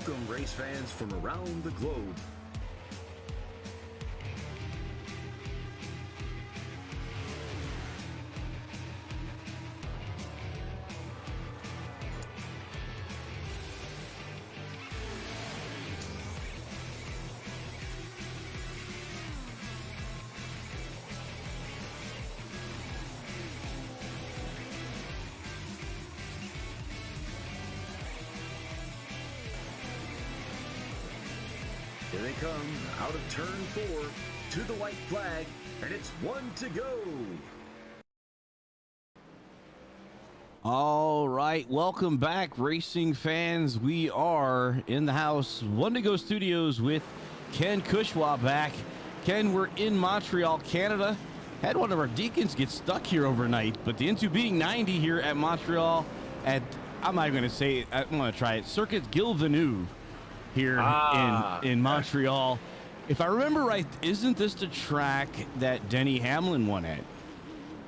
Welcome, race fans from around the globe. Here they come, out of turn 4, to the white flag, and it's 1 to go. All right, welcome back, racing fans. We are in the house, 1 to go studios with Ken Cushwa back. Ken, we're in Montreal, Canada. Had one of our deacons get stuck here overnight, but the into being 90 here at Montreal at, I'm not going to say it, I'm going to try it, Circuit Gilles Villeneuve here in Montreal. If I remember right, isn't this the track that Denny Hamlin won at?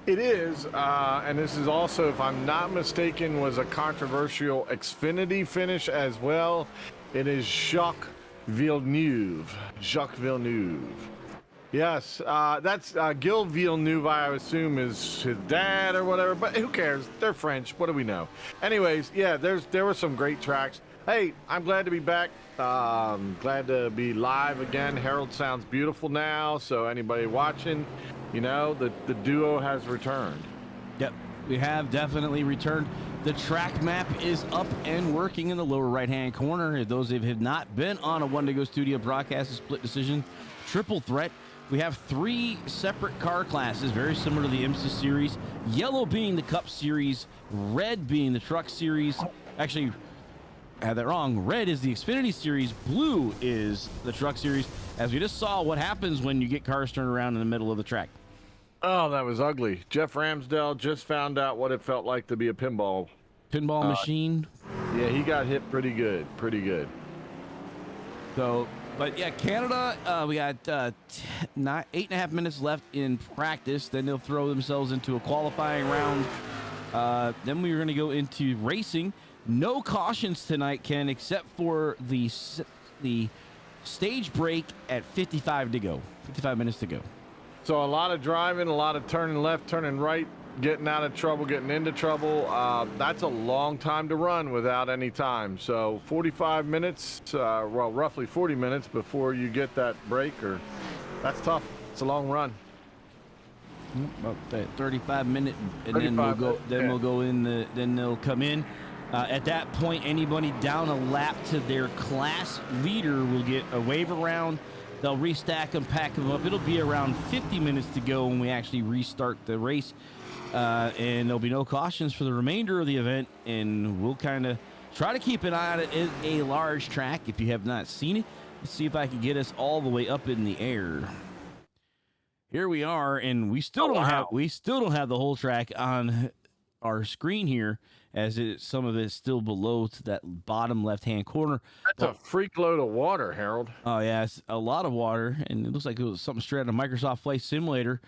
It is, and this is also, if I'm not mistaken, was a controversial Xfinity finish as well. It is Jacques Villeneuve. Jacques Villeneuve. Yes, that's Gilles Villeneuve, I assume, is his dad or whatever, but who cares? They're French. What do we know? Anyways, yeah, there were some great tracks. Hey, I'm glad to be back. Glad to be live again. Harold sounds beautiful now, so anybody watching, you know, the duo has returned. Yep, we have definitely returned. The track map is up and working in the lower right-hand corner. If those of you have not been on a 1 to go studio broadcast, a split decision, triple threat. We have 3 separate car classes, very similar to the IMSA series. Yellow being the Cup series, red being the Truck series. Actually, I had that wrong. Red is the Xfinity series, blue is the Truck series, as we just saw what happens when you get cars turned around in the middle of the track. Oh, that was ugly. Jeff Ramsdell just found out what it felt like to be a pinball Machine. Yeah, he got hit pretty good. So, but yeah, Canada, we got 8.5 minutes left in practice. Then they'll throw themselves into a qualifying round. Then we're going to go into racing. No cautions tonight, Ken, except for the stage break at 55 minutes to go. So a lot of driving, a lot of turning left, turning right, getting out of trouble, getting into trouble. That's a long time to run without any time. So 45 minutes, well, roughly 40 minutes before you get that break, or that's tough. It's a long run. About that 35 minute, and 35 then we'll go. minutes, Then yeah. we'll go in. Then they'll come in. At that point, anybody down a lap to their class leader will get a wave around. They'll restack them, pack them up. It'll be around 50 minutes to go when we actually restart the race. And there'll be no cautions for the remainder of the event. And we'll kind of try to keep an eye on it. It is a large track. If you have not seen it, let's see if I can get us all the way up in the air. Here we are, and we still don't have the whole track on our screen here, as some of it's still below to that bottom left-hand corner. That's a freak load of water, Harold. Oh, yeah, it's a lot of water, and it looks like it was something straight out of Microsoft Flight Simulator.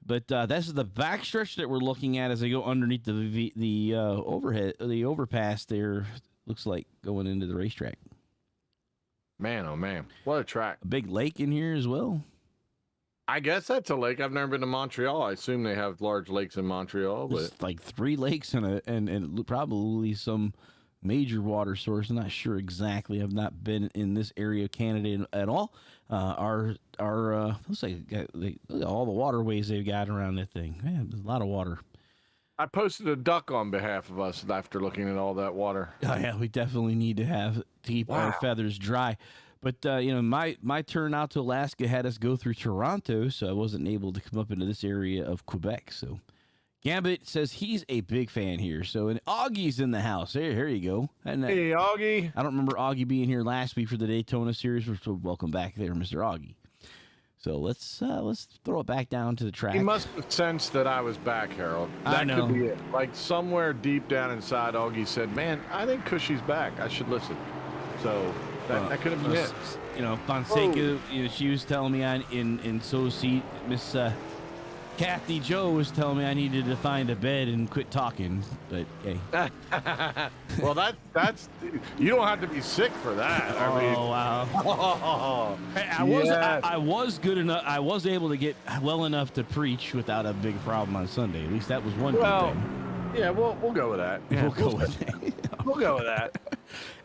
But this is the backstretch that we're looking at as they go underneath the overpass there. Looks like going into the racetrack. Man, oh man, what a track. A big lake in here as well. I guess that's a lake. I've never been to Montreal. I assume they have large lakes in Montreal, but It's like 3 lakes and probably some major water source. I'm not sure exactly. I've not been in this area of Canada at all. Looks like look at all the waterways they've got around that thing. Man, there's a lot of water. I posted a duck on behalf of us after looking at all that water. Oh yeah, we definitely need to keep our feathers dry. But, my turn out to Alaska had us go through Toronto, so I wasn't able to come up into this area of Quebec. So Gambit says he's a big fan here. So, and Augie's in the house. Here you go. And, Hey, Augie. I don't remember Augie being here last week for the Daytona series. So welcome back there, Mr. Augie. So let's throw it back down to the track. He must have sensed that I was back, Harold. That I know. could be it. Like somewhere deep down inside, Augie said, man, I think Cushy's back. I should listen. So that could have been it. Fonseca, she was telling me in so seat, Miss Kathy Joe was telling me I needed to find a bed and quit talking, but hey. Well, that's you don't have to be sick for that. I mean, Wow. Hey, I was good enough. I was able to get well enough to preach without a big problem on Sunday. At least that was one good thing. Yeah, we'll go with that. Yeah, we'll go with that. We'll go with that.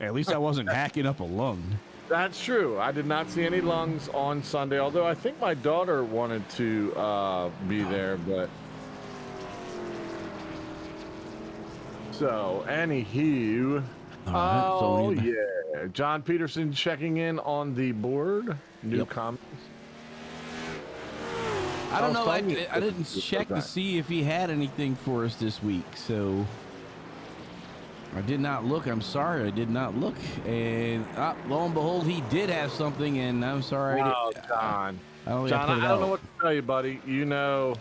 At least I wasn't hacking up a lung. That's true. I did not see any lungs on Sunday, although I think my daughter wanted to be there, but so anywho. Oh yeah. John Peterson checking in on the board. New comments. I don't know. I didn't check to see if he had anything for us this week, so I did not look. I'm sorry, I did not look. And lo and behold, he did have something, and I'm sorry. Oh, John. I don't know what to tell you, buddy. You know,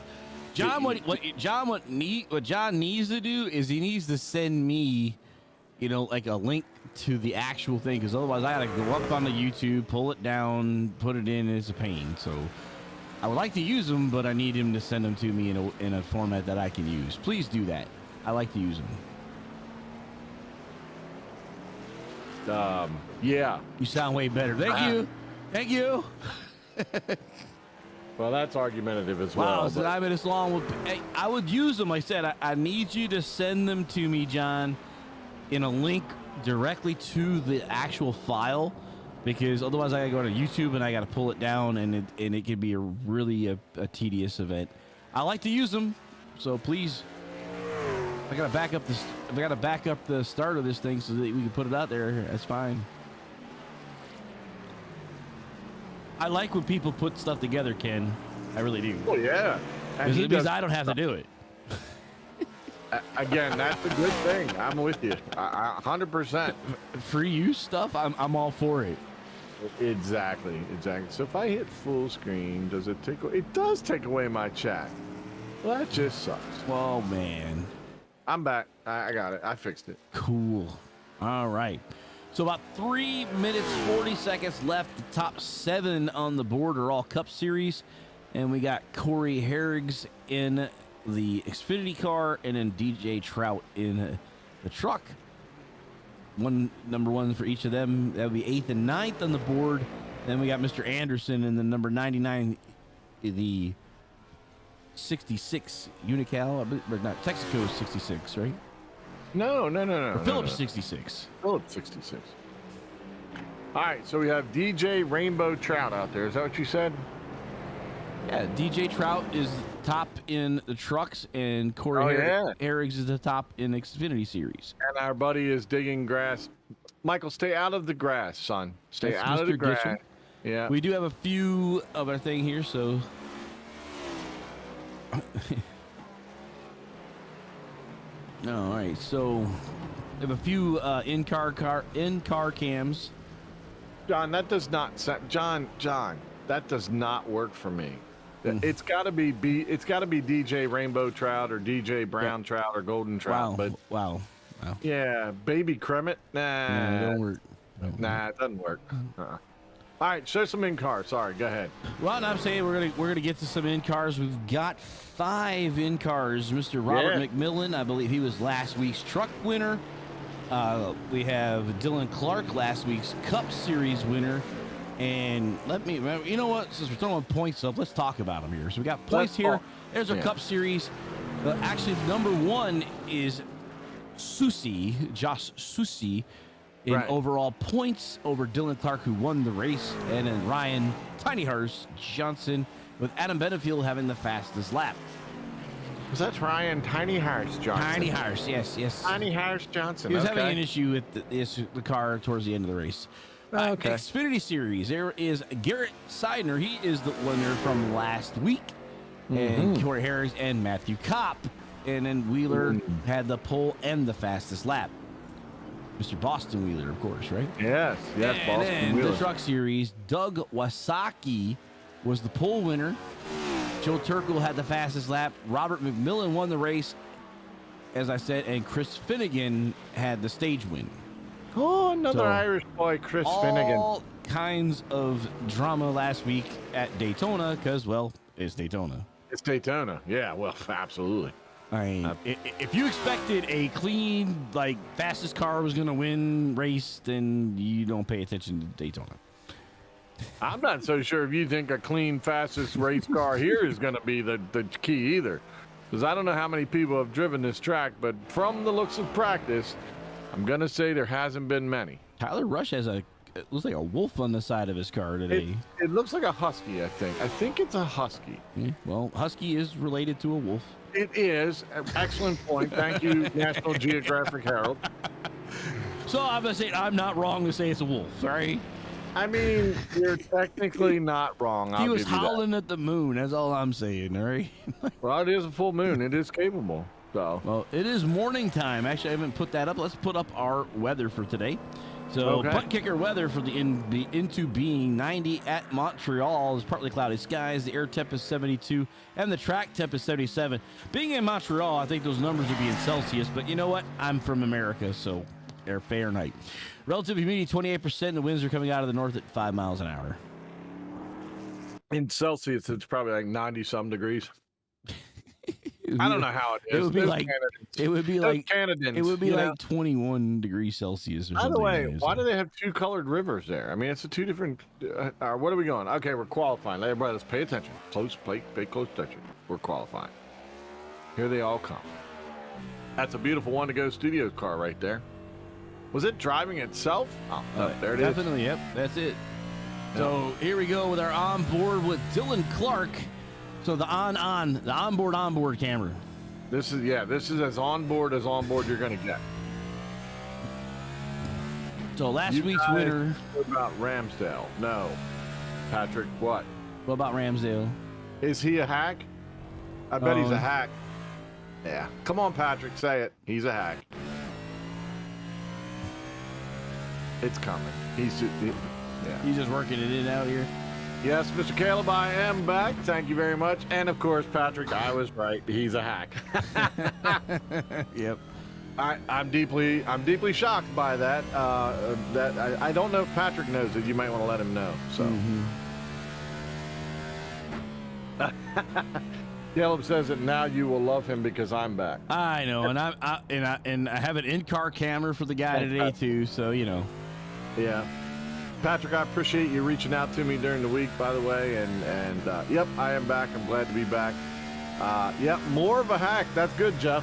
John. What John needs to do is he needs to send me, like a link to the actual thing, because otherwise I gotta go up on the YouTube, pull it down, put it in. It's a pain. So I would like to use them, but I need him to send them to me in a format that I can use. Please do that. I like to use them. Yeah. You sound way better. Thank you. Well, that's argumentative as well. Wow, so 9 minutes long. I would use them. I said, I need you to send them to me, John, in a link directly to the actual file, because otherwise I gotta go to YouTube and I gotta pull it down, and it could be a tedious event. I like to use them, so please. I gotta back up this. If I gotta back up the start of this thing so that we can put it out there, that's fine. I like when people put stuff together, Ken. I really do. Oh yeah, because it means I don't have to do it. Again, that's a good thing. I'm with you. 100%. Free use stuff. I'm all for it. Exactly. So if I hit full screen, does it take? It does take away my chat. Well, that just sucks. Oh man. I'm back. I got it. I fixed it. Cool. All right. So about 3 minutes, 40 seconds left. The top 7 on the board are all Cup Series. And we got Corey Herrigs in the Xfinity car and then DJ Trout in the truck. Number one for each of them. That would be 8th and 9th on the board. Then we got Mr. Anderson in the number 99, the 66 Unical, but not Texaco is 66, right? No. Phillips 66. Phillips 66. All right, so we have DJ Rainbow Trout out there. Is that what you said? Yeah, DJ Trout is top in the trucks, and Corey Herrigs is the top in the Xfinity Series. And our buddy is digging grass. Michael, stay out of the grass, son. Stay That's out Mr. of the grass. Gisham. Yeah. We do have a few of our thing here, so. All right, so we have a few in-car cams. John, that does not John, that does not work for me. It's got to be DJ Rainbow Trout or DJ Brown Trout or Golden Trout. Wow. Yeah, Baby Kremet. Nah, it don't work. Nah, it doesn't work. All right, show some in cars. Sorry, go ahead. Well, and I'm saying we're gonna get to some in cars. We've got 5 in cars. Mr. Robert McMillan, I believe he was last week's truck winner. We have Dylan Clark, last week's Cup Series winner. And you know what? Since we're throwing points up, let's talk about them here. So we got points here. There's our Cup Series. Actually, number 1 is Josh Susi. In overall points over Dylan Clark, who won the race, and then Ryan Tiny Horse Johnson, with Adam Benefield having the fastest lap. Was that Ryan Tiny Horse Johnson? Tiny Horse, yes. Tiny Horse Johnson. He was having an issue with the car towards the end of the race. Xfinity Series, there is Garrett Seidner. He is the winner from last week. And Corey Harris and Matthew Kopp. And then Wheeler had the pole and the fastest lap. Mr. Boston Wheeler, of course, right? Yes, and Boston then Wheeler. The Truck Series, Doug Wasaki was the pole winner. Joe Turkle had the fastest lap. Robert McMillan won the race, as I said, and Chris Finnegan had the stage win. Oh, another Irish boy, Chris Finnegan. All kinds of drama last week at Daytona because, well, it's Daytona. It's Daytona. Yeah, well, absolutely. I mean, if you expected a clean, like, fastest car was going to win race, then you don't pay attention to Daytona. I'm not so sure if you think a clean, fastest race car here is going to be the key either. Because I don't know how many people have driven this track, but from the looks of practice, I'm going to say there hasn't been many. Tyler Rush has it looks like a wolf on the side of his car today. It looks like a husky, I think. I think it's a husky. Yeah, well, husky is related to a wolf. It is. Excellent point. Thank you, National Geographic Herald. So I'm going to say I'm not wrong to say it's a wolf, right? I mean, you're technically not wrong. He was howling at the moon. That's all I'm saying, all right? Well, it is a full moon. It is capable. So. Well, it is morning time. Actually, I haven't put that up. Let's put up our weather for today. So, butt kicker weather for the into being 90 at Montreal is partly cloudy skies. The air temp is 72, and the track temp is 77. Being in Montreal, I think those numbers would be in Celsius, but you know what? I'm from America, so air Fahrenheit. Relative humidity 28%, and the winds are coming out of the north at 5 miles an hour. In Celsius, it's probably like 90-some degrees. I don't know how it is. It would be like Canadians, it would be like 21 degrees Celsius or something. By the way, why do they have two colored rivers there? I mean, it's a two different. What are we going? Okay, we're qualifying. Everybody, let's pay attention. Pay close attention. We're qualifying. Here they all come. That's a beautiful one to go studio car right there. Was it driving itself? Oh, there it is. Definitely, yep, that's it. So here we go with our onboard with Dylan Clark. So the onboard camera. This is as onboard you're gonna get. So last week's winner. What about Ramsdale? No. Patrick, what? What about Ramsdale? Is he a hack? I bet he's a hack. Yeah. Come on, Patrick, say it. He's a hack. It's coming. He's just working it in out here. Yes, Mr. Caleb, I am back. Thank you very much. And of course, Patrick, I was right. He's a hack. Yep. I'm deeply shocked by that. I don't know if Patrick knows it. You might want to let him know. So. Mm-hmm. Caleb says that now you will love him because I'm back. I know, and I have an in-car camera for the guy today too. So you know. Yeah. Patrick, I appreciate you reaching out to me during the week, by the way, and yep, I am back. I'm glad to be back. Yep, more of a hack. That's good, Jeff.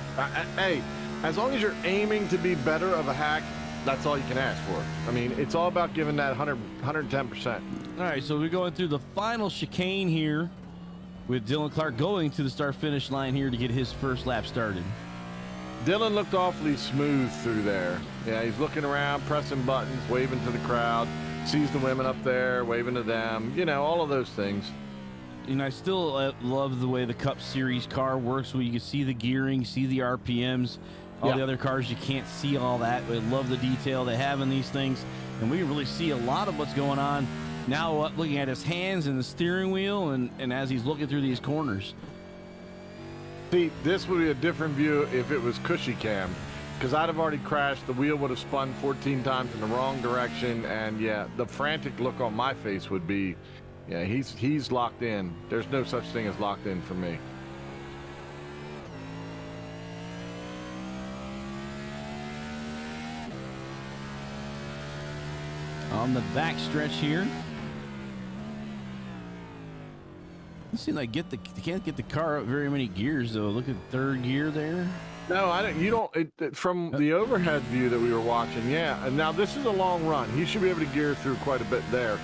Hey, as long as you're aiming to be better of a hack, that's all you can ask for. I mean, it's all about giving that 110%. All right, so we're going through the final chicane here with Dylan Clark going to the start-finish line here to get his first lap started. Dylan looked awfully smooth through there. Yeah, he's looking around, pressing buttons, waving to the crowd. Sees the women up there, waving to them, you know, all of those things. You know, I still love the way the Cup Series car works, where you can see the gearing, see the RPMs. All the other cars, you can't see all that. I love the detail they have in these things, and we can really see a lot of what's going on now, looking at his hands and the steering wheel, and as he's looking through these corners. See, this would be a different view if it was cushy cam. Because I'd have already crashed, the wheel would have spun 14 times in the wrong direction, and yeah, the frantic look on my face would be, yeah, he's locked in. There's no such thing as locked in for me. On the back stretch here. It seems like you can't get the car up very many gears though. Look at third gear there. No, I don't. You don't. From the overhead view that we were watching, yeah. And now this is a long run. He should be able to gear through quite a bit there.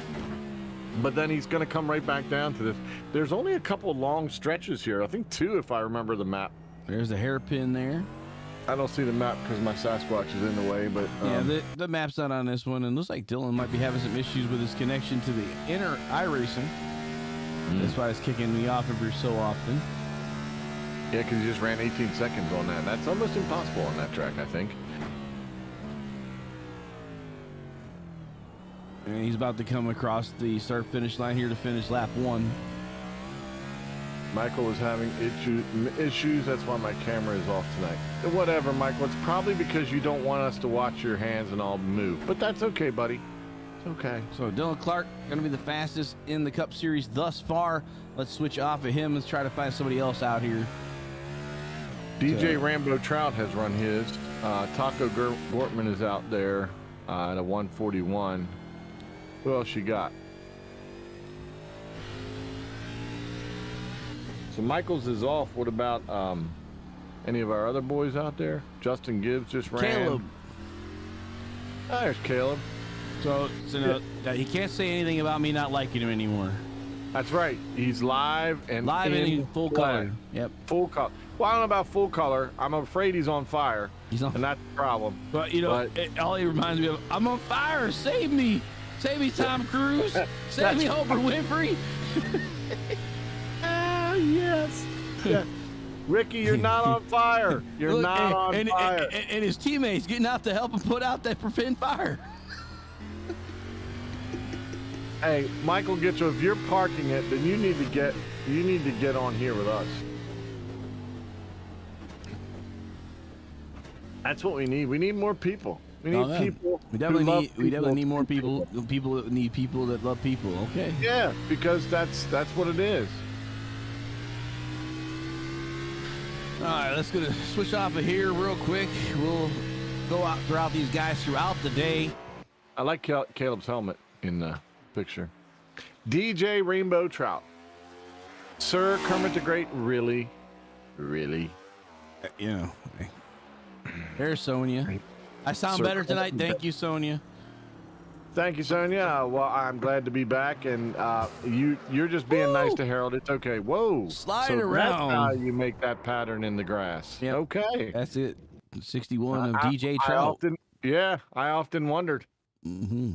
But then he's going to come right back down to this. There's only a couple of long stretches here. I think 2, if I remember the map. There's the hairpin there. I don't see the map because my Sasquatch is in the way. But yeah, the map's not on this one, and looks like Dylan might be having some issues with his connection to the inner iRacing. That's why it's kicking me off every so often. Yeah, because he just ran 18 seconds on that. That's almost impossible on that track, I think. And he's about to come across the start-finish line here to finish lap 1. Michael was having issues. That's why my camera is off tonight. Whatever, Michael. It's probably because you don't want us to watch your hands and all move. But that's okay, buddy. okay. So Dylan Clark going to be the fastest in the Cup Series thus far. Let's switch off of him. Let's try to find somebody else out here. DJ Rambo Trout has run his. Taco Gortman is out there at a 141. Who else you got? So Michaels is off. What about any of our other boys out there? Justin Gibbs just ran. Caleb. Oh, there's Caleb. So he can't say anything about me not liking him anymore. That's right. He's live and in full color. Yep. Full color. Well, I don't know about full color. I'm afraid he's on fire. And that's the problem. But, all he reminds me of, I'm on fire. Save me. Save me, Tom Cruise. Save me, Oprah Winfrey. Yes. Yeah. Ricky, you're not on fire. You're not on fire. And his teammates getting out to help him put out that prevent fire. Hey, Michael Gitchell, if you're parking it, then you need to get on here with us. That's what we need. We need more people. We need people. We definitely need more people. People that need people that love people. Okay. Yeah, because that's what it is. All right, let's go switch off of here real quick. We'll go out throughout these guys throughout the day. I like Caleb's helmet in the picture. DJ Rainbow Trout. Sir Kermit the Great, really? There's Sonia. I sound better tonight. Thank you, Sonia. Thank you, Sonia. Well, I'm glad to be back, and you're just being nice to Harold. It's okay. Whoa. Slide around. That's how you make that pattern in the grass. Yep. Okay. That's it. 61 of DJ Trout. I often wondered. Mm-hmm.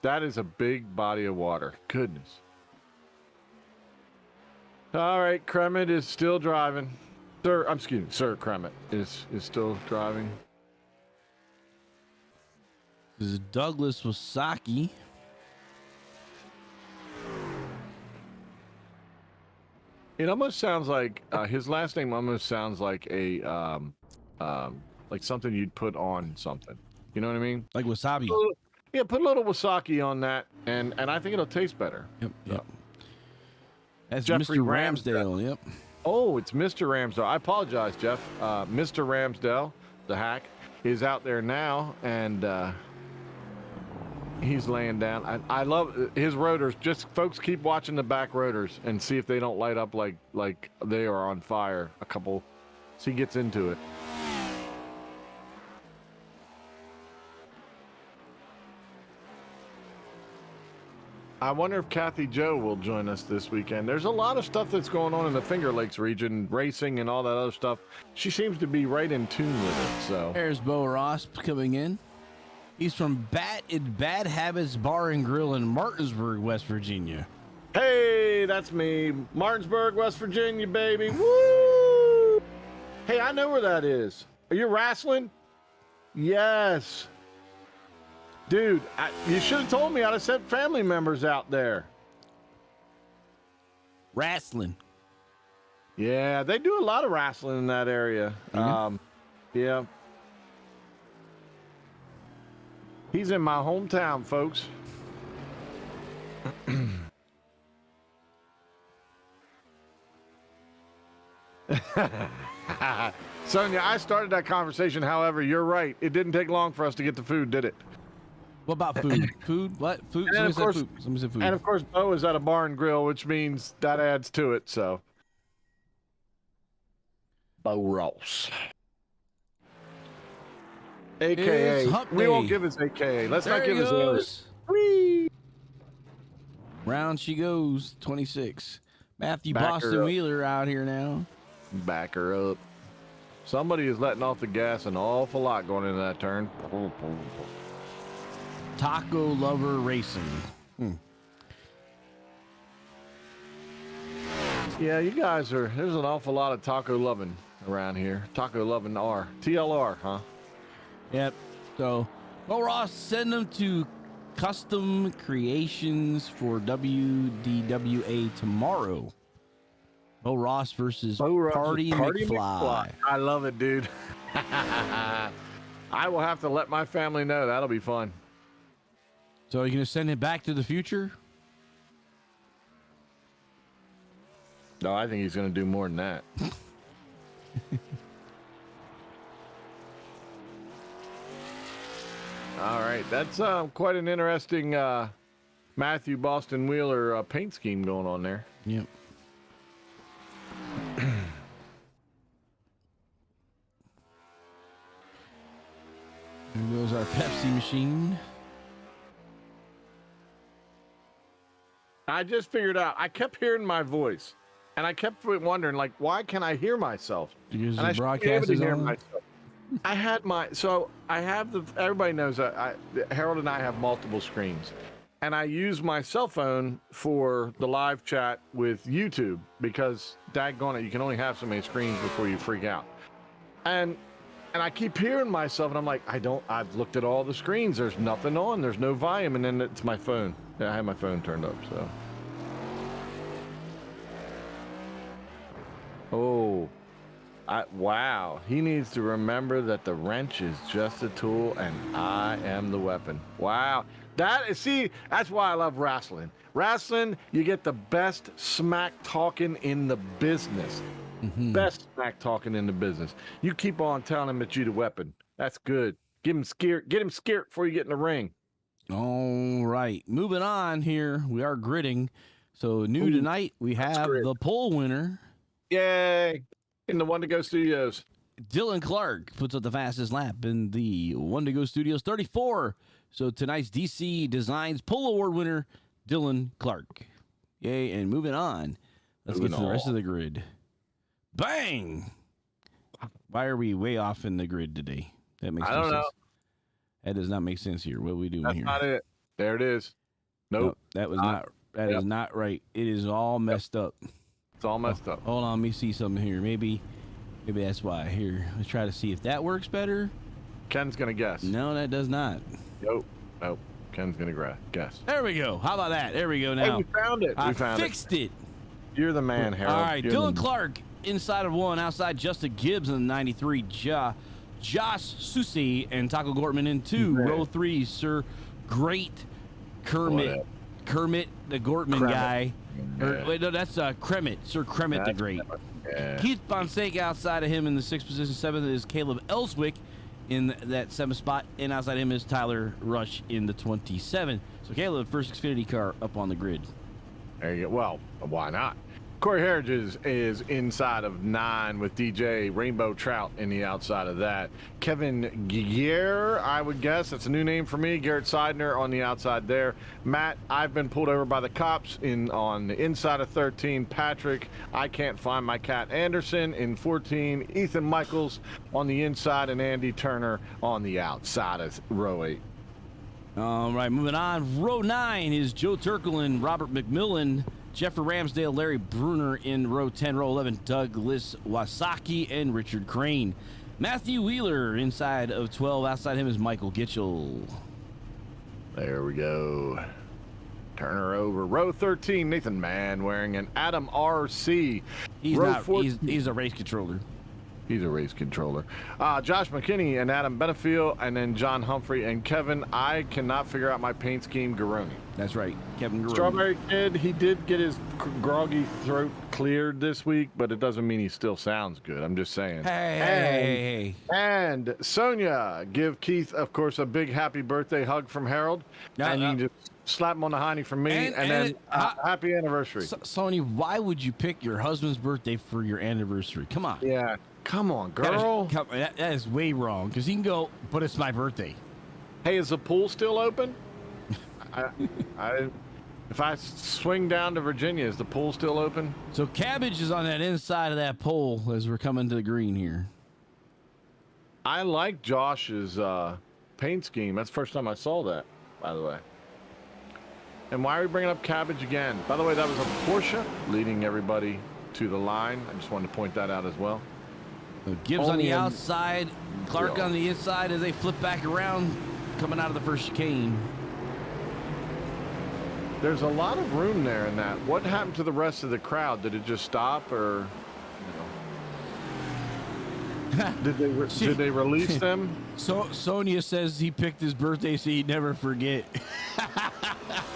That is a big body of water. Goodness. All right, Kremet is still driving. Sir Kremet is still driving. This is Douglas Wasaki. It almost sounds like his last name almost sounds like a like something you'd put on something. You know what I mean? Like wasabi. Yeah, put a little wasaki on that, and I think it'll taste better. Yep. That's Jeffrey Mr. Ramsdale. Yep. Oh, it's Mr. Ramsdale. I apologize, Jeff. Mr. Ramsdale, the hack, is out there now, and he's laying down. I love his rotors. Just folks, keep watching the back rotors and see if they don't light up like they are on fire. So he gets into it. I wonder if Kathy Joe will join us this weekend. There's a lot of stuff that's going on in the Finger Lakes region, racing and all that other stuff. She seems to be right in tune with it. So there's Bo Ross coming in. He's from Bad Habits Bar and Grill in Martinsburg, West Virginia. Hey, that's me. Martinsburg, West Virginia, baby. Woo! Hey, I know where that is. Are you wrestling? Yes. Dude, you should have told me. I'd have sent family members out there. Wrestling. Yeah, they do a lot of wrestling in that area. Mm-hmm. Yeah. He's in my hometown, folks. Sonia, I started that conversation. However, you're right. It didn't take long for us to get to food, did it? What about food? Food? What? Food? And Somebody said food. And of course, Bo is at a bar and grill, which means that adds to it. So, Bo Ross, AKA. We won't give his AKA. Let's not give his alias. Round she goes. 26. Matthew Back Boston Wheeler out here now. Back her up. Somebody is letting off the gas an awful lot going into that turn. Taco Lover Racing. Yeah, you guys there's an awful lot of taco loving around here. Taco loving TLR, huh? Yep. So, Bo Ross, send them to Custom Creations for WDWA tomorrow. Bo Ross versus Party McFly. I love it, dude. I will have to let my family know. That'll be fun. So are you going to send it back to the future? No, I think he's going to do more than that. All right, that's quite an interesting Matthew Boston Wheeler paint scheme going on there. Yep. There goes our Pepsi machine. I just figured out. I kept hearing my voice, and I kept wondering, like, why can I hear myself? Because and the I should be able broadcast to is hear on. myself. I had I have the. Everybody knows that Harold and I have multiple screens, and I use my cell phone for the live chat with YouTube because, daggone it, you can only have so many screens before you freak out. And I keep hearing myself, and I'm like, I've looked at all the screens. There's nothing on. There's no volume, and then it's my phone. Yeah, I have my phone turned up, so. Oh, wow. He needs to remember that the wrench is just a tool, and I am the weapon. Wow. That's why I love wrestling. Wrestling, you get the best smack talking in the business. Mm-hmm. Best smack talking in the business. You keep on telling him that you're the weapon. That's good. Get him scared before you get in the ring. All right. Moving on here. We are gridding. So new tonight, we have the poll winner. Yay. In the One to Go Studios. Dylan Clark puts up the fastest lap in the One to Go Studios 34. So tonight's DC Designs Poll Award winner, Dylan Clark. Yay. And moving on. Let's get to the rest of the grid. Bang! Why are we way off in the grid today? That makes no sense. Know. That does not make sense here. What are we doing here? That's not it. There it is. Nope. No, that was not. That is not right. It is all messed up. It's all messed up. Hold on, let me see something here. Maybe that's why. Here, let's try to see if that works better. Ken's gonna guess. No, that does not. Nope. Ken's gonna guess. There we go. How about that? There we go. Now we found it. I fixed it. You're the man, Harold. All right, Dylan Clark. Inside of one, outside Justin Gibbs in the 93, Josh Susi and Taco Gortman in two. Man. Row three, Sir Great Kermit the Gortman guy. Yeah. Wait, no, that's Kremit, Sir Kremit the Great. Yeah. Keith Fonseca outside of him in the sixth position. Seventh is Caleb Ellswick in that seventh spot, and outside him is Tyler Rush in the 27. So Caleb, first Xfinity car up on the grid. There you go. Well, why not? Corey Heritage is inside of 9 with DJ Rainbow Trout in the outside of that. Kevin Gier, I would guess. That's a new name for me. Garrett Seidner on the outside there. Matt, I've been pulled over by the cops on the inside of 13. Patrick, I can't find my cat Anderson in 14. Ethan Michaels on the inside, and Andy Turner on the outside of row 8. All right, moving on. Row 9 is Joe Turkle, Robert McMillan, Jeffrey Ramsdale, Larry Bruner in row 10. Row 11, Douglas Wasaki and Richard Crane. Matthew Wheeler inside of 12. Outside him is Michael Gitchell. There we go. Turn her over. Row 13, Nathan Manwaring and Adam R.C. He's a race controller. He's a race controller. Josh McKinney and Adam Benefiel, and then John Humphrey and Kevin. I cannot figure out my paint scheme, Garoni. That's right, Kevin Garoni. Strawberry Kid, he did get his groggy throat cleared this week, but it doesn't mean he still sounds good. I'm just saying. Hey. And Sonia, give Keith, of course, a big happy birthday hug from Harold. And you just slap him on the hiney from me, and then happy anniversary. Sonia, why would you pick your husband's birthday for your anniversary? Come on. Yeah. Come on, girl. That is way wrong, because he can go, but it's my birthday. Hey, is the pool still open? If I swing down to Virginia, is the pool still open? So Cabbage is on that inside of that pole as we're coming to the green here. I like Josh's paint scheme. That's the first time I saw that, by the way. And why are we bringing up Cabbage again? By the way, that was a Porsche leading everybody to the line. I just wanted to point that out as well. Gibbs on the outside, Clark on the inside as they flip back around, coming out of the first chicane. There's a lot of room there in that. What happened to the rest of the crowd? Did it just stop, or did they release them? So Sonia says he picked his birthday so he'd never forget.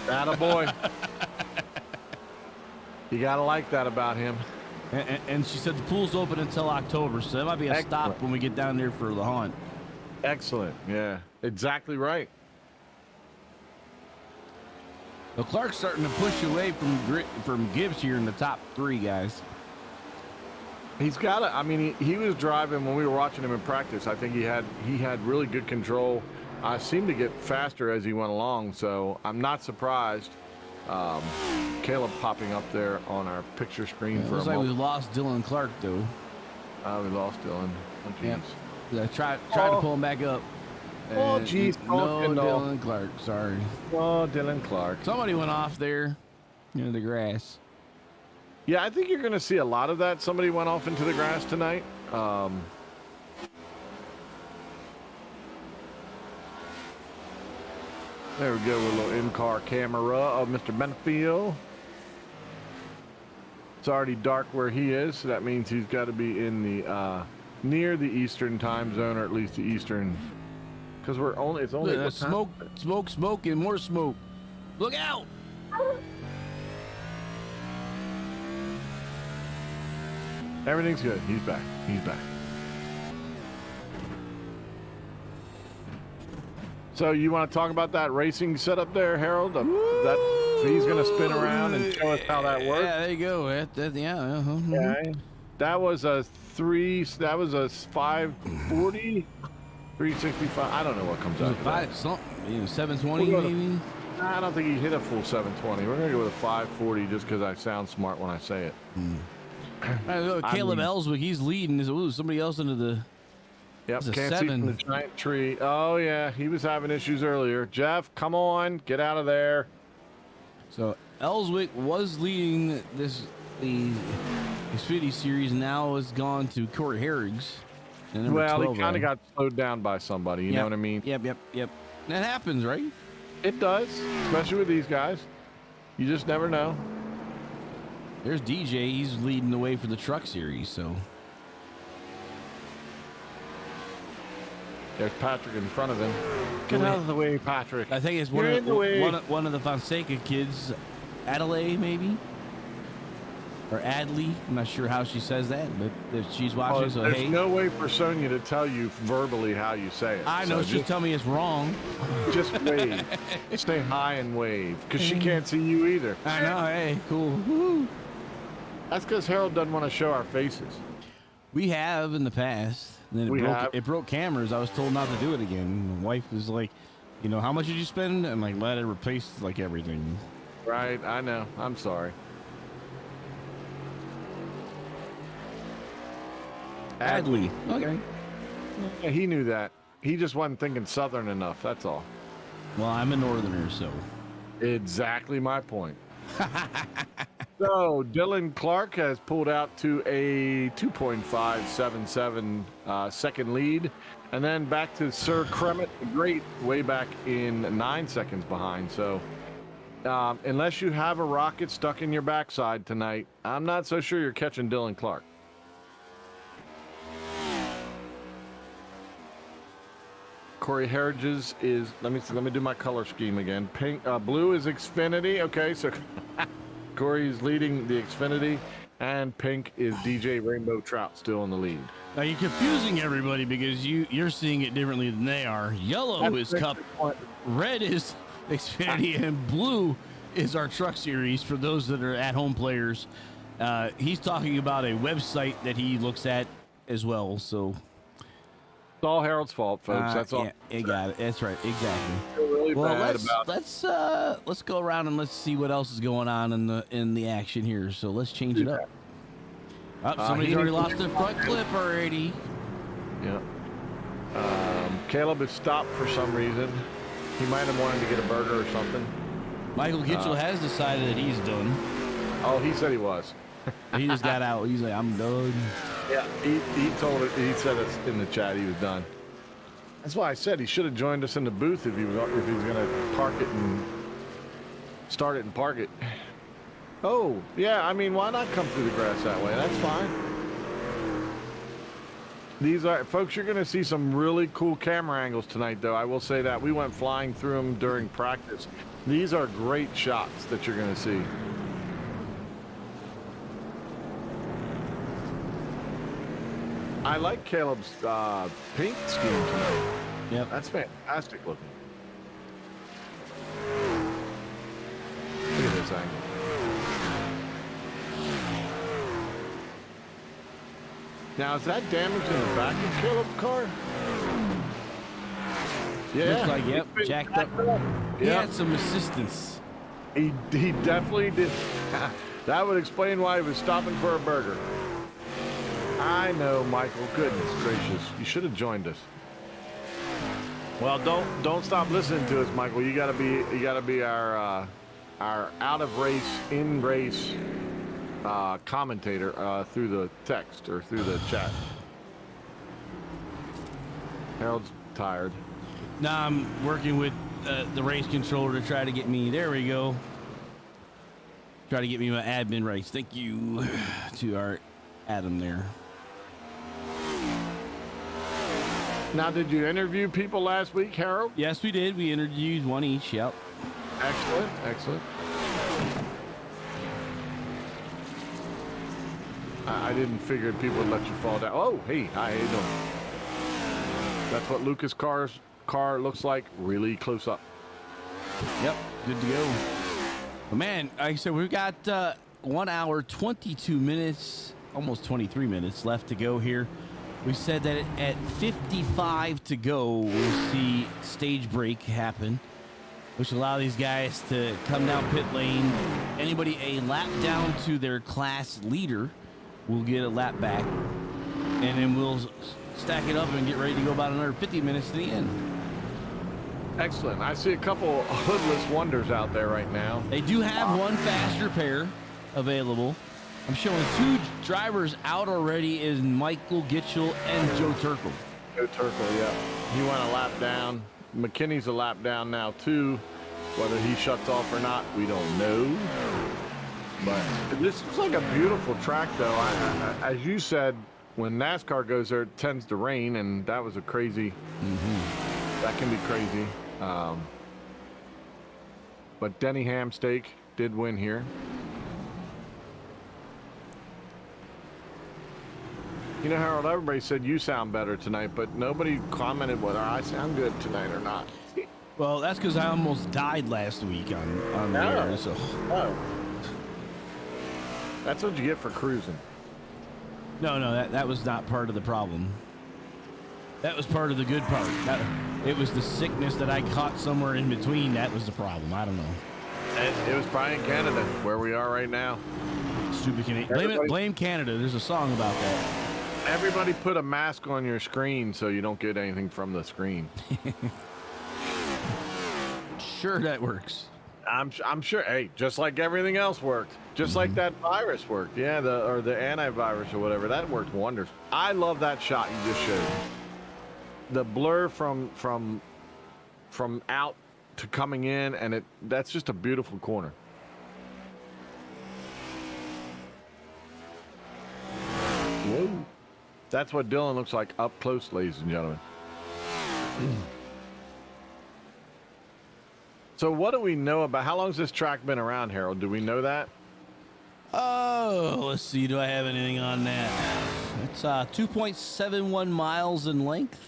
Attaboy. You gotta like that about him. And she said the pool's open until October, so that might be a Excellent. stop when we get down there for the hunt. Excellent. Yeah, exactly right. So Clark's starting to push away from Gibbs here in the top 3, guys. He's got it. I mean, he was driving when we were watching him in practice. I think he had really good control. Seemed to get faster as he went along, so I'm not surprised. Caleb popping up there on our picture screen for a looks like we moment. lost Dylan Clark, though. We lost Dylan. Oh, jeez. Yep. I tried to pull him back up. Oh, jeez. No, Dylan Clark. Sorry. Oh, Dylan Clark. Somebody went off there into the grass. Yeah, I think you're going to see a lot of that. Somebody went off into the grass tonight. There we go, with a little in-car camera of Mr. Benefield. It's already dark where he is, so that means he's got to be in the near the Eastern time zone, or at least the Eastern, because it's only what time? smoke, and more smoke. Look out! Everything's good. He's back. He's back. So you want to talk about that racing setup there, Harold? That he's going to spin around and show us how that works. Yeah, there you go. Yeah. Okay. That was a 540, 365. I don't know what comes out of that. 720 maybe. I don't think he hit a full 720. We're going to go with a 540 just because I sound smart when I say it. Caleb Ellswick, he's leading. Somebody else into the. Yep, can't see from the giant tree. Oh, yeah, he was having issues earlier. Jeff, come on, get out of there. So Ellswick was leading the Xfinity series. Now has gone to Corey Herrigs. Well, he kind of got slowed down by somebody. You know what I mean? Yep. That happens, right? It does, especially with these guys. You just never know. There's DJ. He's leading the way for the truck series, so. There's Patrick in front of him. Get out of the way, Patrick. I think it's one of the Fonseca kids. Adelaide, maybe? Or Adley. I'm not sure how she says that, but if she's watching, so there's hey. no way for Sonya to tell you verbally how you say it. I know, so she'll tell me it's wrong. Just wave. Stay high and wave, because she can't see you either. I know, hey, cool. Woo-hoo. That's because Harold doesn't want to show our faces. We have in the past. And then it broke cameras. I was told not to do it again. My wife was like, how much did you spend? And like, let it replace like everything. Right, I know. I'm sorry. Adley. Okay. Yeah, he knew that. He just wasn't thinking Southern enough. That's all. Well, I'm a Northerner, so. Exactly my point. So Dylan Clark has pulled out to a 2.577 second lead, and then back to Sir Kremet the Great way back in 9 seconds behind. So unless you have a rocket stuck in your backside tonight, I'm not so sure you're catching Dylan Clark. Corey Herriges is, let me do my color scheme again. Pink, blue is Xfinity. Okay, so Corey's leading the Xfinity, and pink is DJ Rainbow Trout still in the lead. Now you're confusing everybody because you're seeing it differently than they are. Yellow is Cup, red is Xfinity, and blue is our truck series for those that are at-home players. He's talking about a website that he looks at as well, so. It's all Harold's fault, folks. That's all. Yeah, you got it. That's right. Exactly. Really well, let's go around and let's see what else is going on in the action here. So let's change it up. Somebody's already lost their front clip already. Yeah. Caleb has stopped for some reason. He might have wanted to get a burger or something. Michael Kitchell has decided that he's done. Oh, he said he was. He just got out. He's like, I'm done. Yeah, he told it. He said it in the chat. He was done. That's why I said he should have joined us in the booth if he was going to park it and start it and park it. Oh, yeah. I mean, why not come through the grass that way? That's fine. These are, folks, you're going to see some really cool camera angles tonight, though. I will say that. We went flying through them during practice. These are great shots that you're going to see. I like Caleb's paint scheme tonight. Yep. That's fantastic looking. Look at this angle. Now, is that damage in the back of Caleb's car? Yeah. Looks like, yep, jacked up. He had some assistance. He definitely did. That would explain why he was stopping for a burger. I know, Michael. Goodness gracious. You should have joined us. Well, don't stop listening to us, Michael. You gotta be our out of race, in race commentator through the text or through the chat. Harold's tired. Now I'm working with the race controller to try to get me. There we go. Try to get me my admin rights. Thank you to our Adam there. Now, did you interview people last week, Harold? Yes, we did. We interviewed one each. Yep. Excellent, excellent. I didn't figure people would let you fall down. Oh, hey, hi, how you doing? That's what Lucas' car looks like, really close up. Yep, good to go. But man, like I said, we've got 1 hour, 22 minutes, almost 23 minutes left to go here. We said that at 55 to go, we'll see stage break happen, which will allow these guys to come down pit lane. Anybody a lap down to their class leader will get a lap back, and then we'll stack it up and get ready to go about another 50 minutes to the end. Excellent. I see a couple hoodless wonders out there right now. They do have one faster pair available. I'm showing two drivers out already is Michael Gitchell and Joe Turkle. Joe Turkle, yeah. He went a lap down. McKinney's a lap down now, too. Whether he shuts off or not, we don't know. But this looks like a beautiful track, though. As you said, when NASCAR goes there, it tends to rain, and that was a crazy... That can be crazy. But Denny Hamsteak did win here. You know, Harold, everybody said you sound better tonight, but nobody commented whether I sound good tonight or not. Well, that's because I almost died last week on the air, so. Oh. That's what you get for cruising. No, that was not part of the problem. That was part of the good part. It was the sickness that I caught somewhere in between. That was the problem. I don't know. And it was probably in Canada, where we are right now. Stupid Canada. Blame Canada. There's a song about that. Everybody put a mask on your screen so you don't get anything from the screen. Sure, that works. I'm sure. Hey, just like everything else worked. Just like that virus worked. Yeah, the antivirus or whatever. That worked wonders. I love that shot you just showed. The blur from out to coming in, and that's just a beautiful corner. Whoa. That's what Dylan looks like up close, ladies and gentlemen. So what do we know about, how long has this track been around, Harold? Do we know that? Oh, let's see. Do I have anything on that? It's 2.71 miles in length.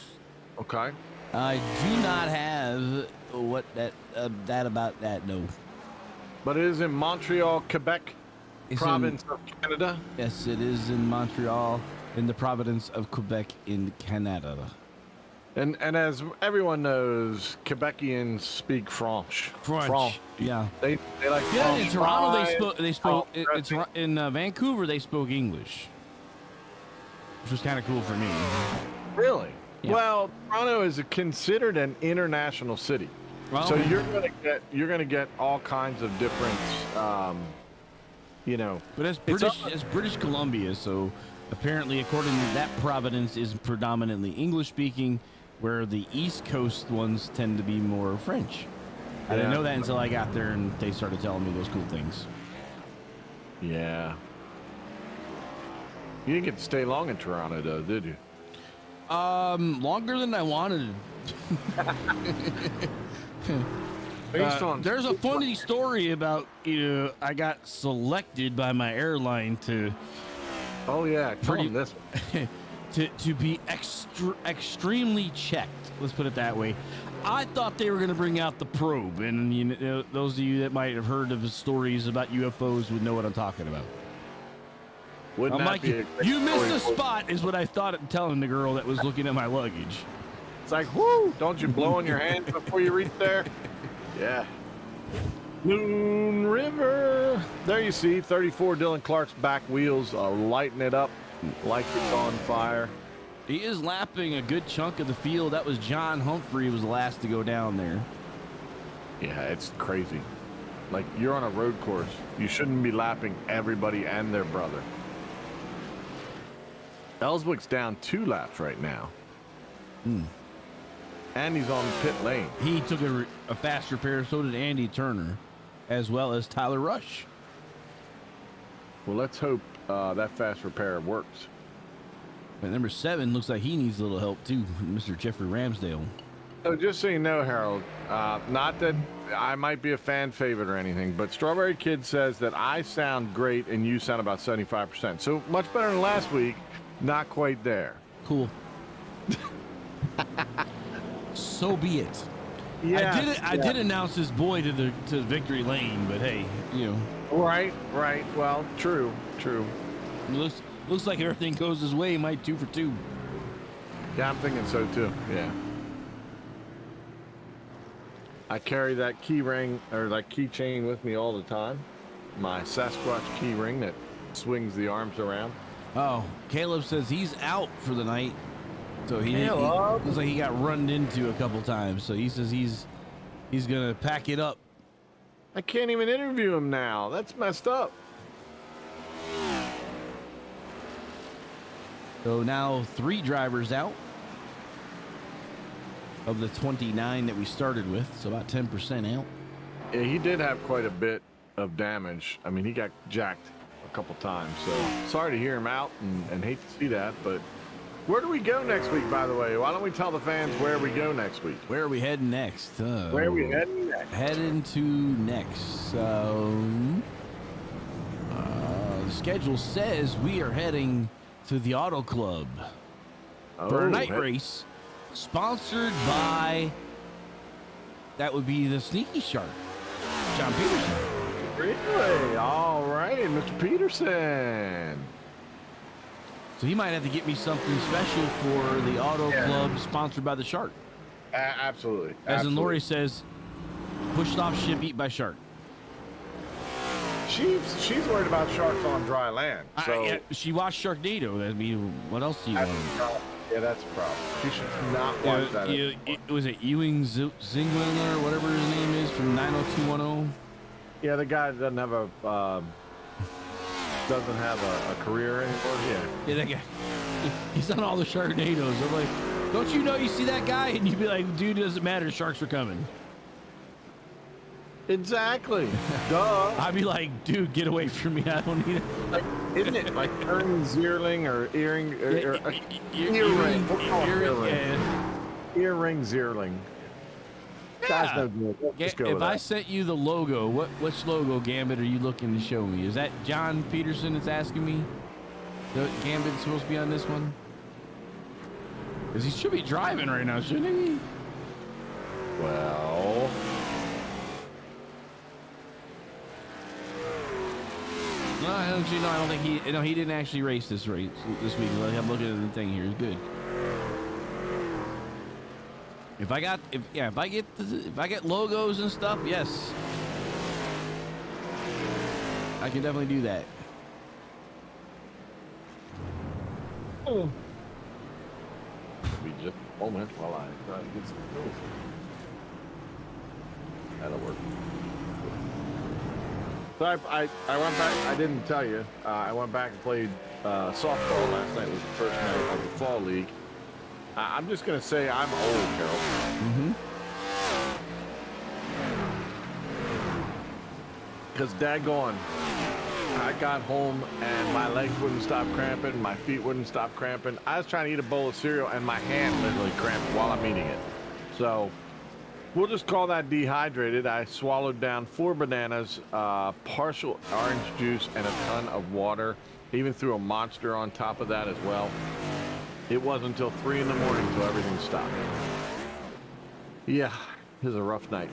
Okay. I do not have what about that. No. But it is in Montreal, Quebec, province of Canada. Yes, it is in Montreal, in the province of Quebec in Canada. And as everyone knows, Quebecians speak French. French. Yeah. They like. Yeah. French In Toronto fries, they spoke. It's in Vancouver they spoke English, which was kind of cool for me. Really? Yeah. Well, Toronto is considered an international city, so you're gonna get all kinds of different, But it's British Columbia, so apparently, according to that province, is predominantly English speaking, where the East Coast ones tend to be more French. I didn't know that until I got there and they started telling me those cool things. Yeah. You didn't get to stay long in Toronto, though, did you? Longer than I wanted. Based on There's a funny story about I got selected by my airline to Oh yeah, tell pretty- him this. to be extremely checked. Let's put it that way. I thought they were going to bring out the probe, and those of you that might have heard of the stories about UFOs would know what I'm talking about. Wouldn't I'm that like, be a great you missed story a for- spot, is what I thought of telling the girl that was looking at my luggage. It's like, whoo! Don't you blow in your hands before you reach there? Yeah. Moon River. There you see 34 Dylan Clark's back wheels are lighting it up like it's on fire. He is lapping a good chunk of the field. That was John Humphrey was the last to go down there. Yeah, it's crazy. Like, you're on a road course. You shouldn't be lapping everybody and their brother. Ellswick's down 2 laps right now. And he's on pit lane. He took a fast repair, so did Andy Turner, as well as Tyler Rush. Well, let's hope that fast repair works. But number 7 looks like he needs a little help too, Mr. Jeffrey Ramsdale. So just so you know, Harold, not that I might be a fan favorite or anything, but Strawberry Kid says that I sound great and you sound about 75%. So much better than last week, not quite there. Cool. So be it. Yeah, I did announce this boy to victory lane, but hey, Right. Well, true. it looks like everything goes his way. Might 2 for 2. Yeah, I'm thinking so too. Yeah. I carry that key ring or that keychain with me all the time. My Sasquatch key ring that swings the arms around. Oh, Caleb says he's out for the night. So he Caleb. looks like he got run into a couple times. So he says he's gonna pack it up. I can't even interview him now. That's messed up. So now 3 drivers out of the 29 that we started with. So about 10% out. Yeah, he did have quite a bit of damage. I mean, he got jacked a couple times. So sorry to hear him out and hate to see that. But where do we go next week, by the way? Why don't we tell the fans where we go next week? Where are we heading next? Where are we heading next? Heading to next. So the schedule says we are heading to the Auto Club for a night race sponsored by, that would be the Sneaky Shark, John Peterson. Really? All right, Mr. Peterson. So he might have to get me something special for the Auto Club sponsored by the Shark. Absolutely. As in Lori says, pushed off ship, eat by shark. She's worried about sharks on dry land. So She watched Sharknado. I mean, what else do you want? yeah, that's a problem. She should not watch that. Was it Ewing Zingwiller or whatever his name is from 90210? Yeah, the guy that doesn't have a career anymore. Yeah, that guy. He's on all the Sharknadoes. I'm like, don't you know you see that guy? And you'd be like, dude, it doesn't matter. Sharks are coming. Exactly. Duh. I'd be like, dude, get away from me. I don't need it. Like, isn't it like Ern Zierling or earring or earring? Earring Zierling. That's no good. Let's go If with I that. sent you the logo, which logo, Gambit, are you looking to show me? Is that John Peterson that's asking me? The Gambit's supposed to be on this one? Because he should be driving right now, shouldn't he? Well, No, I don't think he. No, he didn't actually race this week. I'm looking at the thing here. It's good. If I get logos and stuff, yes, I can definitely do that. it'll be just a moment while I try to get some pills. That'll work. So I went back. I didn't tell you. I went back and played softball last night. It was the first night of the fall league. I'm just gonna say I'm old, Carol. Mm-hmm. Because daggone, I got home and my legs wouldn't stop cramping, my feet wouldn't stop cramping. I was trying to eat a bowl of cereal and my hand literally cramped while I'm eating it. So we'll just call that dehydrated. I swallowed down 4 bananas, partial orange juice, and a ton of water. Even threw a Monster on top of that as well. It wasn't until 3 in the morning till everything stopped. Yeah, it was a rough night.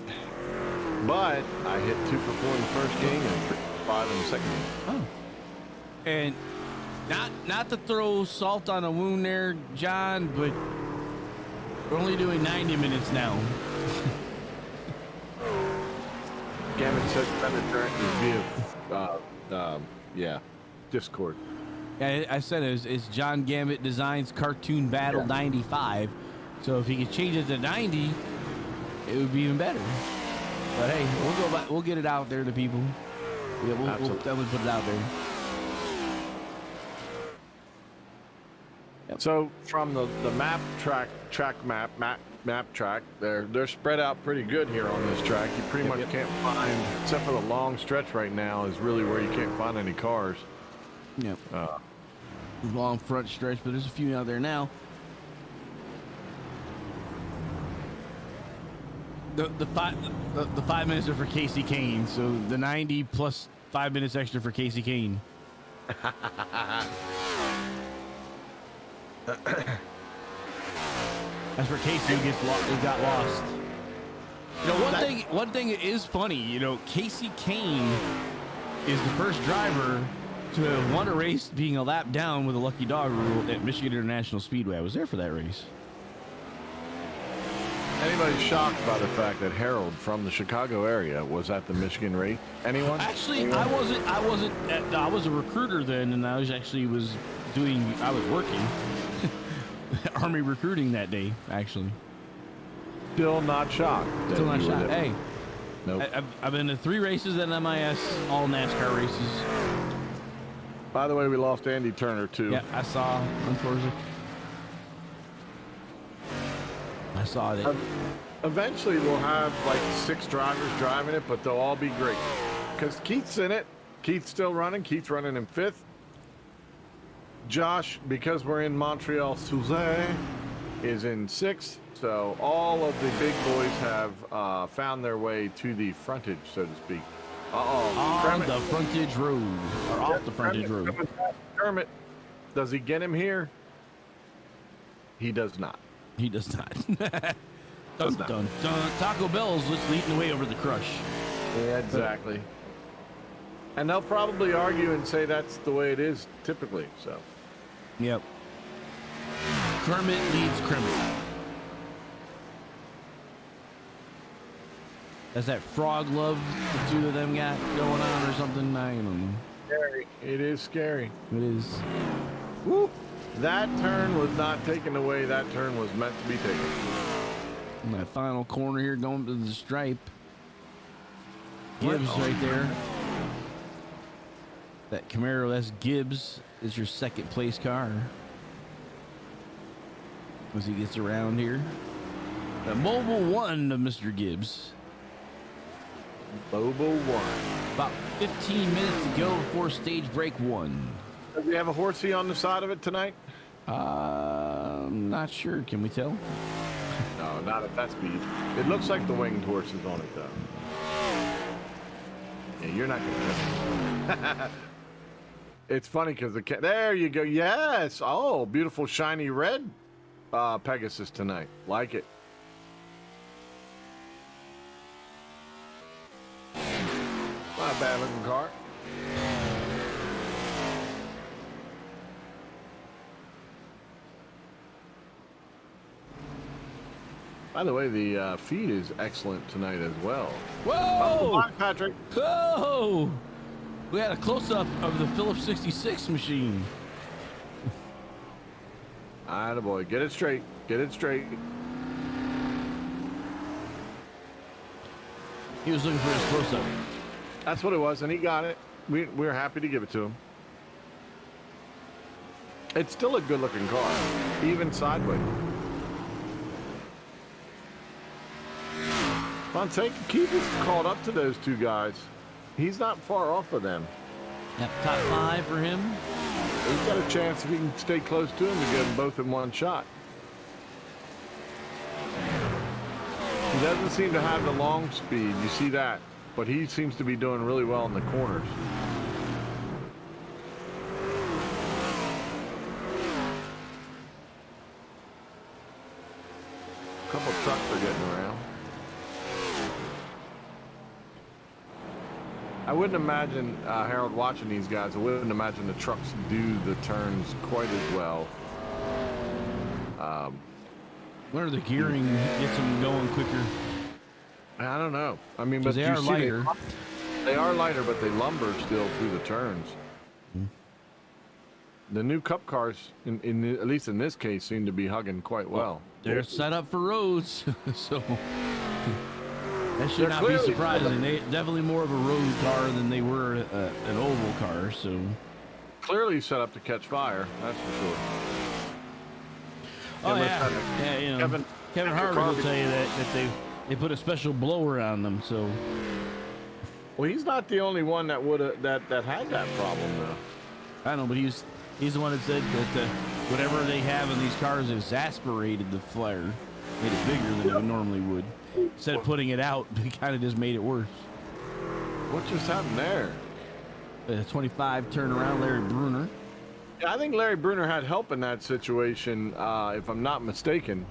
But I hit 2 for 4 in the first game and 3 for 5 in the second game. Oh. And not to throw salt on a wound there, John, but we're only doing 90 minutes now. Gambit says via Discord. Yeah, I said it's John Gambit Designs Cartoon Battle 95. So if he could change it to 90, it would be even better. But hey, we'll go back. We'll get it out there to people. Yeah, we'll definitely put it out there. Yep. So from the map track, they're spread out pretty good here on this track. You pretty much can't find, except for the long stretch right now, is really where you can't find any cars. Yep. Long front stretch, but there's a few out there now. The 5 minutes are for Casey Kane, so the 90 plus 5 minutes extra for Casey Kane. That's for Casey who got lost. You know, one thing is funny. You know, Casey Kane is the first driver to have won a race being a lap down with a lucky dog rule at Michigan International Speedway. I was there for that race. Anybody shocked by the fact that Harold from the Chicago area was at the Michigan race? Anyone? Actually, I wasn't. I was a recruiter then, and I was working Army recruiting that day. Actually, still not shocked. Still not shocked. Hey, nope. I've been to 3 races at MIS, all NASCAR races. By the way, we lost Andy Turner too. Yeah, I saw. Unfortunately. I saw it. Eventually, we'll have like 6 drivers driving it, but they'll all be great. Because Keith's in it. Keith's still running. Keith's running in 5th. Josh, because we're in Montreal, is in 6th. So all of the big boys have found their way to the frontage, so to speak. On the frontage road. Or off the frontage road. Kermit, does he get him here? He does not. He does not. Dun, dun, dun. Taco Bell's just leading the way over the crush. Yeah, exactly. And they'll probably argue and say that's the way it is typically. So. Yep. Kermit leads Kermit. That's that frog love the 2 of them got going on or something. I don't know. Scary. It is scary. It is. Woo! That turn was not taken away. That turn was meant to be taken. And that final corner here going to the stripe. Gibbs right there. That Camaro, that's Gibbs, is your 2nd place car. As he gets around here. The Mobile 1 of Mr. Gibbs. Mobile 1. About 15 minutes to go before stage break 1. Does he have a horsey on the side of it tonight? I'm not sure. Can we tell? No, not at that speed. It looks like the winged horse is on it, though. Yeah, you're not going to catch it. It's funny because there you go. Yes. Oh, beautiful shiny red Pegasus tonight. Like it. Not a bad looking car. By the way, the feed is excellent tonight as well. Whoa! Oh, hi, Patrick. Whoa! We had a close-up of the Phillips 66 machine. Attaboy. Get it straight. Get it straight. He was looking for his close-up. That's what it was, and he got it. We're happy to give it to him. It's still a good-looking car, even sideways. Fonseca, Keith is caught up to those 2 guys. He's not far off of them. Yep, top 5 for him. He's got a chance if he can stay close to him to get them both in one shot. He doesn't seem to have the long speed, you see that, but he seems to be doing really well in the corners. A couple trucks are getting around. I wouldn't imagine, Harold, watching these guys, I wouldn't imagine the trucks do the turns quite as well. Where the gearing gets them going quicker. I don't know. I mean, but They are lighter. They are lighter, but they lumber still through the turns. Mm-hmm. The new Cup cars, at least in this case, seem to be hugging quite well. They're set up for roads, so that should not be surprising. They definitely more of a road car than they were an oval car. So clearly set up to catch fire. That's for sure. Oh yeah, you know, Kevin Harvick will tell you that they put a special blower on them. So, well, he's not the only one that had that problem though. I know, but he's the one that said that whatever they have in these cars exasperated the flare, made it bigger than it normally would. Instead of putting it out, it kind of just made it worse. What just happened there? 25 turnaround, Larry Bruner. Yeah, I think Larry Bruner had help in that situation, if I'm not mistaken.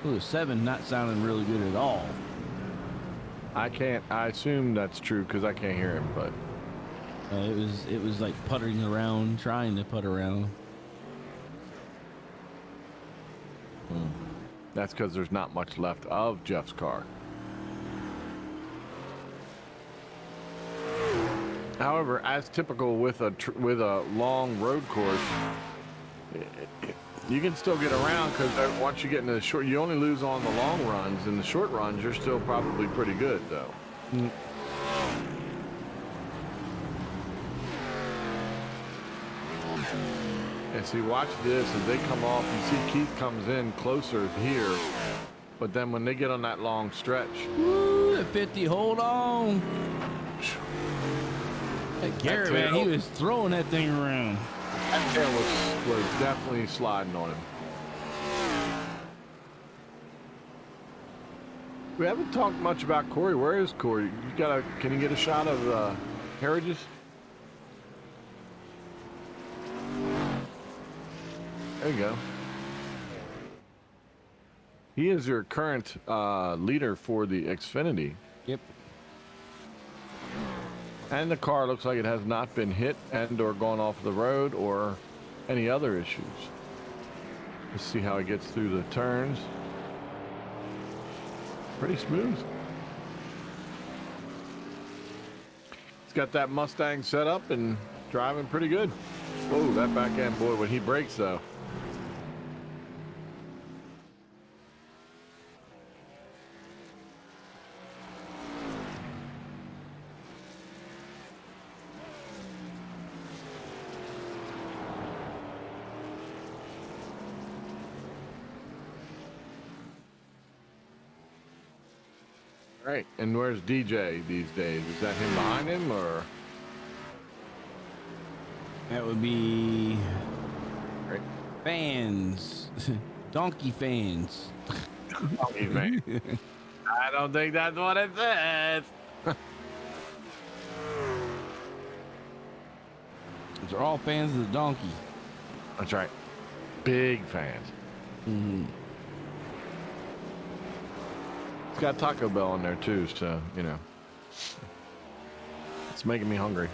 Ooh, 7 not sounding really good at all. I assume that's true because I can't hear him, but it was like puttering around, trying to putt around. That's because there's not much left of Jeff's car. However, as typical with a long road course, you can still get around because once you get into the short, you only lose on the long runs. In the short runs, you're still probably pretty good, though. And see, watch this as they come off. You see Keith comes in closer here, but then when they get on that long stretch, woo, at 50, hold on. Hey, Garrett, man, he was throwing that thing around. That tail was definitely sliding on him. We haven't talked much about Corey. Where is Corey? Can you get a shot of Heritage? There you go. He is your current leader for the Xfinity. Yep. And the car looks like it has not been hit and or gone off the road or any other issues. Let's see how he gets through the turns. Pretty smooth. He's got that Mustang set up and driving pretty good. Whoa, that back end, boy, when he brakes though. Right, and where's DJ these days? Is that him behind him, or? That would be Right. fans, donkey fans. Donkey fan. I don't think that's what it says. They're all fans of the donkey. That's right. Big fans. Mm-hmm. It's got Taco Bell in there too, so, you know. It's making me hungry.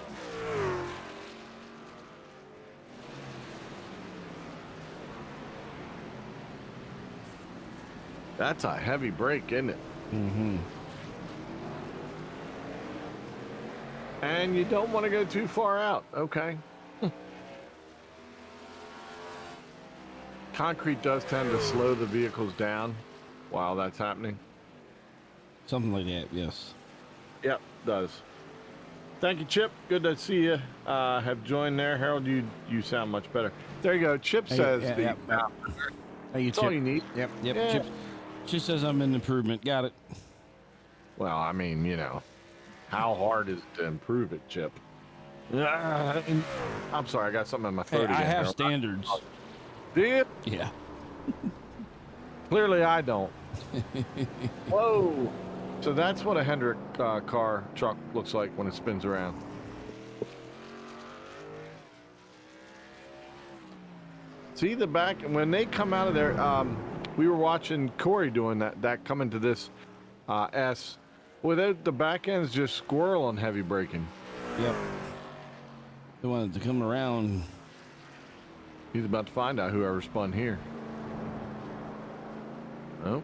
That's a heavy break, isn't it? Mm-hmm. And you don't want to go too far out. Okay. Concrete does tend to slow the vehicles down while that's happening. Something like that, yes. Yep, does. Thank you, Chip. Good to see you. Have joined there. Harold, you sound much better. There you go. Chip says Hey, that's all you need. Yep. Yeah. Chip. She says I'm in improvement. Got it. Well, I mean, you know, how hard is it to improve it, Chip? I'm sorry, I got something in my Hey, throat I again. have standards. Do you? Yeah. Clearly, I don't. Whoa! So that's what a Hendrick truck looks like when it spins around. See the back when they come out of there. We were watching Corey doing that coming to this S. Without the back end's just squirrel and heavy braking. Yep. They wanted to come around. He's about to find out whoever spun here. Oh.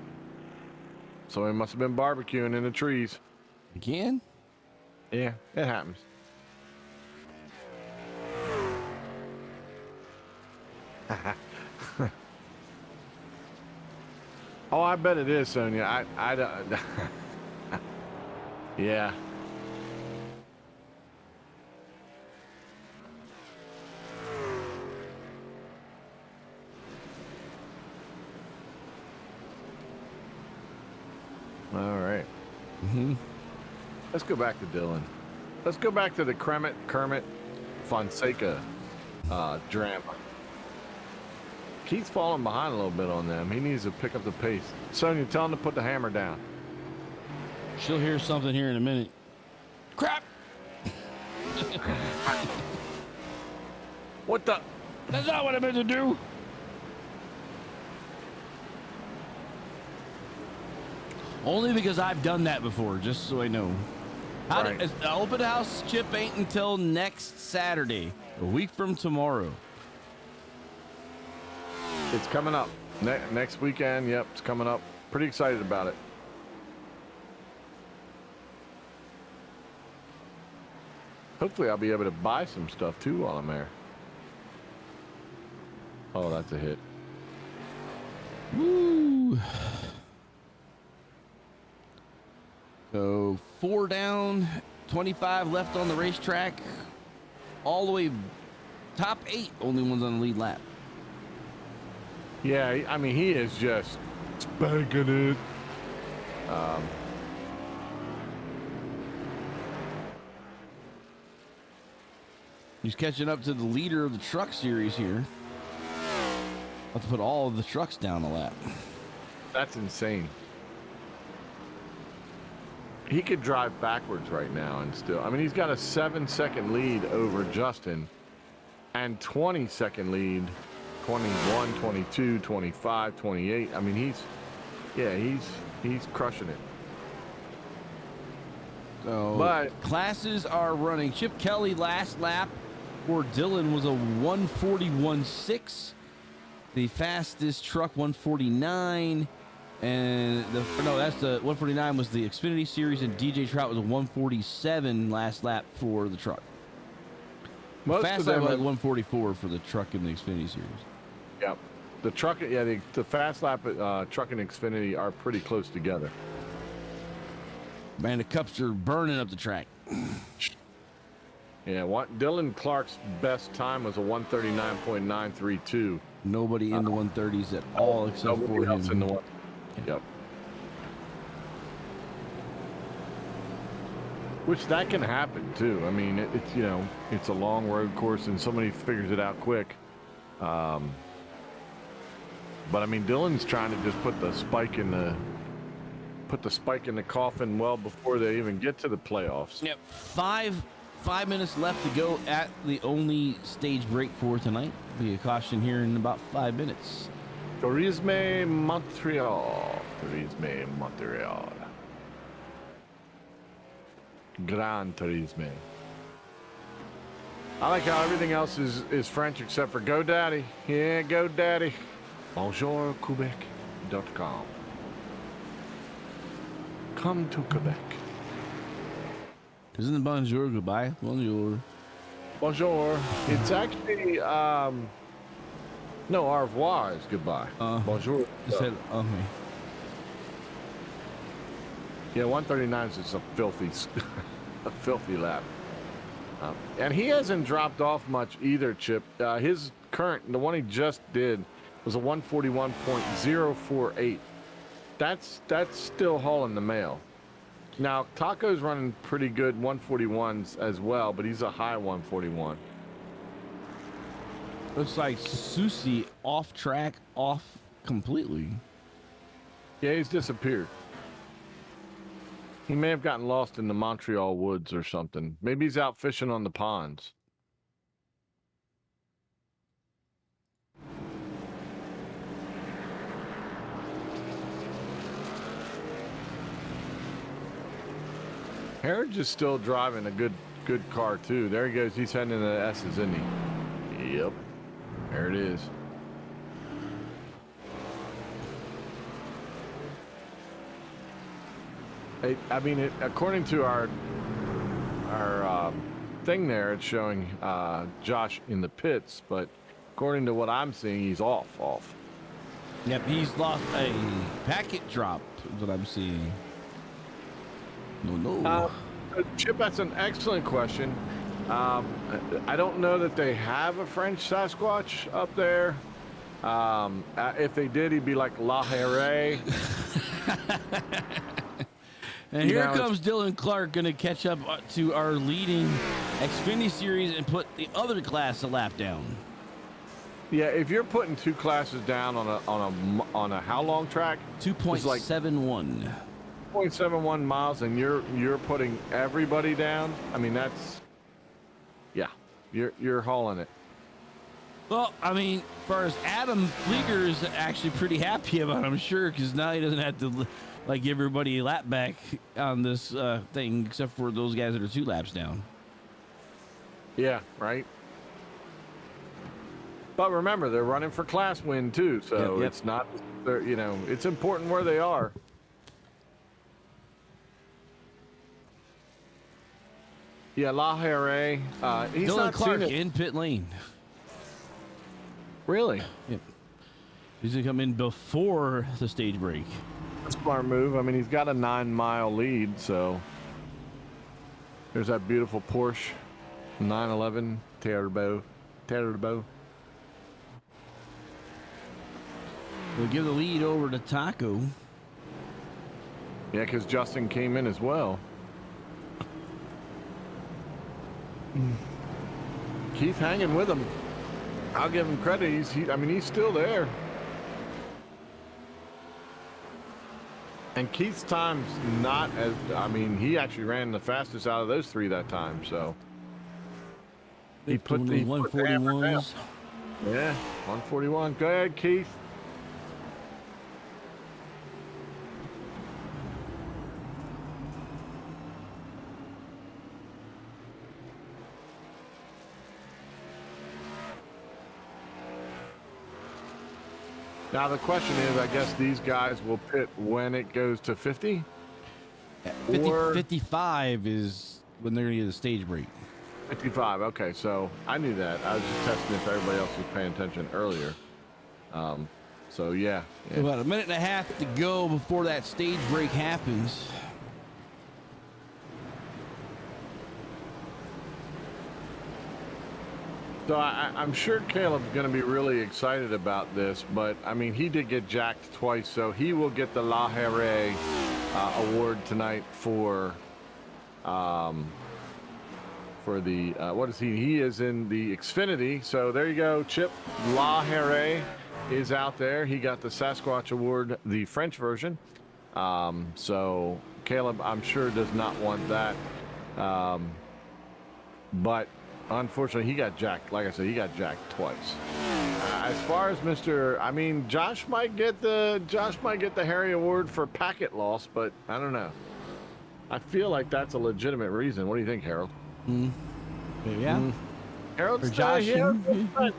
So he must have been barbecuing in the trees. Again? Yeah, it happens. Oh, I bet it is, Sonia. I don't. Yeah. All right. Mm-hmm. Let's go back to Dylan. Let's go back to the Kermit Fonseca drama. Keith's falling behind a little bit on them. He needs to pick up the pace. Sonia, tell him to put the hammer down. She'll hear something here in a minute. Crap! What the? That's not what I meant to do. Only because I've done that before, just so I know. Right. The open house, Chip, ain't until next Saturday, a week from tomorrow. It's coming up. Next weekend, yep, it's coming up. Pretty excited about it. Hopefully I'll be able to buy some stuff too while I'm there. Oh, that's a hit. Woo! So 4 down, 25 left on the racetrack. All the way top 8, only ones on the lead lap. Yeah, I mean, he is just spanking it. He's catching up to the leader of the truck series here. Have to put all of the trucks down a lap. That's insane. He could drive backwards right now and still. I mean, he's got a 7-second lead over Justin and 20-second lead, 21, 22, 25, 28. I mean, he's crushing it. So, But classes are running. Chip Kelly last lap for Dylan was a 141.6. The fastest truck 149. And that's the 149 was the Xfinity Series, and DJ Trout was a 147 last lap for the truck. most Fast of lap them was are, like 144 for the truck in the Xfinity Series. yeah, the truck, yeah, the fast lap truck and Xfinity are pretty close together. Man, the cups are burning up the track. Yeah, Dylan Clark's best time was a 139.932. Nobody in the 130s at all except for Nobody else him. in the one. Yep. Which that can happen too. I mean, it's it's a long road course and somebody figures it out quick. But I mean, Dylan's trying to just put the spike in the coffin well before they even get to the playoffs. Yep. 5 minutes left to go at the only stage break for tonight. Be a caution here in about 5 minutes. Turisme Montreal. Gran Turisme. I like how everything else is French except for GoDaddy. Yeah, GoDaddy. BonjourQuebec.com. Come to Quebec. Isn't it bonjour goodbye? Bonjour. Bonjour. It's actually, no, au revoir is goodbye. Bonjour. Just said, okay. Yeah, 139 is just a filthy lap. And he hasn't dropped off much either, Chip. His current, the one he just did, was a 141.048. That's still hauling the mail. Now, Taco's running pretty good 141s as well, but he's a high 141. Looks like Susie off track, off completely. Yeah, he's disappeared. He may have gotten lost in the Montreal woods or something. Maybe he's out fishing on the ponds. Heritage is still driving a good car too. There he goes. He's heading into the S's, isn't he? Yep. There it is. I mean, according to our thing there, it's showing Josh in the pits, but according to what I'm seeing, he's off. Yep, he's lost a packet drop, is what I'm seeing. No. Chip, that's an excellent question. I don't know that they have a French Sasquatch up there. If they did, he'd be like La Hare. And here comes Dylan Clark, going to catch up to our leading Xfinity Series and put the other class a lap down. Yeah, if you're putting two classes down on a how long track? 2.71. 0.71 miles, and you're putting everybody down. I mean, that's you're hauling it. Well, I mean, as far as Adam Flieger is actually pretty happy about it, I'm sure, because now he doesn't have to like give everybody a lap back on this thing, except for those guys that are 2 laps down. Yeah, right. But remember, they're running for class win too, so Yep. it's not. It's important where they are. Yeah, La Hare. He's Dylan not Clark seen it. in pit lane. Really? Yep. He's going to come in before the stage break. Smart move. I mean, he's got a 9-mile lead, so there's that beautiful Porsche 911 Turbo. We'll give the lead over to Taco. Yeah, because Justin came in as well. Keith hanging with him. I'll give him credit. He's still there. And Keith's time's not as. He actually ran the fastest out of those 3 that time. So he put the 141s. Yeah, 141. Go ahead, Keith. Now the question is, I guess these guys will pit when it goes to 50? 55 is when they're going to get a stage break. 55, okay, so I knew that. I was just testing if everybody else was paying attention earlier. So yeah. About a minute and a half to go before that stage break happens. So I'm sure Caleb's going to be really excited about this, but he did get jacked twice, so he will get the La Hare award tonight for the what is he? He is in the Xfinity. So there you go, Chip. La Hare is out there. He got the Sasquatch award, the French version. So Caleb, I'm sure, does not want that, but. Unfortunately, he got jacked. Like I said, he got jacked twice. As far as Josh might get the Harry Award for packet loss, but I don't know. I feel like that's a legitimate reason. What do you think, Harold? Yeah. Harold's For Josh, he's on the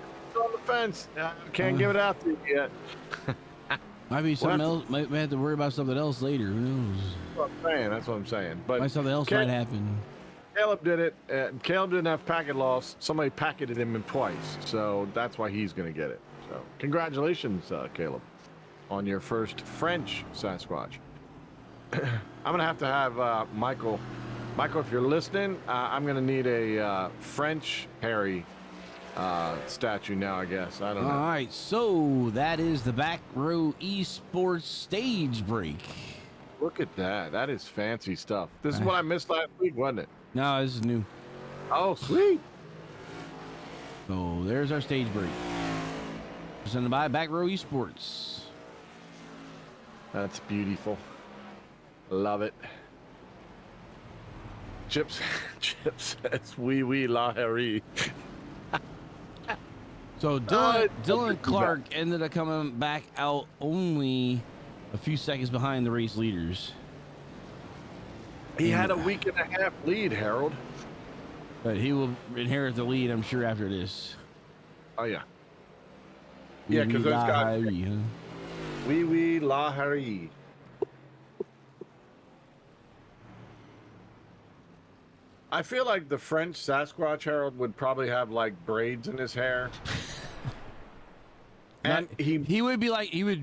fence. Can't give it out to you yet. Might be something else. Might have to worry about something else later. Who knows? That's what I'm saying. But something else might happen. Caleb did it. Caleb didn't have packet loss. Somebody packeted him twice, so that's why he's going to get it. So congratulations, Caleb, on your first French Sasquatch. I'm going to have Michael. Michael, if you're listening, I'm going to need a French Harry statue now, I guess. I don't know. All right, so that is the Back Row Esports stage break. Look at that. That is fancy stuff. This is what I missed last week, wasn't it? No, this is new. Oh, sweet. So there's our stage break. Presented by Back Row Esports. That's beautiful. Love it. Chips says, oui, la Harry. So Dylan Clark ended up coming back out only a few seconds behind the race leaders. He had a week and a half lead, Harold. But he will inherit the lead, I'm sure, after this. Oh, yeah. Yeah, because those guys... Oui, la Harry. I feel like the French Sasquatch Harold would probably have like braids in his hair. And he would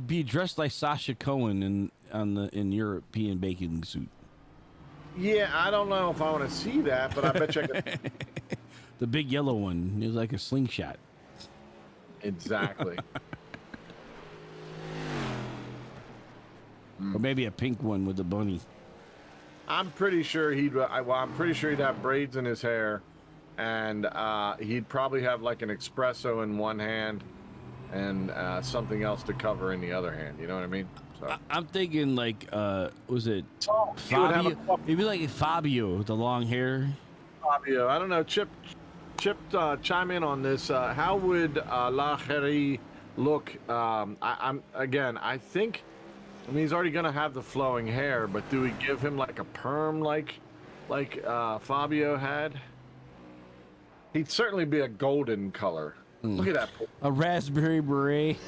be dressed like Sasha Cohen in European baking suit. Yeah, I don't know if I want to see that, but I bet you I could. The big yellow one. It was like a slingshot. Exactly. Or maybe a pink one with a bunny. I'm pretty sure he'd have braids in his hair, and he'd probably have like an espresso in one hand and something else to cover in the other hand. You know what I mean? So I'm thinking like, was it Fabio? Maybe like Fabio with the long hair. Fabio, I don't know. Chip, chime in on this. How would La Harry look? I think. I mean, he's already gonna have the flowing hair, but do we give him like a perm like Fabio had? He'd certainly be a golden color. Look at that. A raspberry beret.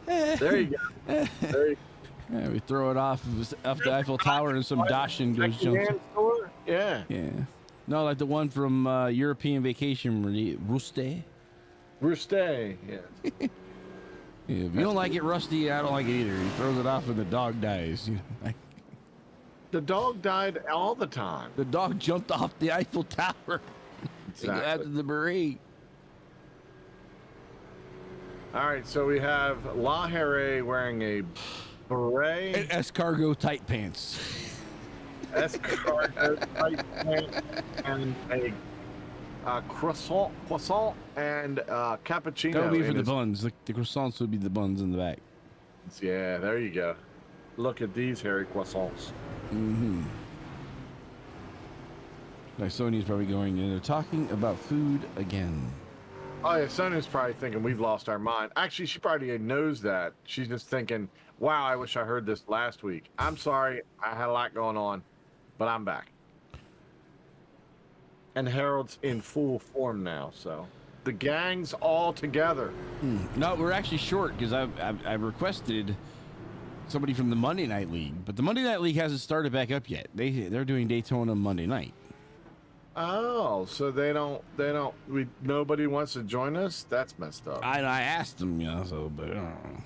There you go. Yeah, we throw it off the Eiffel Tower and some Dashin goes jumps. Yeah. Yeah. No, like the one from European Vacation, Ruste. Ruste, yeah. Yeah, if you don't like it, Rusty, I don't like it either. He throws it off and the dog dies. The dog died all the time. The dog jumped off the Eiffel Tower. Exactly. After the beret. All right, so we have La Harry wearing a beret. And escargot tight pants. Escargot tight pants and a croissant and cappuccino. That would be for the buns. The croissants would be the buns in the back. Yeah, there you go. Look at these hairy croissants. Mm-hmm. Like Sony's probably going in. They're talking about food again. Oh yeah, Sonia's probably thinking we've lost our mind. Actually, she probably knows that. She's just thinking, wow, I wish I heard this last week. I'm sorry, I had a lot going on, but I'm back. And Harold's in full form now, so the gang's all together. No, we're actually short because I requested somebody from the Monday Night League, but the Monday Night League hasn't started back up yet. They're doing Daytona Monday night. Oh, so nobody wants to join us? That's messed up. I asked them, but I don't know.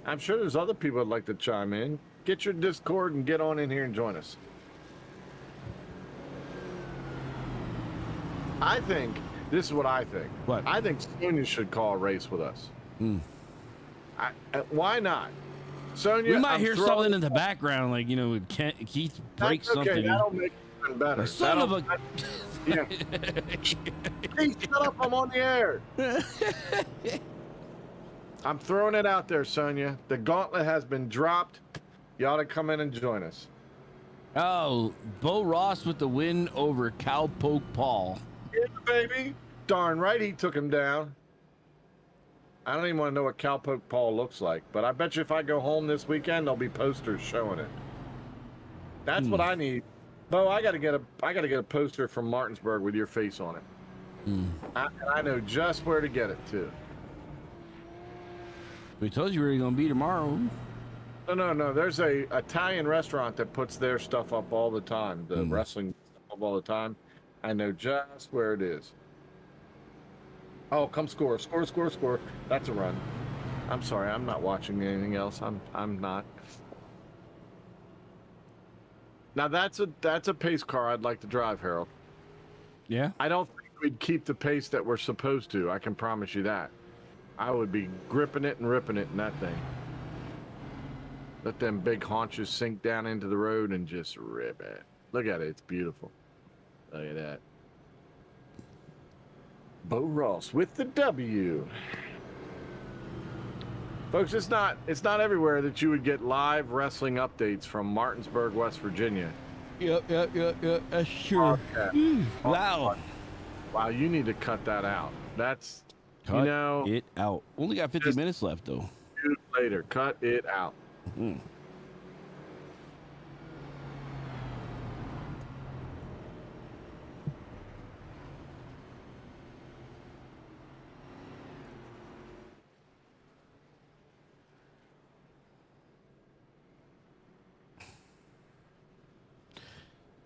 I'm sure there's other people that'd like to chime in. Get your Discord and get on in here and join us. I think, this is what I think. What? I think Sonya should call a race with us. Why not? Sonya, we might hear something in the background, like, Keith breaks something. Okay, that'll make it even better. Son of a... Yeah. Hey, shut up, I'm on the air. I'm throwing it out there, Sonya. The gauntlet has been dropped. You ought to come in and join us. Oh, Bo Ross with the win over Cowpoke Paul. Yeah, baby. Darn right he took him down. I don't even want to know what Cowpoke Paul looks like, but I bet you if I go home this weekend, there'll be posters showing it. That's what I need. Bo, I gotta get a poster from Martinsburg with your face on it. I know just where to get it too. We told you we were gonna be tomorrow. No. There's a Italian restaurant that puts their stuff up all the time. The wrestling stuff up all the time. I know just where it is. Oh, come score. Score. That's a run. I'm sorry, I'm not watching anything else. I'm not. Now that's a pace car I'd like to drive, Harold. Yeah? I don't think we'd keep the pace that we're supposed to. I can promise you that. I would be gripping it and ripping it in that thing. Let them big haunches sink down into the road and just rip it. Look at it. It's beautiful. Look at that. Bo Ross with the W. Folks, it's not everywhere that you would get live wrestling updates from Martinsburg, West Virginia. Yep. That's sure. Wow. Wow, you need to cut that out. That's, Cut it out. Only got 50 minutes left, though. Later, cut it out. Mm.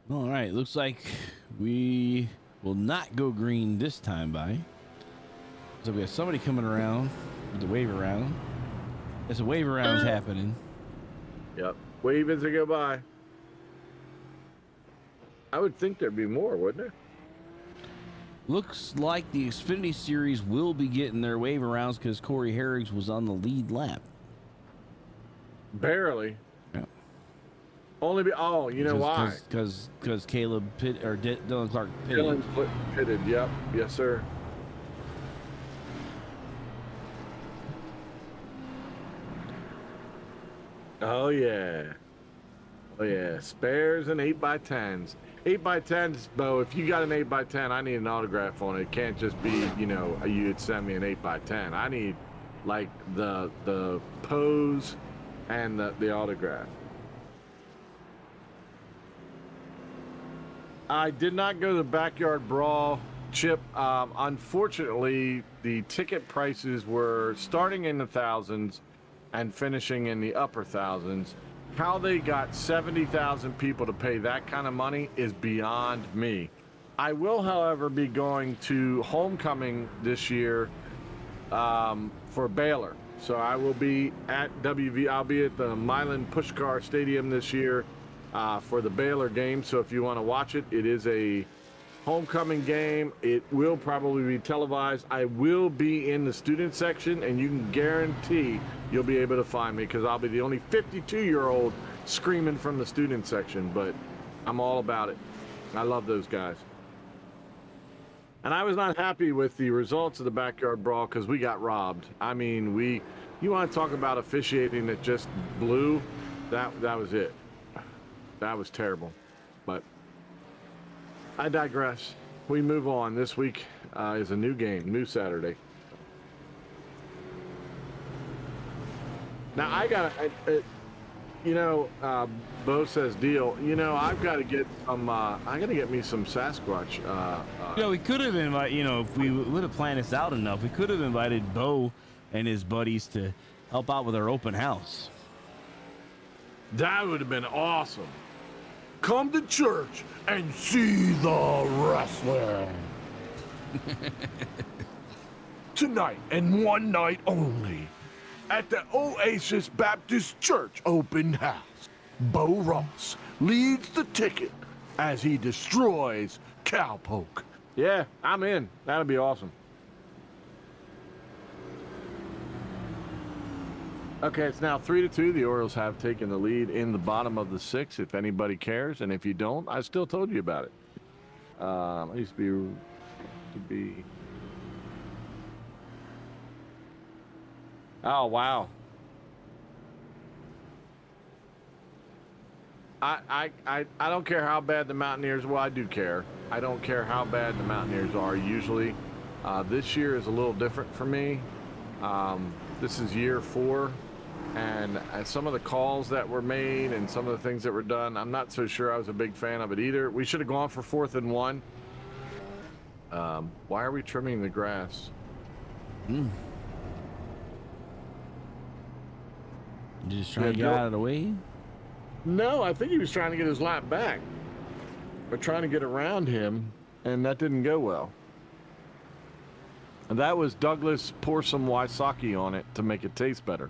All right, looks like we will not go green this time by. So we have somebody coming around with the wave around. There's a wave around happening. Yep. Wave as they go by. I would think there'd be more, wouldn't there? Looks like the Xfinity Series will be getting their wave arounds because Corey Herrigs was on the lead lap. Barely. Yeah. Only be you know why? Because Caleb Pitt or Dylan Clark pitted. Dylan pitted. Yep. Yes, sir. Oh yeah. Oh yeah. Spares and 8x10s. 8x10s, Bo. If you got an 8x10, I need an autograph on it. It can't just be, you'd send me an 8x10. I need like the pose and the autograph. I did not go to the Backyard Brawl, Chip. Unfortunately, the ticket prices were starting in the thousands and finishing in the upper thousands. How they got 70,000 people to pay that kind of money is beyond me. I will, however, be going to Homecoming this year for Baylor. So I will be at I'll be at the Milan Pushkar Stadium this year for the Baylor game. So if you want to watch it, it is a homecoming game. It will probably be televised. I will be in the student section, and you can guarantee you'll be able to find me because I'll be the only 52-year-old screaming from the student section, but I'm all about it. I love those guys. And I was not happy with the results of the Backyard Brawl because we got robbed. I mean, you want to talk about officiating that just blew? That was it. That was terrible. But I digress. We move on. This week is a new game, new Saturday. Now I Bo says deal. I've got to get some. I got to get me some Sasquatch. We could have invited. If we would have planned this out enough, we could have invited Bo and his buddies to help out with our open house. That would have been awesome. Come to church and see the wrestling. Tonight and one night only at the Oasis Baptist Church open house. Bo Ross leads the ticket as he destroys Cowpoke. Yeah, I'm in. That'll be awesome. Okay, it's now 3-2. The Orioles have taken the lead in the bottom of the sixth, if anybody cares. And if you don't, I still told you about it. I used to be... Oh, wow. I don't care how bad the Mountaineers... Well, I do care. I don't care how bad the Mountaineers are usually. This year is a little different for me. This is year 4. And some of the calls that were made and some of the things that were done, I'm not so sure I was a big fan of it either. We should have gone for 4th and 1. Why are we trimming the grass? You just trying to get out of the way? No, I think he was trying to get his lap back. We're trying to get around him, and that didn't go well. And that was Douglas pour some Wysocki on it to make it taste better.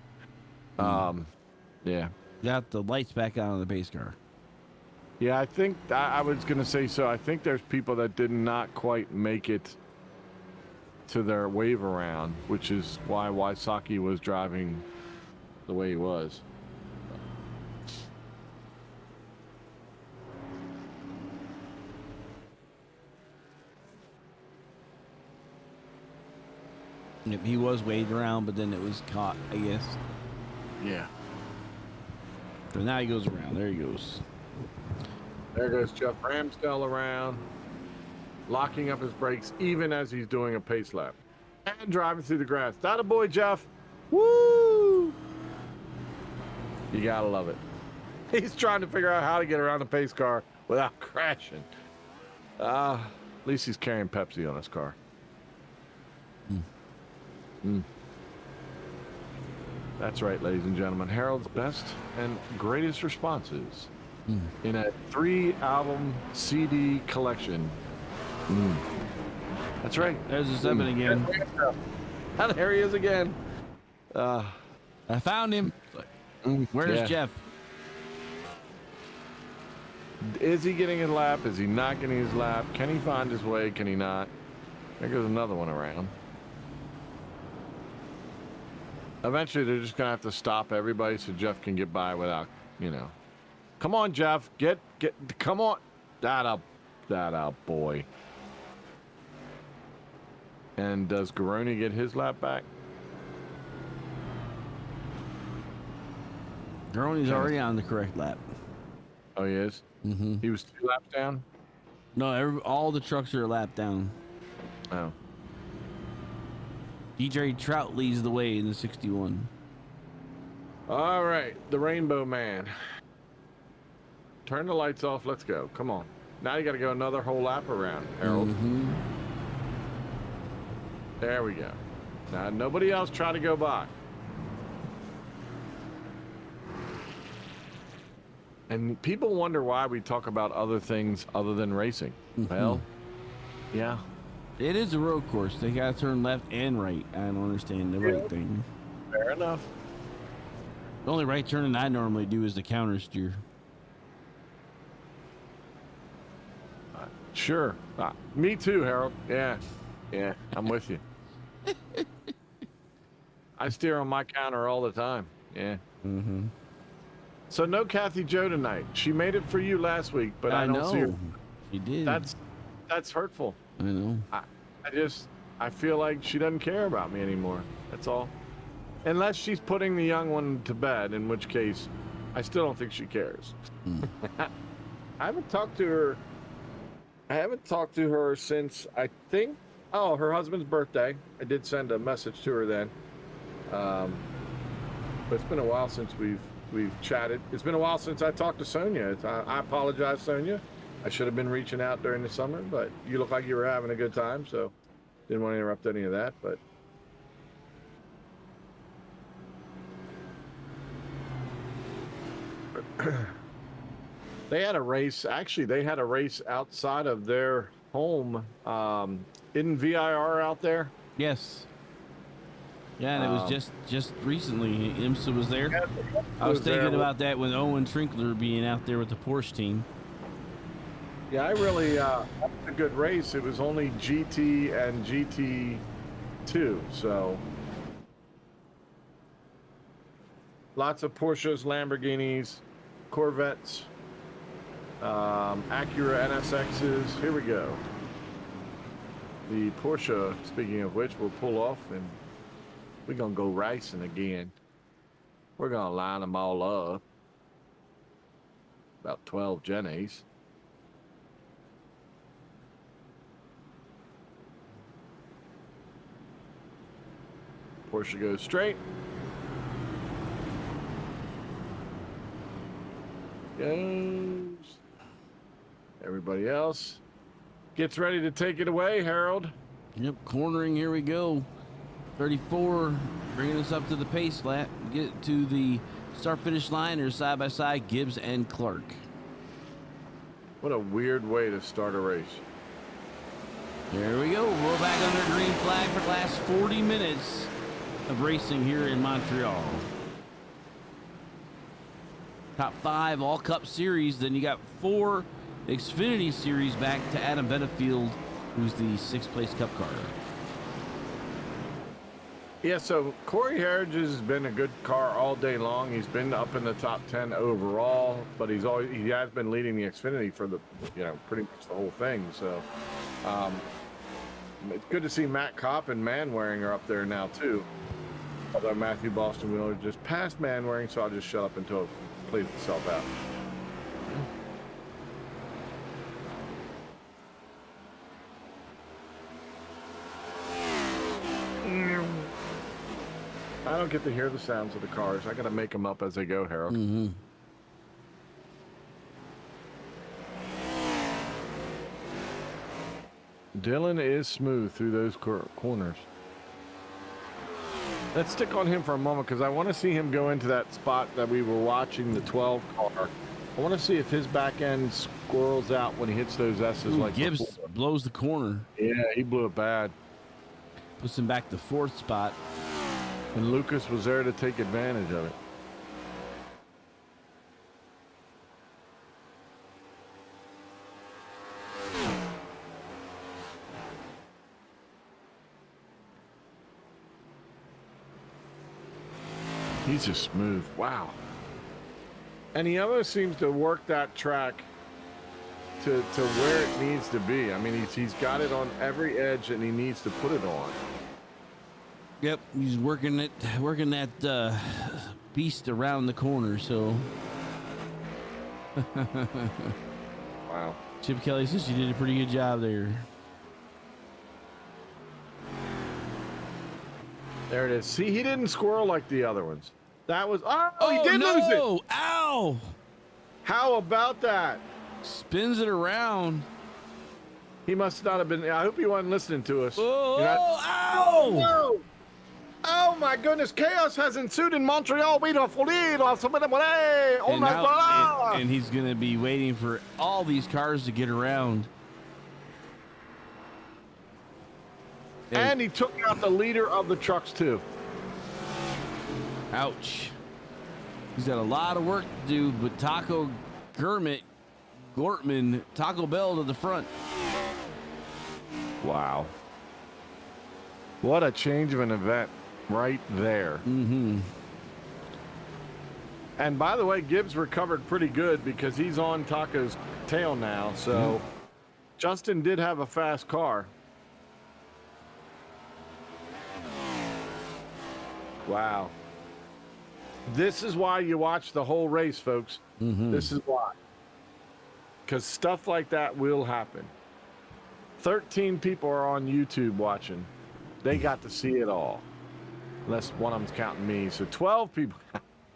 Yeah. Got the lights back on the base car. Yeah, I think I was going to say so. I think there's people that did not quite make it to their wave around, which is why Wysocki was driving the way he was. Yep, he was waved around, but then it was caught, I guess. Yeah. So now he goes around. There he goes. There goes Jeff Ramsdell around, locking up his brakes even as he's doing a pace lap. And driving through the grass. That a boy, Jeff. Woo! You gotta love it. He's trying to figure out how to get around the pace car without crashing. At least he's carrying Pepsi on his car. That's right, ladies and gentlemen. Harold's best and greatest responses in a 3-album CD collection. That's right. There's the 7 again. And there he is again. I found him. Where's Jeff? Is he getting his lap? Is he not getting his lap? Can he find his way? Can he not? There goes another one around. Eventually, they're just going to have to stop everybody so Jeff can get by without, Come on, Jeff. Come on. That up, boy. And does Garoni get his lap back? Garoni's already on the correct lap. Oh, he is? Mm-hmm. He was 2 laps down? No, all the trucks are a lap down. Oh. DJ Trout leads the way in the 61. All right, the Rainbow Man. Turn the lights off. Let's go. Come on. Now you got to go another whole lap around, Harold. Mm-hmm. There we go. Now nobody else try to go by. And people wonder why we talk about other things other than racing. Well, yeah. It is a road course. They got to turn left and right. I don't understand the right thing. Fair enough. The only right turn I normally do is the counter steer. Sure. Me too, Harold. Yeah, I'm with you. I steer on my counter all the time. Yeah. Mm-hmm. So no Kathy Joe tonight. She made it for you last week, but I don't see her. She did. That's hurtful. I know. I feel like she doesn't care about me anymore. That's all. Unless she's putting the young one to bed, in which case I still don't think she cares. I haven't talked to her since I think her husband's birthday. I did send a message to her then. But it's been a while since we've chatted. It's been a while since I talked to Sonia. I apologize, Sonia. I should have been reaching out during the summer, but you look like you were having a good time, so didn't want to interrupt any of that. But they had a race. Actually, they had a race outside of their home. Isn't VIR out there? Yes. Yeah, and it was just recently. IMSA was there. Yeah, I was thinking about that with Owen Trinkler being out there with the Porsche team. Yeah, that was a good race. It was only GT and GT2, so lots of Porsches, Lamborghinis, Corvettes, Acura NSXs. Here we go. The Porsche, speaking of which, will pull off and we're going to go racing again. We're going to line them all up. About 12 Jennies. Porsche goes straight. Goes. Everybody else gets ready to take it away, Harold. Yep, cornering, here we go. 34, bringing us up to the pace lap. Get to the start-finish line, or side by side, Gibbs and Clark. What a weird way to start a race. There we go. We're back under green flag for the last 40 minutes of racing here in Montreal. Top 5 All Cup Series. Then you got 4 Xfinity Series back to Adam Benefield, who's the 6th place Cup car. Yeah, so Corey Heritage has been a good car all day long. He's been up in the top 10 overall, but he has been leading the Xfinity for the pretty much the whole thing. So It's good to see Matt Kopp and Manwaring are up there now too. Although Matthew Boston Wheeler just passed Manwaring, so I'll just shut up until it plays itself out. I don't get to hear the sounds of the cars. I got to make them up as they go, Harold. Mm-hmm. Dylan is smooth through those corners. Let's stick on him for a moment because I want to see him go into that spot that we were watching, the 12 car. I want to see if his back end squirrels out when he hits those S's. Like Gibbs before. blows the corner. Yeah, he blew it bad. Puts him back to 4th spot. And Lucas was there to take advantage of it. He's just smooth. Wow. And he almost seems to work that track to where it needs to be. I mean, he's got it on every edge and he needs to put it on. Yep, he's working that beast around the corner. So, wow. Chip Kelly says you did a pretty good job there. There it is. See, he didn't squirrel like the other ones. That was he did lose it. Ow! How about that? Spins it around. He must not have been. I hope he wasn't listening to us. Oh, ow! Oh, no. Oh my goodness! Chaos has ensued in Montreal. Oh And my now- God! and he's gonna be waiting for all these cars to get around. And he took out the leader of the trucks too. Ouch. He's got a lot of work to do, but Gortman, Taco Bell to the front. Wow. What a change of an event right there. Mm-hmm. And by the way, Gibbs recovered pretty good because he's on Taco's tail now. So Justin did have a fast car. Wow. This is why you watch the whole race, folks. Mm-hmm. This is why. Because stuff like that will happen. 13 people are on YouTube watching. They got to see it all. Unless one of them's counting me. So 12 people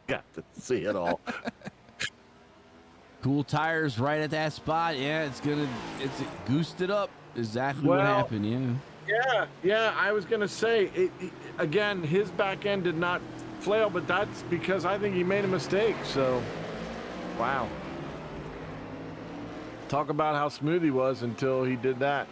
got to see it all. Cool tires right at that spot. Yeah, it's goosed it up. Exactly what happened. Yeah. I was going to say, again, his back end did not flail, but that's because I think he made a mistake. So, wow. Talk about how smooth he was until he did that.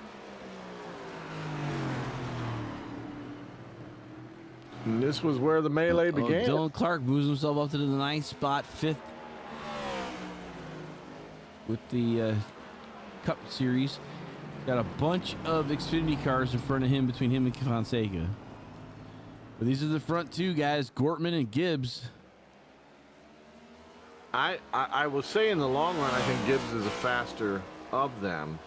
And this was where the melee began. Dylan Clark moves himself up to the 9th spot, 5th with the Cup Series. Got a bunch of Xfinity cars in front of him, between him and Fonseca. But these are the front two guys, Gortman and Gibbs. I will say in the long run, I think Gibbs is a faster of them.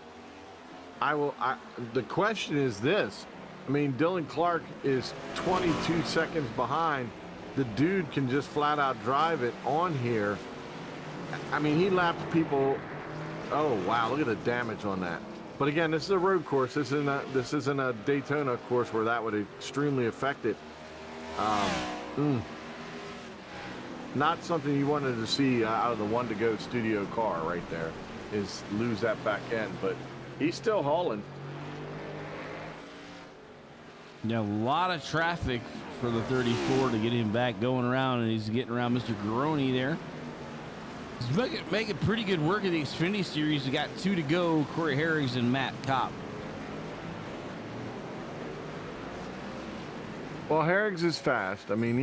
The question is this. I mean, Dylan Clark is 22 seconds behind. The dude can just flat out drive it on here. I mean, he lapped people. Oh, wow. Look at the damage on that. But again, this is a road course. This isn't a Daytona course where that would extremely affect it. Not something you wanted to see out of the one-to-go studio car right there, is lose that back end. But he's still hauling. Yeah, a lot of traffic for the 34 to get him back going around, and he's getting around Mr. Garoni there. He's making pretty good work of the Xfinity Series. We got 2 to go, Corey Herrigs and Matt Kopp. Well, Herrigs is fast. I mean,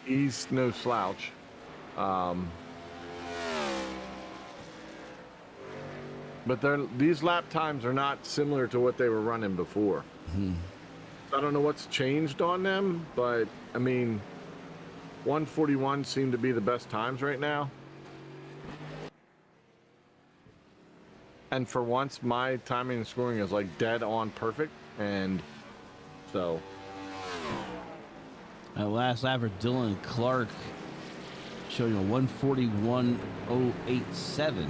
he's no slouch. But these lap times are not similar to what they were running before. Mm-hmm. I don't know what's changed on them, but I mean, 141 seem to be the best times right now. And for once, my timing and scoring is like dead on perfect. And So last lap for Dylan Clark showing a 141.087.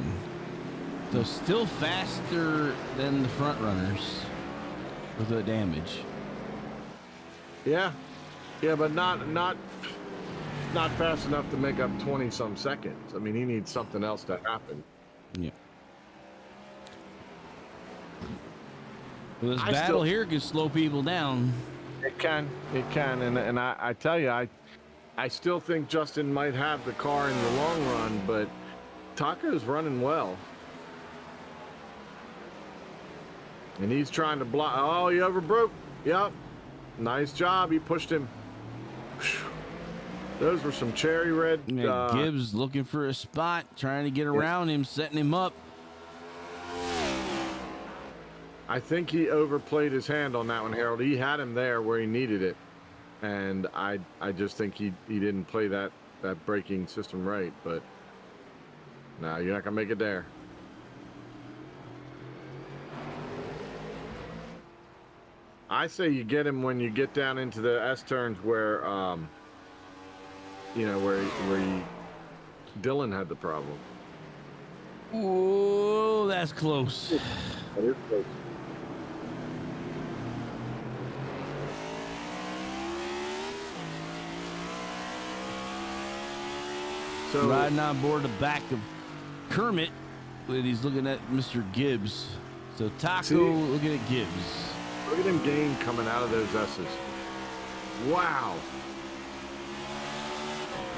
So still faster than the front runners with the damage. yeah, but not fast enough to make up 20 some seconds. I mean, he needs something else to happen. Yeah. Well, this battle here can slow people down. It can, and I tell you, I still think Justin might have the car in the long run, but Taco's running well. And he's trying to block. Oh, he overbroke. Yep. Nice job. He pushed him. Whew. Those were some cherry red. Yeah, Gibbs looking for a spot, trying to get around him, setting him up. I think he overplayed his hand on that one, Harold. He had him there where he needed it. And I just think he didn't play that braking system right. But no, you're not going to make it there. I say you get him when you get down into the S turns where, where Dylan had the problem. Oh, that's close. That is close. So, riding on board the back of Kermit, and he's looking at Mr. Gibbs. So Taco looking at Gibbs. Look at him gain coming out of those S's. Wow.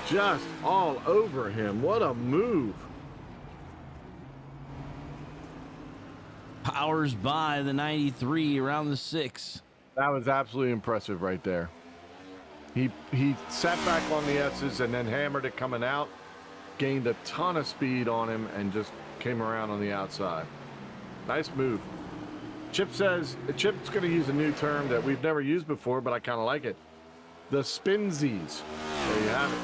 Just all over him. What a move. Powers by the 93 around the 6. That was absolutely impressive right there. He sat back on the S's and then hammered it coming out, gained a ton of speed on him, and just came around on the outside. Nice move. Chip's going to use a new term that we've never used before, but I kind of like it. The spinsies. There you have it.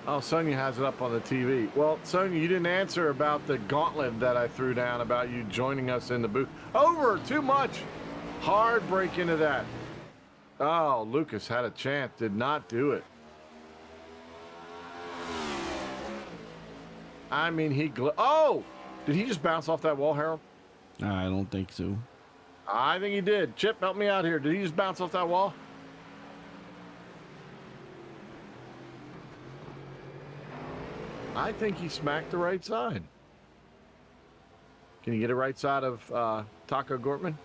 Oh, Sonia has it up on the TV. Well, Sonia, you didn't answer about the gauntlet that I threw down about you joining us in the booth. Over, too much. Hard break into that. Oh, Lucas had a chance, did not do it. I mean, oh! Did he just bounce off that wall, Harold? I don't think so. I think he did. Chip, help me out here. Did he just bounce off that wall? I think he smacked the right side. Can you get a right side of Taco Gortman?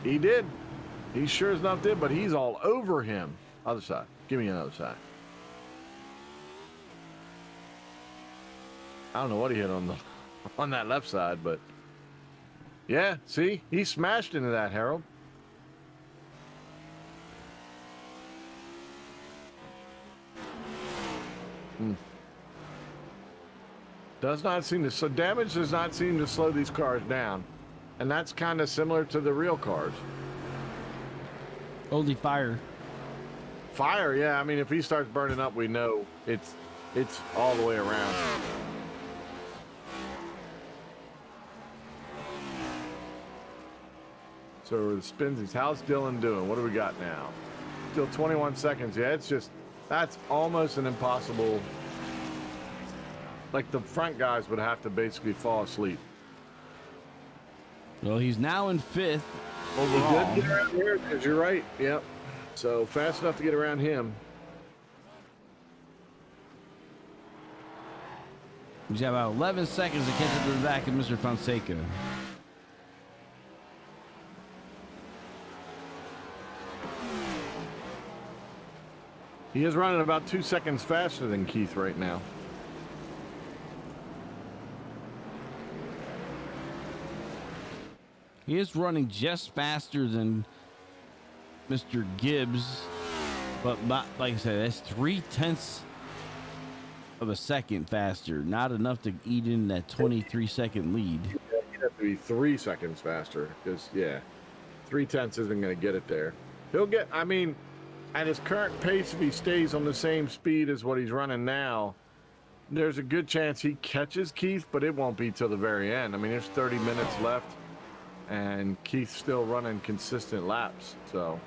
He did. He sure as enough did, but he's all over him. Other side. Give me another side. I don't know what he hit on that left side, but yeah, see? He smashed into that, Harold. Does not seem to, so damage does not seem to slow these cars down. And that's kind of similar to the real cars. Only fire. Fire, yeah. I mean, if he starts burning up, we know it's all the way around. So the spinsies, how's Dylan doing? What do we got now? Still 21 seconds. Yeah, it's just, that's almost an impossible. Like the front guys would have to basically fall asleep. Well, he's now in 5th He overall. did get around here, because you're right. Yep. So fast enough to get around him. He's got about 11 seconds to catch up to the back of Mr. Fonseca. He is running about 2 seconds faster than Keith right now. He is running just faster than Mr. Gibbs, but like I said, that's 0.3 of a second faster. Not enough to eat in that 23-second lead. He'd have to be 3 seconds faster because, yeah, 0.3 isn't going to get it there. He'll get, I mean, at his current pace, if he stays on the same speed as what he's running now, there's a good chance he catches Keith, but it won't be till the very end. I mean, there's 30 minutes left, and Keith's still running consistent laps. So,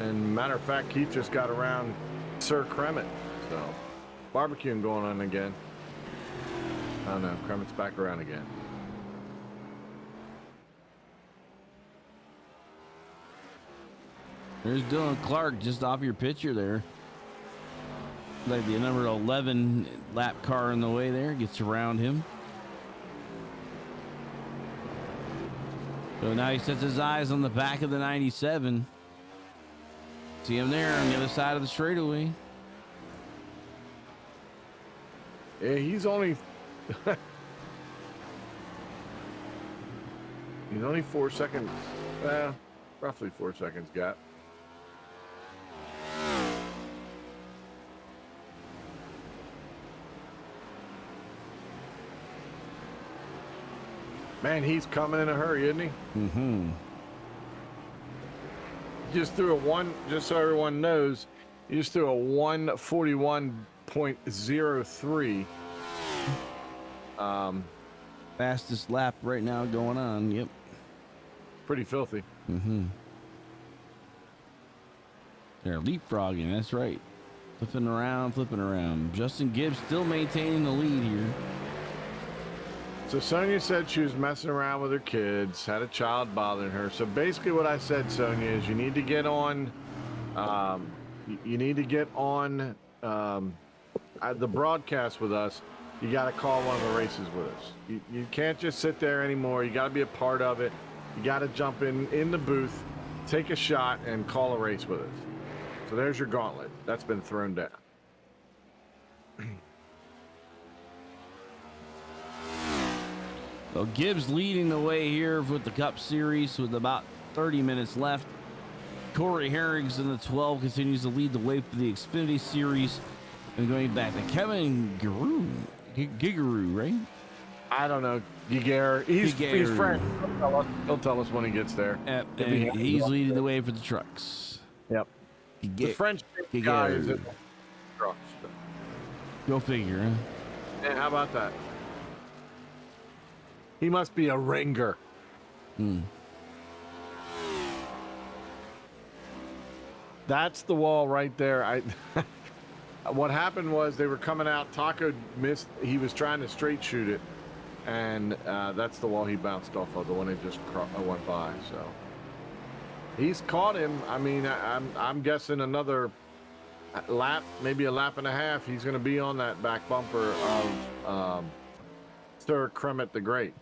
and matter of fact, Keith just got around Sir Kremet. So, barbecuing going on again. Oh no, Kremet's back around again. There's Dylan Clark just off your picture there. Like the number 11 lap car in the way there gets around him. So now he sets his eyes on the back of the 97. See him there on the other side of the straightaway. Yeah, he's only he's only 4 seconds, roughly 4 seconds gap. Man, he's coming in a hurry, isn't he? Mm-hmm. He just threw a one, just so everyone knows, he just threw a 1:41.03. Fastest lap right now going on. Yep. Pretty filthy. Mm-hmm. They're leapfrogging. That's right. Flipping around. Justin Gibbs still maintaining the lead here. So Sonia said she was messing around with her kids, had a child bothering her. So basically what I said, Sonia, is you need to get on, the broadcast with us. You got to call one of the races with us. You can't just sit there anymore. You got to be a part of it. You got to jump in the booth, take a shot, and call a race with us. So there's your gauntlet. That's been thrown down. So Gibbs leading the way here with the Cup Series with about 30 minutes left. Corey Herrigs in the 12 continues to lead the way for the Xfinity Series. And going back to Kevin Gigeru, right? I don't know. Giger. He's French. He'll tell us when he gets there. And he's leading the way for the trucks. Yep. The French guy is in the trucks. Go figure, huh? Yeah, how about that? He must be a ringer. That's the wall right there. What happened was they were coming out. Taco missed. He was trying to straight shoot it, and that's the wall he bounced off of. The one that just went by. So he's caught him. I mean, I'm guessing another lap, maybe a lap and a half. He's going to be on that back bumper of Sir Kremet the Great.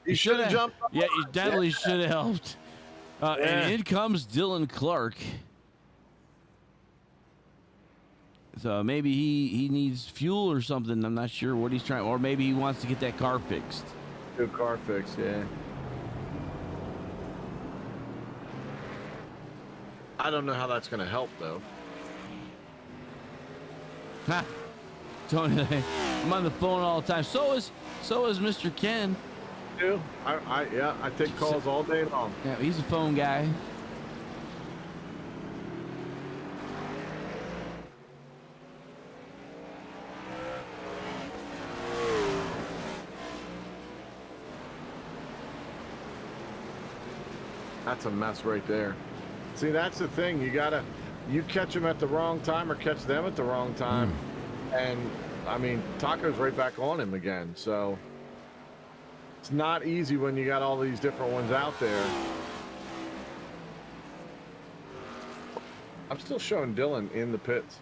He should have jumped. Yeah, he definitely should have helped. And in comes Dylan Clark. So maybe he needs fuel or something. I'm not sure what he's trying, or maybe he wants to get that car fixed. Good car fix, yeah. I don't know how that's going to help though. Ha! Tony, I'm on the phone all the time. So is Mr. Ken. I take calls all day long. Yeah, he's a phone guy. That's a mess right there. See, that's the thing. You catch them at the wrong time or catch them at the wrong time. And, I mean, Taco's right back on him again. So, it's not easy when you got all these different ones out there. I'm still showing Dylan in the pits.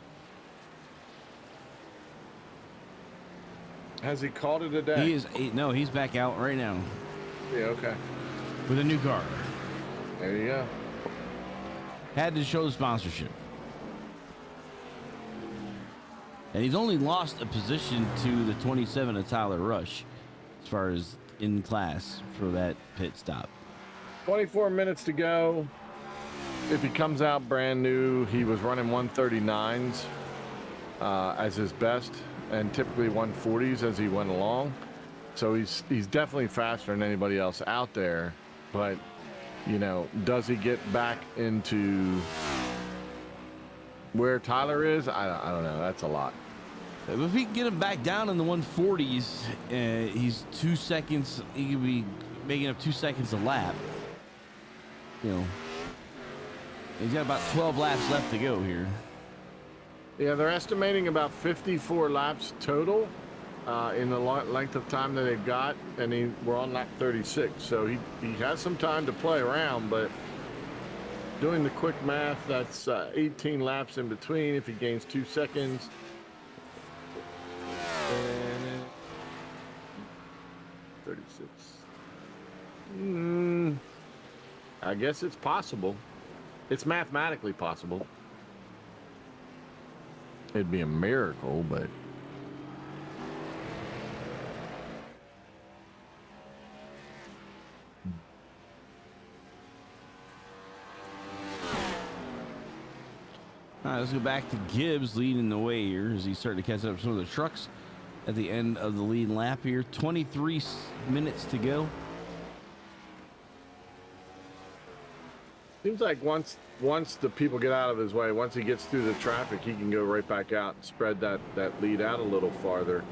Has he called it a day? No, he's back out right now. Yeah, okay. With a new car. There you go. Had to show the sponsorship. And he's only lost a position to the 27 of Tyler Rush as far as in class for that pit stop. 24 minutes to go. if he comes out brand new, he was running 139s as his best, and typically 140s as he went along. So he's definitely faster than anybody else out there. But you know, does he get back into where Tyler is? I don't know. That's a lot. If he can get him back down in the 140s, he's 2 seconds. He could be making up 2 seconds a lap. You know, he's got about 12 laps left to go here. Yeah, they're estimating about 54 laps total in the length of time that they've got, and we're on lap 36. So he has some time to play around, but doing the quick math, that's 18 laps in between if he gains 2 seconds. And 36. I guess it's possible. It's mathematically possible. It'd be a miracle, but All right, let's go back to Gibbs leading the way here as he's starting to catch up some of the trucks at the end of the lead lap here. 23 minutes to go. seems like once the people get out of his way, once he gets through the traffic, he can go right back out and spread that lead out a little farther.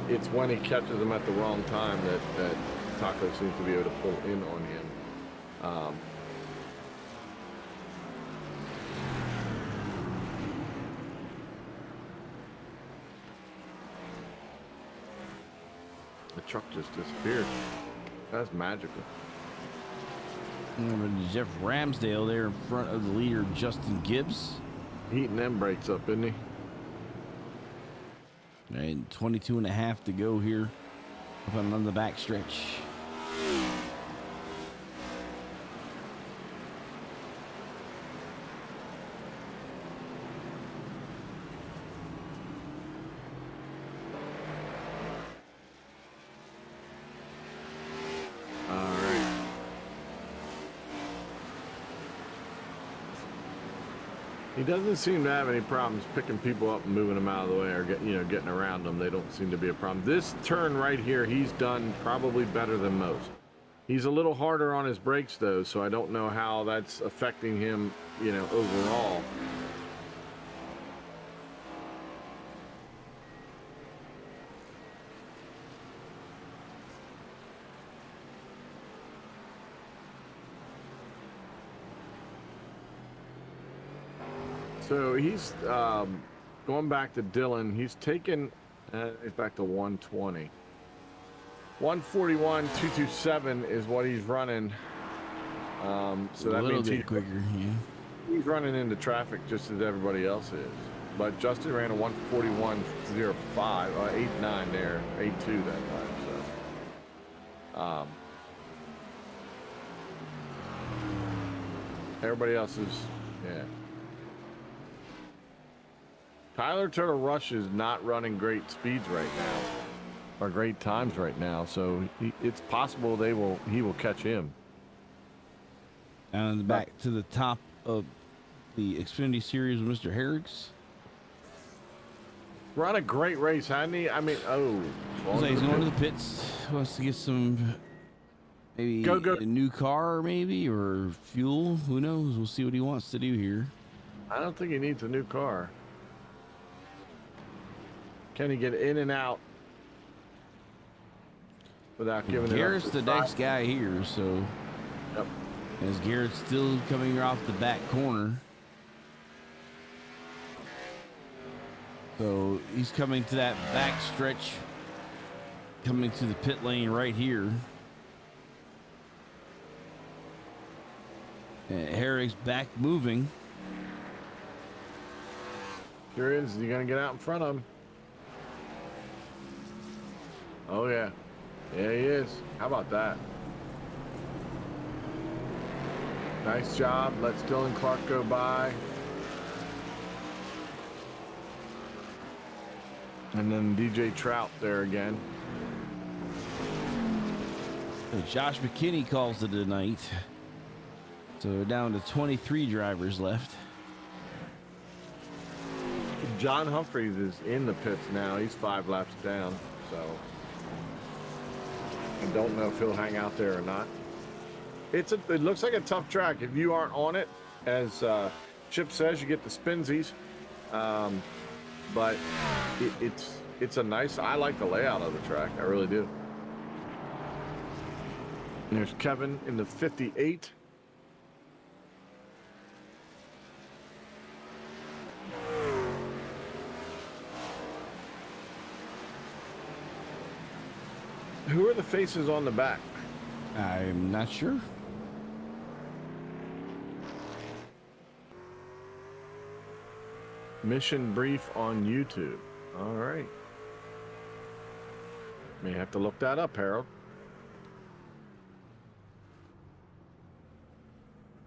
It's when he catches them at the wrong time that Taco seems to be able to pull in on him. The truck just disappeared. That's magical. Jeff Ramsdale there in front of the leader, Justin Gibbs. Heating them brakes up, isn't he? And 22 and a half to go here up on the back stretch. He doesn't seem to have any problems picking people up and moving them out of the way, or getting around them. They don't seem to be a problem. This turn right here, he's done probably better than most. He's a little harder on his brakes though, so I don't know how that's affecting him, overall. So he's going back to Dylan. He's taken, he's back to 120. 141, 227 is what he's running. So that means he's quicker. Yeah. He's running into traffic just as everybody else is. But Justin ran a 141.05, 8.9 there, 8.2 that time. So everybody else is, yeah. Tyler Turtle Rush is not running great speeds right now, or great times right now, so it's possible he will catch him. And back to the top of the Xfinity Series with Mr. Herrigs. Run a great race, hadn't he? I mean, He's going to the pits. Wants to get some, maybe a new car, maybe, or fuel. Who knows? We'll see what he wants to do here. I don't think he needs a new car. Can he get in and out without giving it up? Garrett's the next guy here, so. Yep. As Garrett's still coming off the back corner. So he's coming to that back stretch, coming to the pit lane right here. And Herrick's back moving. Sure is. Is he going to get out in front of him? Oh, yeah. Yeah, he is. How about that? Nice job. Let's Dylan Clark go by. And then DJ Trout there again. Josh McKinney calls it a night. So we're down to 23 drivers left. John Humphreys is in the pits now. He's 5 laps down, so I don't know if he'll hang out there or not. It looks like a tough track. If you aren't on it, as Chip says, you get the spinsies. But it's a nice. I like the layout of the track. I really do. And there's Kevin in the 58. Who are the faces on the back? I'm not sure. Mission brief on YouTube. All right. May have to look that up, Harold.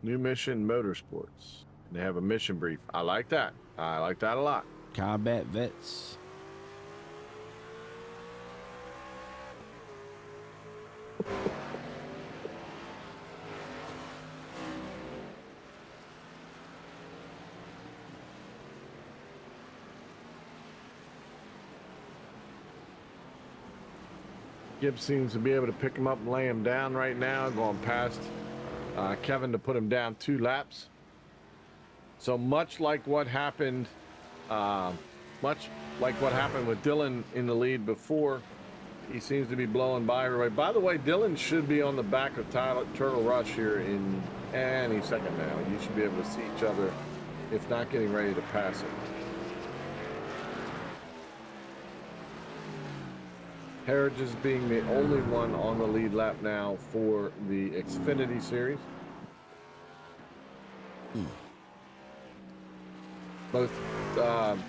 New Mission Motorsports. They have a mission brief. I like that. I like that a lot. Combat Vets. Gibbs seems to be able to pick him up and lay him down right now, going past Kevin to put him down 2 laps. So much like what happened, with Dylan in the lead before, he seems to be blowing by everybody. By the way, Dylan should be on the back of Turtle Rush here in any second now. You should be able to see each other, if not getting ready to pass it. Heritage is being the only one on the lead lap now for the Xfinity Series. Both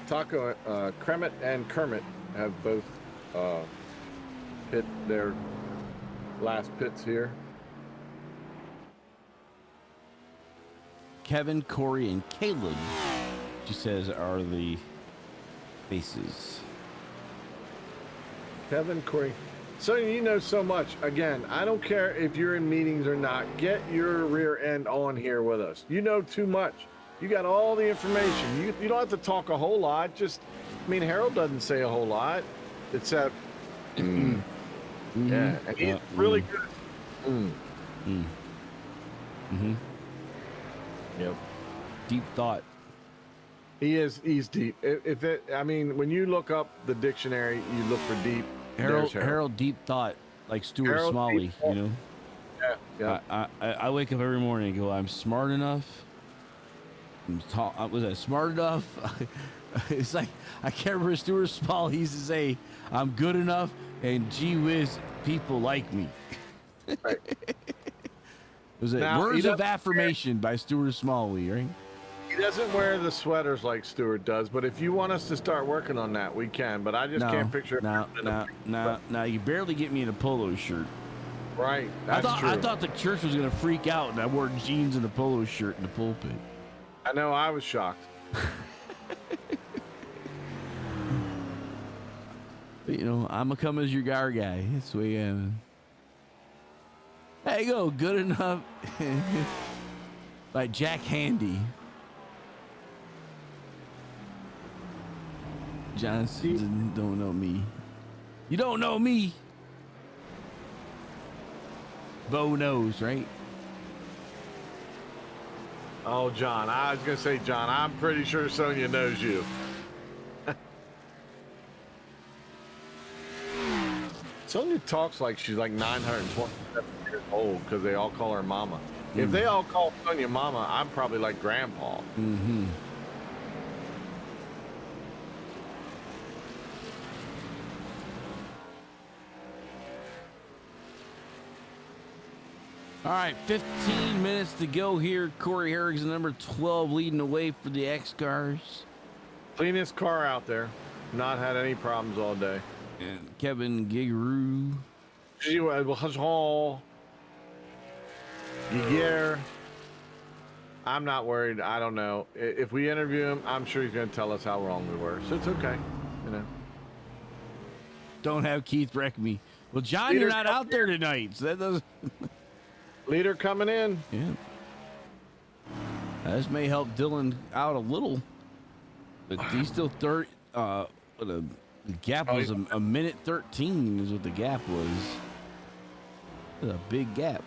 Taco, Kremet and Kermit have both hit their last pits here. Kevin, Corey, and Caleb, she says, are the faces. Kevin, Corey. So you know so much. Again, I don't care if you're in meetings or not. Get your rear end on here with us. You know too much. You got all the information. You don't have to talk a whole lot. Just, I mean, Harold doesn't say a whole lot, except, yeah, and he's really good. Yep. Deep thought. He's deep. I mean, when you look up the dictionary, you look for deep. Harold deep thought, like Stuart Harold Smalley, you know? Yeah. I wake up every morning and go, I'm smart enough. Was I smart enough? It's like, I can't remember Stuart Smalley used to say, I'm good enough, and gee whiz, people like me. Right. It was Words of Affirmation by Stuart Smalley, right? He doesn't wear the sweaters like Stuart does, but if you want us to start working on that, we can. But I just can't picture. No. You barely get me in a polo shirt. Right. That's true. I thought the church was gonna freak out, and I wore jeans and a polo shirt in the pulpit. I know. I was shocked. But, you know, I'm gonna come as your guy. That's the way I am. There you go. Good enough. Like Jack Handy. Johnson don't know me. You don't know me. Bo knows, right? Oh, John. I was going to say, John, I'm pretty sure Sonia knows you. Sonia talks like she's like 927 years old because they all call her Mama. If they all call Sonia Mama, I'm probably like Grandpa. Mm-hmm. All right, 15 minutes to go here. Corey Harrigan, number 12, leading the way for the X-Cars. Cleanest car out there. Not had any problems all day. And Kevin Gigeru. Giger. I'm not worried. I don't know. If we interview him, I'm sure he's going to tell us how wrong we were. So it's okay. You know. Don't have Keith wreck me. Well, John, Leader you're not out there tonight, so that doesn't. Leader coming in. Yeah. This may help Dylan out a little, but he's still third. The gap was a minute 13 is what the gap was. That's a big gap.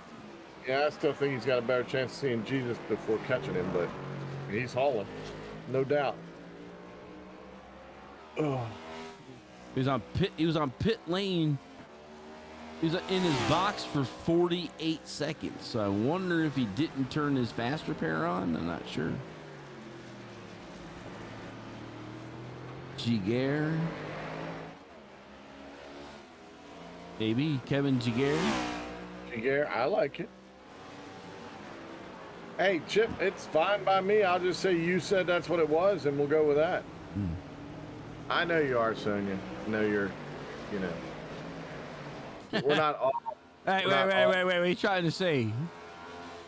Yeah, I still think he's got a better chance of seeing Jesus before catching him, but he's hauling, no doubt. Oh. He was on pit lane. He was in his box for 48 seconds. So I wonder if he didn't turn his fast repair on. I'm not sure. Giguere. Maybe Kevin Giguere. Giguere, I like it. Hey, Chip, it's fine by me. I'll just say you said that's what it was, and we'll go with that. I know you are, Sonia. I know you're, you know. We're not all. Hey, wait. What are you trying to say?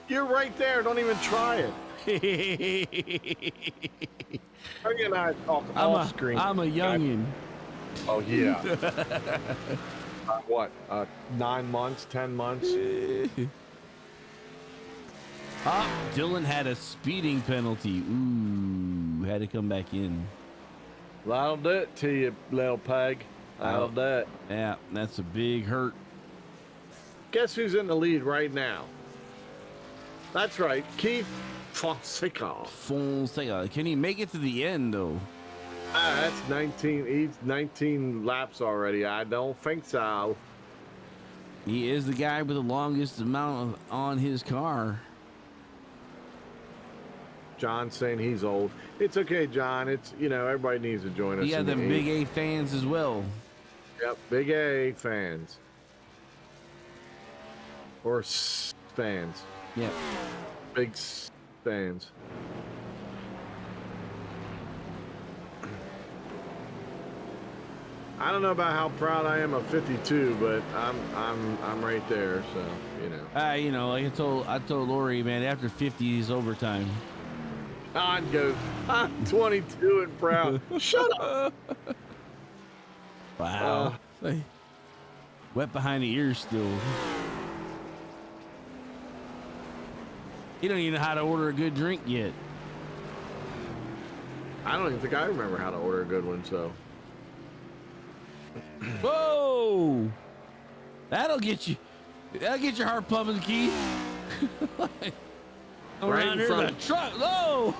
You're right there. Don't even try it. Sonia and I talk off screen. I'm a youngin'. Oh, yeah. What? 9 months, 10 months? Dylan had a speeding penalty. Ooh, had to come back in. That'll do it to you, little peg. That'll do it. Yeah, that's a big hurt. Guess who's in the lead right now? That's right, Keith Fonseca. Can he make it to the end, though? That's 19. He's 19 laps already. I don't think so. He is the guy with the longest amount on his car. John's saying he's old. It's okay, John. It's, you know, everybody needs to join us. You got the Big A fans as well. Yep, Big A fans. Or fans. Yep. Big fans. I don't know about how proud I am of 52, but I'm right there, so you know. You know, like I told Lori, man, after 50 is overtime. Don goes, I'm 22 and proud. Shut up. Wow. Wet behind the ears still. He don't even know how to order a good drink yet. I don't even think I remember how to order a good one, so. Whoa! That'll get your heart pumping, Keith. Around here, the truck. Whoa!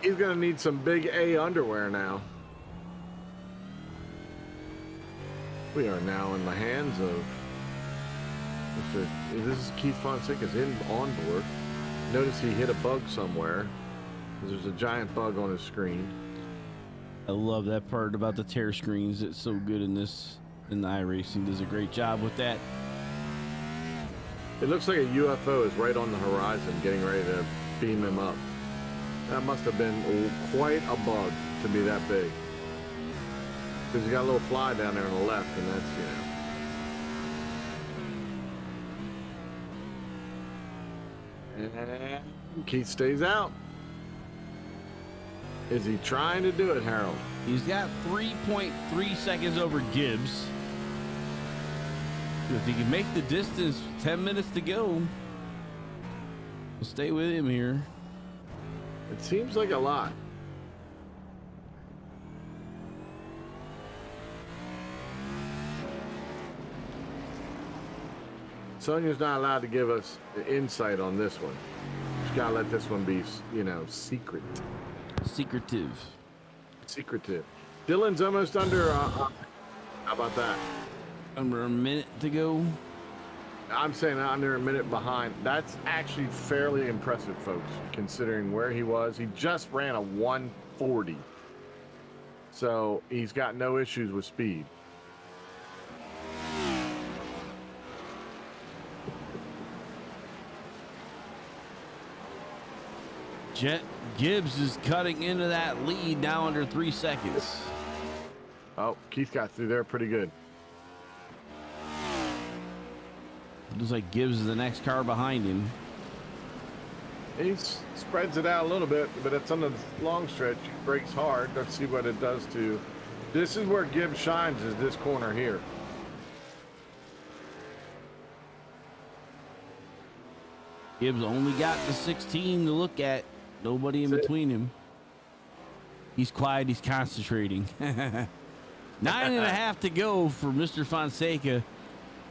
He's gonna need some Big A underwear now. We are now in the hands of Mr. This is Keith Fonseca's on board. Notice he hit a bug somewhere. There's a giant bug on his screen. I love that part about the tear screens. It's so good in the iRacing. Does a great job with that. It looks like a UFO is right on the horizon, getting ready to beam him up. That must have been quite a bug to be that big. Because you got a little fly down there on the left, and that's, you know. And Keith stays out. Is he trying to do it, Harold? He's got 3.3 seconds over Gibbs. If he can make the distance, 10 minutes to go. We'll stay with him here. It seems like a lot. Sonia's not allowed to give us the insight on this one. She's got to let this one be, you know, secret. Secretive. Dylan's almost under. How about that? Under a minute to go. I'm saying under a minute behind. That's actually fairly impressive, folks, considering where he was. He just ran a 140. So he's got no issues with speed. Gibbs is cutting into that lead now under 3 seconds. Oh, Keith got through there pretty good. Looks like Gibbs is the next car behind him. He spreads it out a little bit, but it's on the long stretch. He brakes hard. Let's see what it does to. This is where Gibbs shines, is this corner here. Gibbs only got the 16 to look at. Nobody in between him. He's quiet. He's concentrating. 9.5 to go for Mr. Fonseca.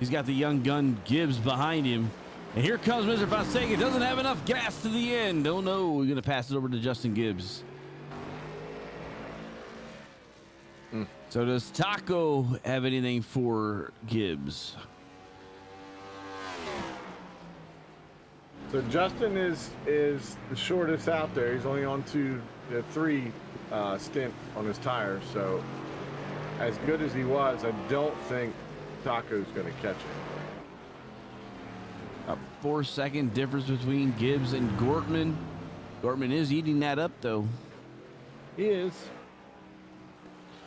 He's got the young gun Gibbs behind him. And here comes Mr. Fonseca. Doesn't have enough gas to the end. Oh, no. We're going to pass it over to Justin Gibbs. So does Taco have anything for Gibbs? So Justin is the shortest out there. He's only on to the 3 stint on his tires. So as good as he was, I don't think Taco's going to catch him. A 4-second difference between Gibbs and Gortman. Gortman is eating that up, though. He is.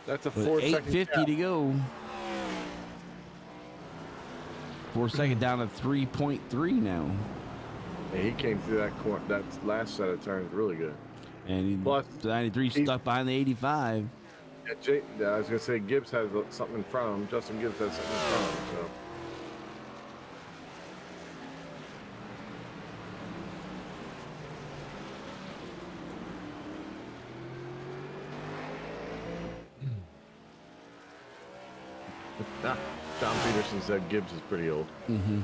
That's a With 4-second 8:50 to go. 4 second down to 3.3 now. Yeah, he came through that corner. That last set of turns really good. And he, Plus, 93 stuck behind the 85. Yeah, I was going to say Gibbs has something in front of him. Justin Gibbs has something in front of him. So. John Peterson said Gibbs is pretty old. Mm-hmm.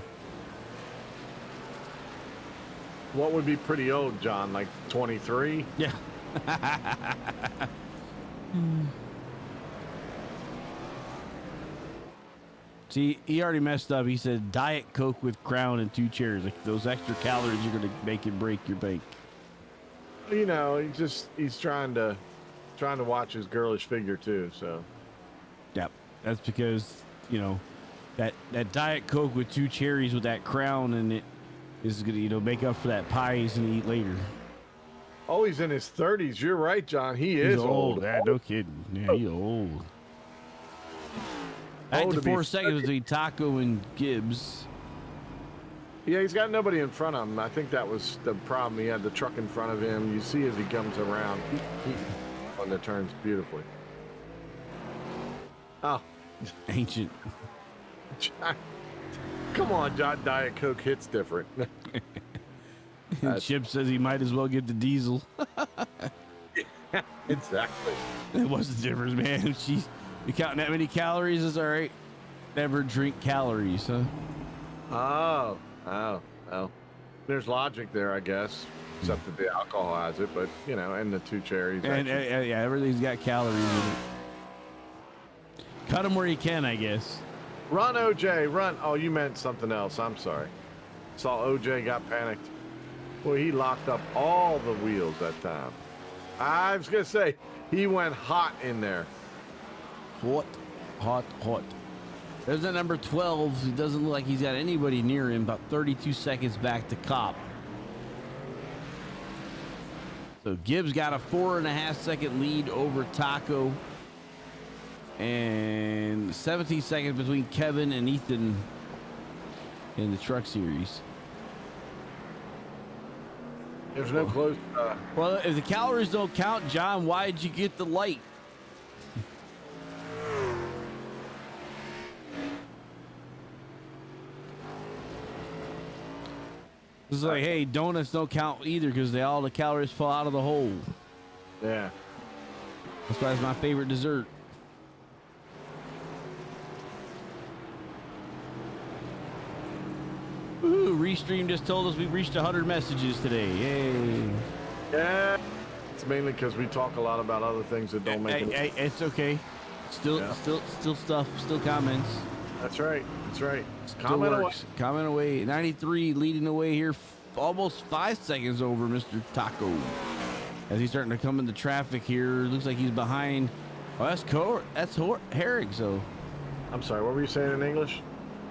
What would be pretty old, John? Like 23? Yeah. See, he already messed up. He said Diet Coke with Crown and 2 chairs. Like those extra calories are going to make it break your bank. You know, he's trying to watch his girlish figure too. So. Yep. That's because, you know, that Diet Coke with 2 cherries with that Crown and it is going to, you know, make up for that pie he's going to eat later. Oh, he's in his 30s. You're right, John. He's He's old. Yeah, no kidding. Yeah, he's old. Back to 4 seconds between Taco and Gibbs. Yeah, he's got nobody in front of him. I think that was the problem. He had the truck in front of him. You see as he comes around on the turns beautifully. Oh. Ancient. Come on, John. Diet Coke hits different. Chip says he might as well get the diesel. Exactly. What's the difference, man? You counting that many calories is all right. Never drink calories, huh? Oh. There's logic there, I guess. Except that the alcohol has it, but you know, and the 2 cherries. And yeah, everything's got calories in it. Cut them where you can, I guess. Run, OJ, run. Oh, you meant something else. I'm sorry. Saw OJ got panicked. Boy, he locked up all the wheels that time. I was going to say, he went hot in there. Hot. There's that number 12. It doesn't look like he's got anybody near him. About 32 seconds back to Cop. So Gibbs got a 4.5 second lead over Taco. And 17 seconds between Kevin and Ethan in the truck series. There's no close. Well, if the calories don't count, John, why did you get the light? It's like, hey, donuts don't count either because all the calories fall out of the hole. Yeah. That's why it's my favorite dessert. Woohoo, Restream just told us we reached 100 messages today. Yay. Yeah. It's mainly because we talk a lot about other things that don't make it. It's okay. Still stuff, still comments. That's right. Comment away. Comment away. 93 leading the way here, almost 5 seconds over Mr. Taco. As he's starting to come into traffic here, looks like he's behind. Oh, that's Herrig. So, I'm sorry. What were you saying in English?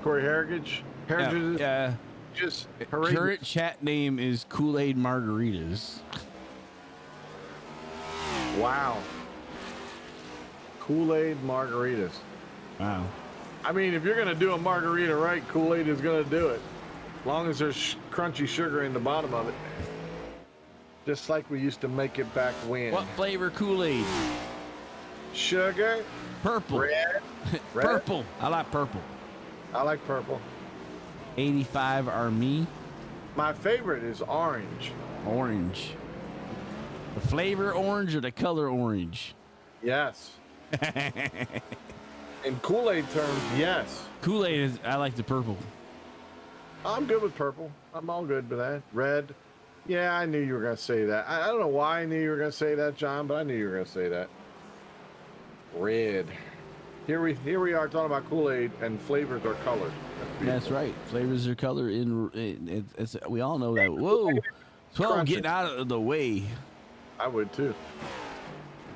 Corey Heritage. Yeah. Just current chat name is Kool-Aid Margaritas. Wow. Kool-Aid Margaritas. Wow. I mean, if you're going to do a margarita right, Kool-Aid is going to do it. As long as there's crunchy sugar in the bottom of it. Just like we used to make it back when. What flavor Kool-Aid? Sugar. Purple. Red. Purple. I like purple. I like purple. 85 are me. My favorite is orange. Orange. The flavor orange or the color orange? Yes. In Kool-Aid terms, yes. Kool-Aid is, I like the purple. I'm good with purple. I'm all good with that. Red. Yeah, I knew you were going to say that. I don't know why I knew you were going to say that, John, but I knew you were going to say that. Red. Here we are talking about Kool-Aid and flavors are colors. That's right. Flavors are color it's we all know that. Whoa. So I'm getting out of the way. I would too.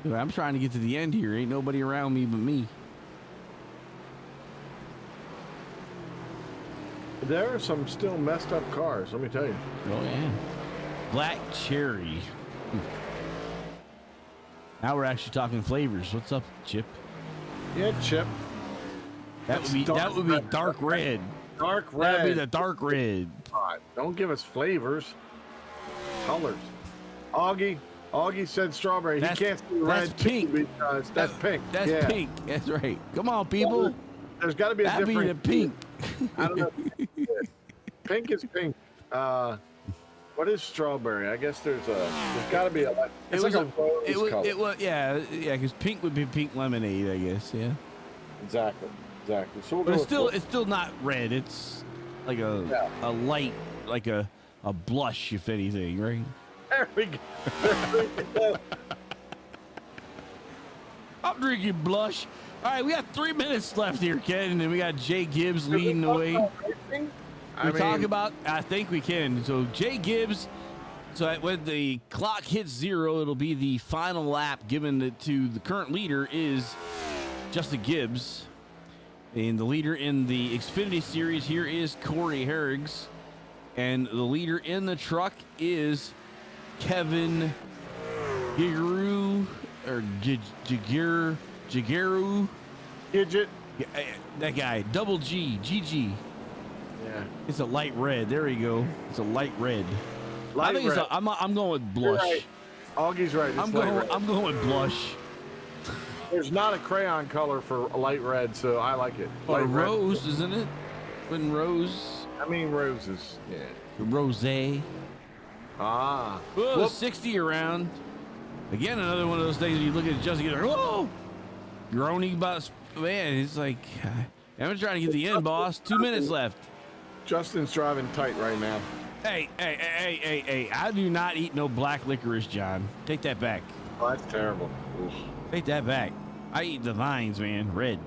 I'm trying to get to the end here. Ain't nobody around me but me. There are some still messed up cars, let me tell you. Oh, yeah. Black cherry. Now we're actually talking flavors. What's up, Chip? Yeah, Chip. That would be dark red. Dark red. That'd be the dark red. God, don't give us flavors. Colors. Augie said strawberry. He can't see red. That's pink. Because that's pink. That's pink. That's right. Come on, people. There's got to be a That'd different. be the pink. I don't know. Pink is pink. What is strawberry? I guess there's got to be a. It's like a rose color. It was yeah, because pink would be pink lemonade, I guess. Yeah. Exactly. So we'll But go it's still not red. It's like a light, like a blush, if anything, right? There we go. I'm drinking blush. All right, we got 3 minutes left here, Ken, and then we got Jay Gibbs leading the way. I think we can. So Jay Gibbs. So when the clock hits 0, it'll be the final lap given to the current leader is Justin Gibbs. And the leader in the Xfinity Series here is Corey Harrigs. And the leader in the truck is Kevin Gigeru or Jigeru. Gidget. Yeah, that guy, double G, GG. Yeah. It's a light red. There you go. It's a light red. I think red. I'm going with blush. Right. Augie's right. I'm going with blush. There's not a crayon color for a light red, so I like it. Or Light red. rose, isn't it? When rose. I mean roses. Yeah. Rosé. Ah. Whoa, Whoop. 60 around. Again, another one of those things where you look at Justin, you're like, whoa! Groaning about, man, it's like, I'm trying to get the end, boss. 2 minutes left. Justin's driving tight right now. Hey, I do not eat no black licorice, John. Take that back. Oh, that's terrible. Oof. Take that back. I eat the vines, man. Red.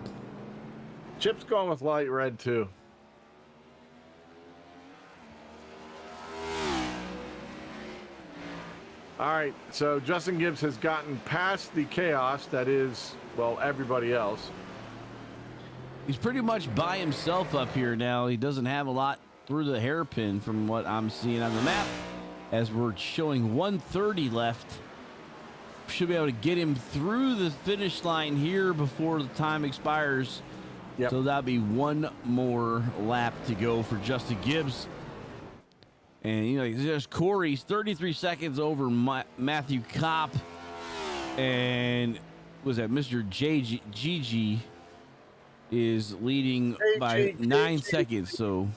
Chip's going with light red, too. All right, so Justin Gibbs has gotten past the chaos that is, well, everybody else. He's pretty much by himself up here now. He doesn't have a lot through the hairpin from what I'm seeing on the map. As we're showing 130 left. Should be able to get him through the finish line here before the time expires. Yep. So that'll be one more lap to go for Justin Gibbs. And, you know, there's Corey's 33 seconds over Matthew Kopp. And was that Mr. JG is leading by 9 seconds. So,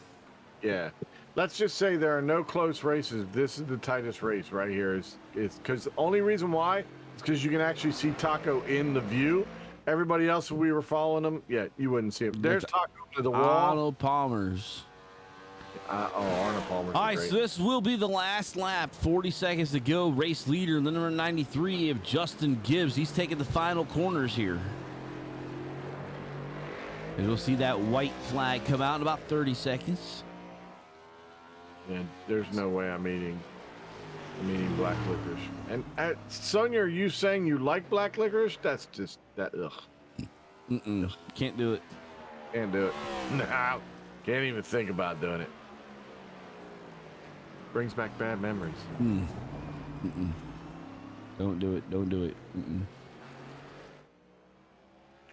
yeah. Let's just say there are no close races. This is the tightest race right here. It's because the only reason why is because you can actually see Taco in the view. Everybody else, if we were following him, yeah, you wouldn't see him. There's Taco to the wall. Arnold Palmer's. Arnold Palmer's. All right, great. so this will be the last lap. 40 seconds to go. Race leader, the number 93 of Justin Gibbs. He's taking the final corners here. And we'll see that white flag come out in about 30 seconds. And there's no way I'm eating black licorice. And Sonia, are you saying you like black licorice? That's just that. Ugh. Can't do it. Can't do it. No. Can't even think about doing it. Brings back bad memories. Don't do it. Don't do it.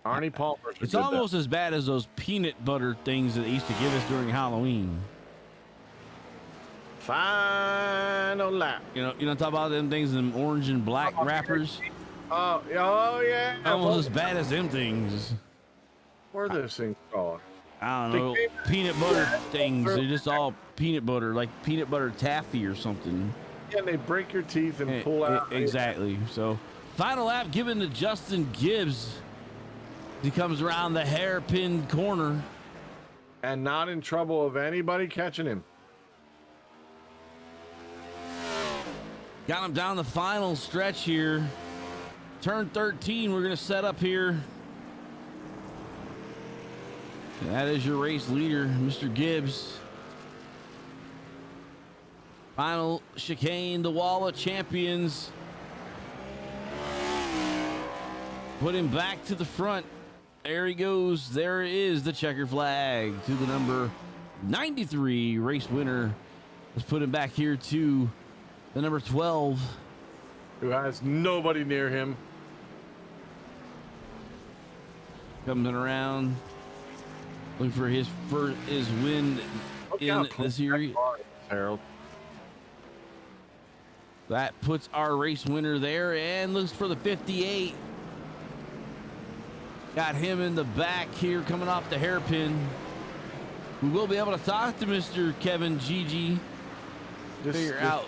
Arnie Palmer. It's almost as bad as those peanut butter things that they used to give us during Halloween. Final lap. You know, talk about them things in orange and black wrappers. Oh yeah. Almost as bad as them things. What are those things called? I don't They know, came peanut butter Yeah, things. for- They're just all peanut butter, like peanut butter taffy or something. Yeah, they break your teeth and pull out. Exactly. So, final lap given to Justin Gibbs. He comes around the hairpin corner. And not in trouble of anybody catching him. Got him down the final stretch here. Turn 13, we're going to set up here. That is your race leader, Mr. Gibbs. Final chicane, the wall of champions. Put him back to the front. There he goes. There is the checker flag to the number 93 race winner. Let's put him back here to the number 12. Who has nobody near him. Coming around. Looking for his win in the series. Harold. That puts our race winner there and looks for the 58. Got him in the back here coming off the hairpin. We will be able to talk to Mr. Kevin GG. Figure out.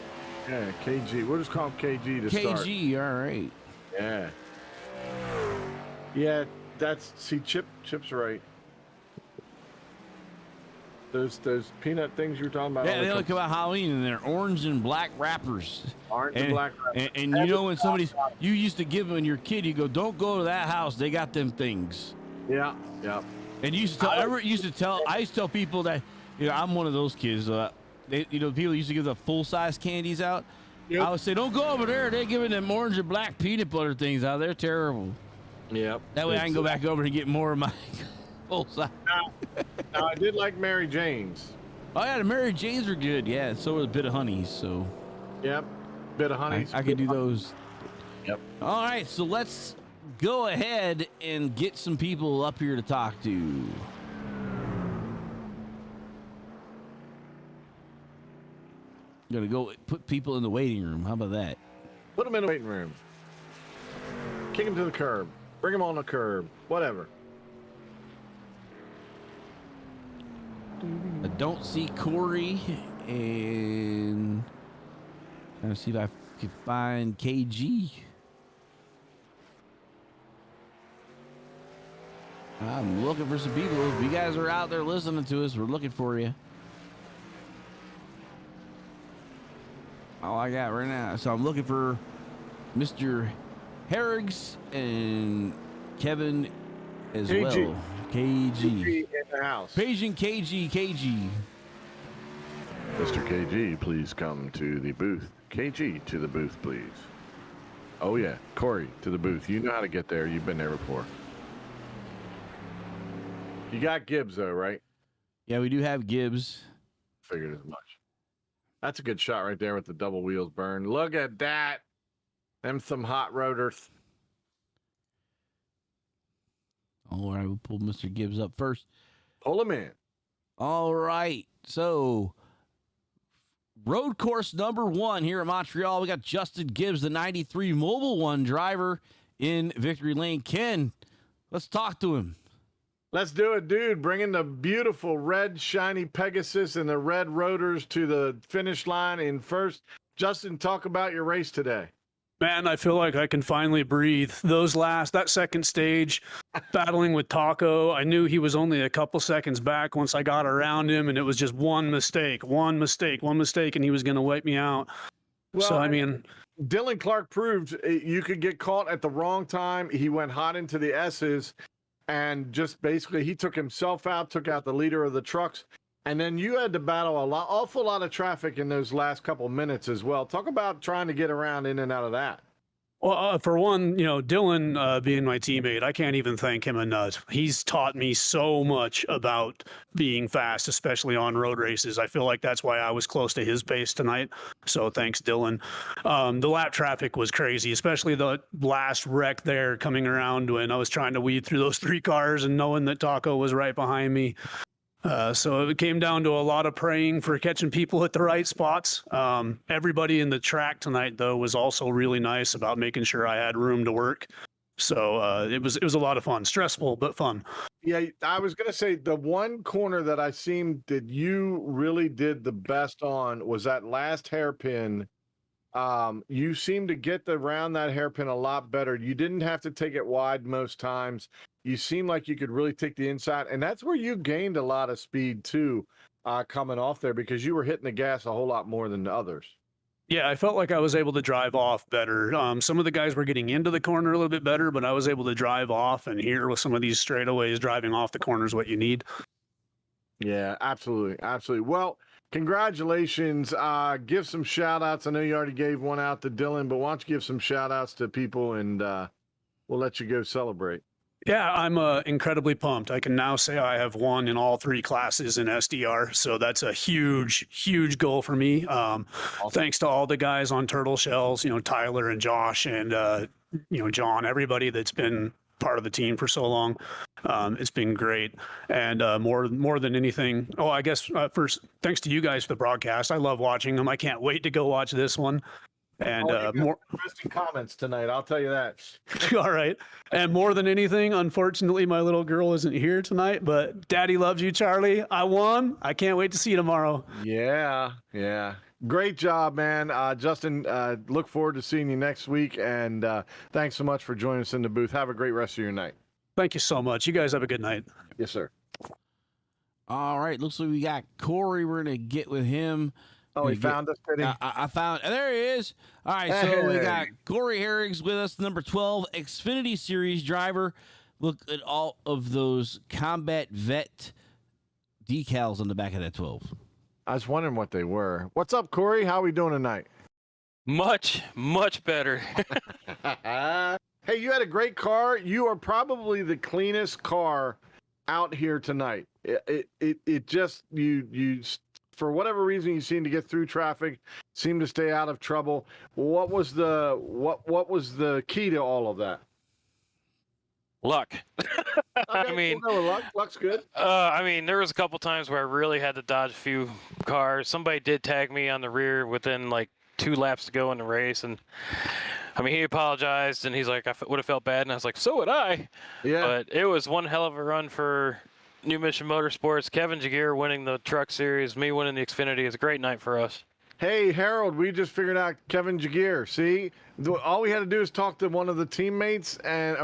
Yeah, KG. We'll just call him KG to start. KG, all right. Yeah. Yeah, Chip's right. Those peanut things you were talking about. Yeah, they look about Halloween and they're orange and black wrappers. Orange and black wrappers. And you know when you used to give them when you're a kid, you go, don't go to that house. They got them things. Yeah, yeah. And you used to tell, I used to tell people that, I'm one of those kids. People used to give the full-size candies out. Yep. I would say, don't go over there. They're giving them orange and black peanut butter things out. They're terrible. Yep. That way I can go back over and get more of my full-size. Now, I did like Mary Jane's. Oh, yeah, the Mary Janes were good. Yeah, so was a bit of honeys. So. Yep. Bit of honey. I could do those. Yep. All right, so let's go ahead and get some people up here to talk to. Gonna go put people in the waiting room. How about that? Put them in the waiting room. Kick them to the curb. Bring them on the curb. Whatever. I don't see Corey, and trying to see if I can find KG. I'm looking for some people. If you guys are out there listening to us, we're looking for you. All I got right now. So I'm looking for Mr. Harrigs and Kevin as KG. well. KG. In the house. Paging KG. Mr. KG, please come to the booth. KG, to the booth, please. Oh, yeah. Corey, to the booth. You know how to get there. You've been there before. You got Gibbs, though, right? Yeah, we do have Gibbs. Figured as much. That's a good shot right there with the double wheels burn. Look at that. Them some hot rotors. All right, we'll pull Mr. Gibbs up first. Pull him in. All right, so road course number 1 here at Montreal. We got Justin Gibbs, the 93 Mobile One driver in Victory Lane. Ken, let's talk to him. Let's do it, dude. Bringing the beautiful red, shiny Pegasus and the red rotors to the finish line in first. Justin, talk about your race today. Man, I feel like I can finally breathe. That second stage, battling with Taco, I knew he was only a couple seconds back once I got around him, and it was just one mistake, and he was going to wipe me out. Well, so, I mean... Dylan Clark proved you could get caught at the wrong time. He went hot into the S's, and just basically he took himself out, took out the leader of the trucks, and then you had to battle awful lot of traffic in those last couple minutes as well. Talk about trying to get around in and out of that. Well, for one, Dylan being my teammate, I can't even thank him enough. He's taught me so much about being fast, especially on road races. I feel like that's why I was close to his pace tonight. So thanks, Dylan. The lap traffic was crazy, especially the last wreck there coming around when I was trying to weed through those 3 cars and knowing that Taco was right behind me. So it came down to a lot of praying for catching people at the right spots. Everybody in the track tonight, though, was also really nice about making sure I had room to work. So it was a lot of fun. Stressful, but fun. Yeah, I was gonna say the one corner that I seemed that you really did the best on was that last hairpin. You seem to get around that hairpin a lot better. You didn't have to take it wide most times. You seem like you could really take the inside, and that's where you gained a lot of speed too, coming off there because you were hitting the gas a whole lot more than the others. Yeah, I felt like I was able to drive off better. Some of the guys were getting into the corner a little bit better, but I was able to drive off, and here with some of these straightaways, driving off the corner is what you need. Yeah, absolutely. Absolutely. Well, congratulations. Give some shout outs. I know you already gave one out to Dylan, but why don't you give some shout outs to people and we'll let you go celebrate. Yeah, I'm incredibly pumped. I can now say I have won in all 3 classes in SDR, so that's a huge, huge goal for me. Thanks to all the guys on Turtle Shells, Tyler and Josh and John, everybody that's been part of the team for so long. It's been great, and more than anything. Oh, I guess first, thanks to you guys for the broadcast. I love watching them. I can't wait to go watch this one. And more interesting comments tonight, I'll tell you that. all right. And more than anything, unfortunately, my little girl isn't here tonight, but Daddy loves you, Charlie. I won. I can't wait to see you tomorrow. Yeah. Great job, man. Justin, look forward to seeing you next week. And thanks so much for joining us in the booth. Have a great rest of your night. Thank you so much. You guys have a good night. Yes, sir. All right. Looks like we got Corey. We're going to get with him. Oh, he found us, did he? I found. There he is. All right, so we got Corey Herrigs with us, number 12 Xfinity Series driver. Look at all of those combat vet decals on the back of that 12. I was wondering what they were. What's up, Corey? How are we doing tonight? Much better. Hey, you had a great car. You are probably the cleanest car out here tonight. It just you. For whatever reason, you seem to get through traffic, seem to stay out of trouble. What was the key to all of that? Luck. Okay, I mean, we'll go with luck. Luck's good. I mean, there was a couple times where I really had to dodge a few cars. Somebody did tag me on the rear within like 2 laps to go in the race, and I mean, he apologized and he's like, I would have felt bad, and I was like, so would I. Yeah. But it was one hell of a run for New Mission Motorsports. Kevin Jagier winning the Truck Series, me winning the Xfinity is a great night for us. Hey, Harold, we just figured out Kevin Jagier. See, all we had to do is talk to one of the teammates, and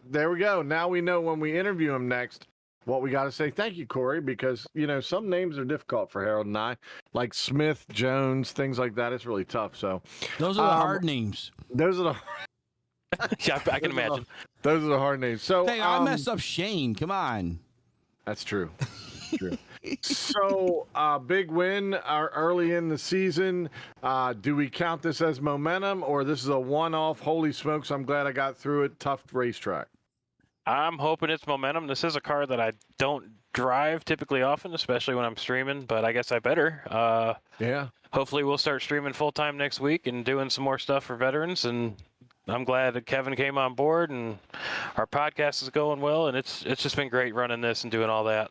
there we go. Now we know when we interview him next what we got to say. Thank you, Corey, because some names are difficult for Harold and I, like Smith, Jones, things like that. It's really tough. So those are the hard names. Those are the. Yeah, I can imagine. Those are the hard names. So hey, I messed up Shane. Come on. That's true. True. So, big win early in the season. Do we count this as momentum, or this is a one-off? Holy smokes, I'm glad I got through it. Tough racetrack. I'm hoping it's momentum. This is a car that I don't drive typically often, especially when I'm streaming, but I guess I better. Yeah. Hopefully we'll start streaming full-time next week and doing some more stuff for veterans, and I'm glad that Kevin came on board and our podcast is going well, and it's just been great running this and doing all that.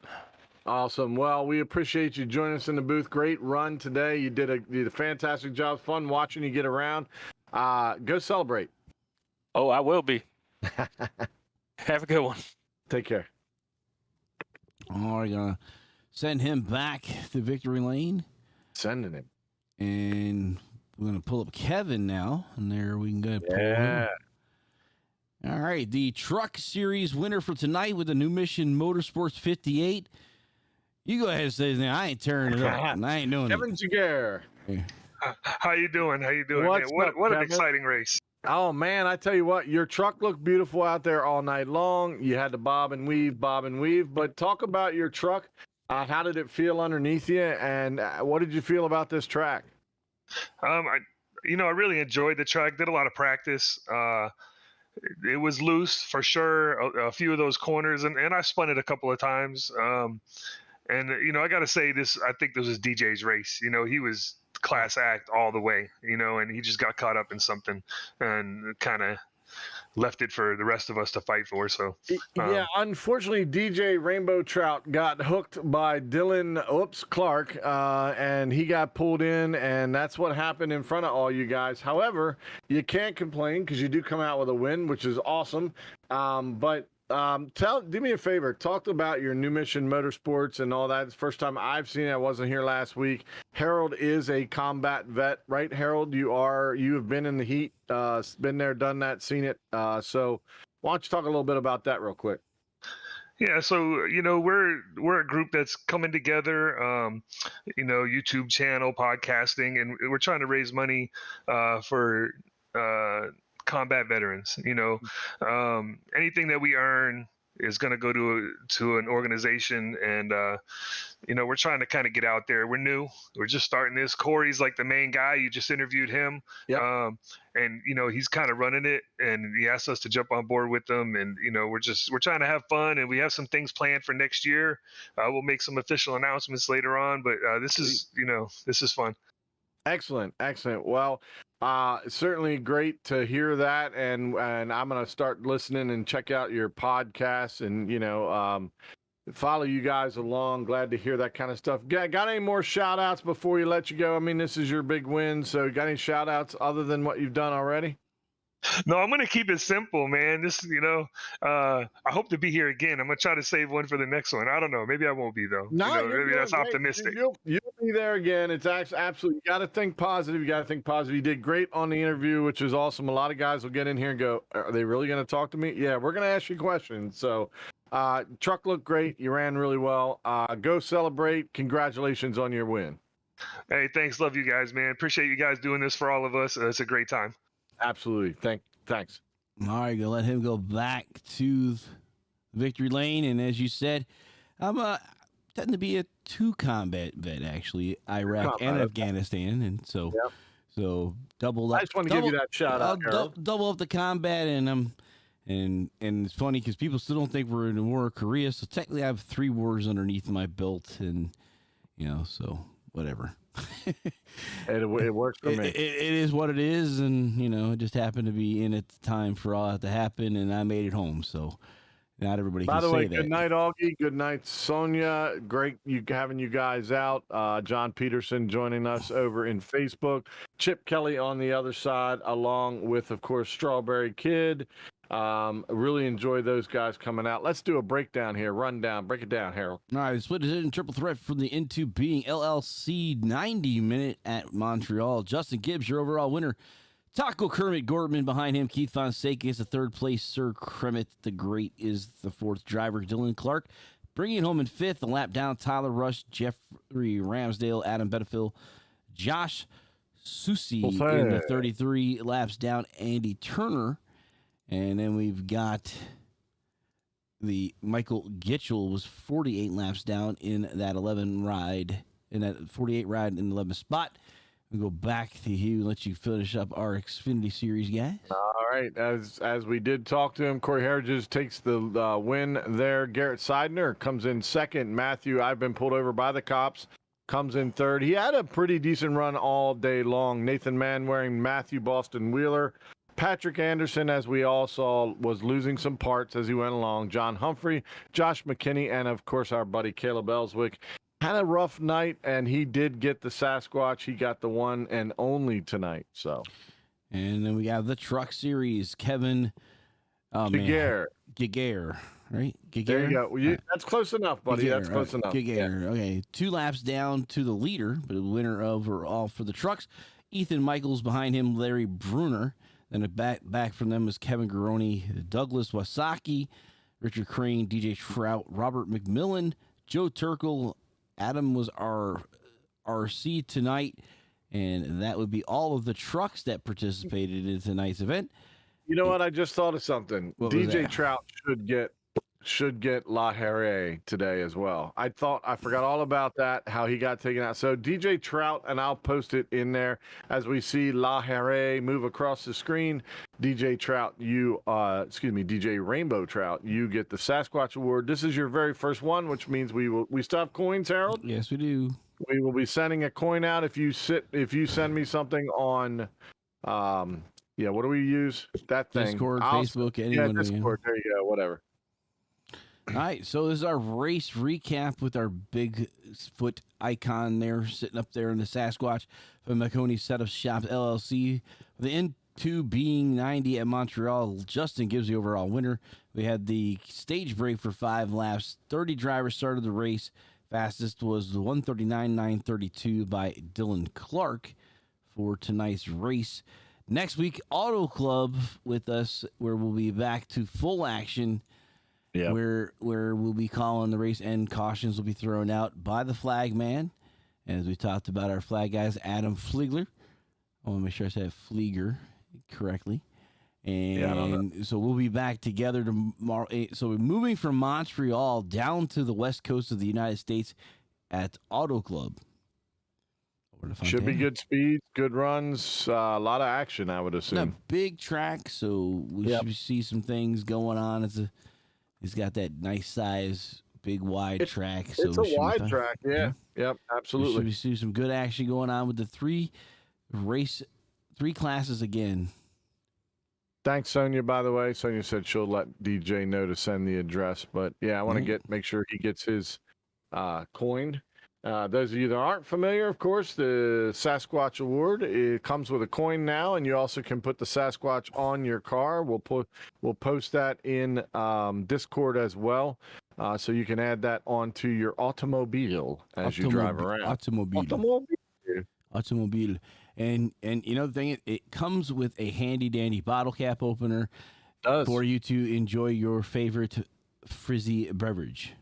Awesome. Well, we appreciate you joining us in the booth. Great run today. You did a fantastic job. Fun watching you get around. Go celebrate. Oh, I will be. Have a good one. Take care. Oh, we're going to send him back to victory lane. Sending him. And we're going to pull up Kevin now. And there we can go. Yeah. All right. The Truck Series winner for tonight with the New Mission Motorsports 58. You go ahead and say his name. I ain't tearing it up. I ain't doing Kevin it. Jagier. Yeah. How you doing? What's Man, up, what an Kevin? exciting race. Oh, man, I tell you what, your truck looked beautiful out there all night long. You had to bob and weave. But talk about your truck. How did it feel underneath you, and what did you feel about this track? I really enjoyed the track. Did a lot of practice. It was loose for sure. A few of those corners, and I spun it a couple of times. I got to say this. I think this was DJ's race. He was class act all the way. And he just got caught up in something and kind of left it for the rest of us to fight for. So yeah, unfortunately, DJ Rainbow Trout got hooked by Dylan Clark, and he got pulled in, and that's what happened in front of all you guys. However, you can't complain because you do come out with a win, which is awesome. But Do me a favor. Talk about your New Mission Motorsports and all that. It's the first time I've seen it. I wasn't here last week. Harold is a combat vet, right? Harold, you have been in the heat, been there, done that, seen it. So why don't you talk a little bit about that real quick? Yeah, so we're a group that's coming together, YouTube channel, podcasting, and we're trying to raise money for combat veterans. Anything that we earn is going to go to an organization, and we're trying to kind of get out there. We're new. We're just starting this. Corey's like the main guy. You just interviewed him. Yep. And he's kind of running it, and he asked us to jump on board with them. And we're trying to have fun, and we have some things planned for next year. We'll make some official announcements later on, but this is fun. Excellent. Well, certainly great to hear that, and I'm gonna start listening and check out your podcasts, and follow you guys along. Glad to hear that kind of stuff. Got any more shout outs before we let you go? I mean, this is your big win, so got any shout outs other than what you've done already? No, I'm gonna keep it simple, man. I hope to be here again. I'm gonna try to save one for the next one. I don't know. Maybe I won't be though. No, maybe that's optimistic. You'll be there again. It's actually absolutely. You got to think positive. You did great on the interview, which is awesome. A lot of guys will get in here and go, "Are they really going to talk to me?" Yeah, we're going to ask you questions. So, truck looked great. You ran really well. Go celebrate. Congratulations on your win. Hey, thanks. Love you guys, man. Appreciate you guys doing this for all of us. It's a great time. Absolutely. Thanks. All right, gonna let him go back to victory lane, and as you said, I'm tend to be a 2 combat vet actually, Iraq and Afghanistan, and so double up. I just want to give you that shout out. Double up the combat, and it's funny because people still don't think we're in the war of Korea, so technically I have 3 wars underneath my belt, and so whatever. It works for me. It is what it is, and it just happened to be in at the time for all that to happen, and I made it home. So not everybody can say that. By the way, good night, Augie. Good night, Sonia. Great having you guys out. John Peterson joining us over in Facebook. Chip Kelly on the other side, along with, of course, Strawberry Kid. Really enjoy those guys coming out. Let's do a breakdown here. Rundown. Break it down, Harold. All right, split decision triple threat from the Into Being LLC 90-minute at Montreal. Justin Gibbs, your overall winner. Taco Kermit Gorman behind him. Keith Fonseca is the 3rd place. Sir Kremet the Great is the 4th driver. Dylan Clark bringing it home in 5th. The lap down, Tyler Rush, Jeffrey Ramsdale, Adam Bettifield, Josh Susi in the 33 laps down, Andy Turner. And then we've got the Michael Gitchell was 48 laps down in that 48 ride in the 11th spot. We'll go back to you and let you finish up our Xfinity Series, guys. All right. As we did talk to him, Corey Heritage takes the win there. Garrett Seidner comes in 2nd. Matthew, I've been pulled over by the cops, comes in 3rd. He had a pretty decent run all day long. Nathan Manwaring, Matthew Boston Wheeler. Patrick Anderson, as we all saw, was losing some parts as he went along. John Humphrey, Josh McKinney, and, of course, our buddy Caleb Ellswick. Had a rough night, and he did get the Sasquatch. He got the one and only tonight. So, and then we have the Truck Series. Kevin Giguere, right? Giguere? There you go. That's close enough, buddy. That's close enough. Giguere. Okay, 2 laps down to the leader, but the winner overall for the trucks. Ethan Michaels behind him, Larry Bruner. Then back from them was Kevin Garoni, Douglas Wasaki, Richard Crane, DJ Trout, Robert McMillan, Joe Turkle. Adam was our RC tonight, and that would be all of the trucks that participated in tonight's event. You know what? I just thought of something. DJ Trout should get La Harre today as well. I forgot all about that, how he got taken out. So DJ Trout, and I'll post it in there as we see La Harre move across the screen. DJ Trout, DJ Rainbow Trout, you get the Sasquatch Award. This is your very first one, which means we still have coins, Harold? Yes, we do. We will be sending a coin out if you send me something on what do we use? That thing. Discord, Facebook, anyone. Yeah, Discord. There you go. Whatever. All right, so this is our race recap with our Bigfoot icon there, sitting up there in the Sasquatch from Maconi Setup Shop LLC. The 2 being 90 at Montreal. Justin Gibbs the overall winner. We had the stage break for 5 laps. 30 drivers started the race. Fastest was the 139.932 by Dylan Clark for tonight's race. Next week, Auto Club with us, where we'll be back to full action. Yeah. Where we'll be calling the race, and cautions will be thrown out by the flag man. As we talked about our flag guys, Adam Fliegler. I want to make sure I said Flieger correctly. And so we'll be back together tomorrow. So we're moving from Montreal down to the west coast of the United States at Auto Club. Should be good speeds, good runs, a lot of action, I would assume. It's a big track, so we should see some things going on. It's got that nice size, big wide track. So it's a wide track, yeah. Yep, absolutely. We should see some good action going on with the three classes again. Thanks, Sonia, by the way. Sonia said she'll let DJ know to send the address. But, yeah, I want to make sure he gets his coined. Those of you that aren't familiar, of course, the Sasquatch Award, it comes with a coin now, and you also can put the Sasquatch on your car. We'll post that in Discord as well, so you can add that onto your automobile as you drive around. Automobile. And you know the thing, it comes with a handy dandy bottle cap opener for you to enjoy your favorite frizzy beverage.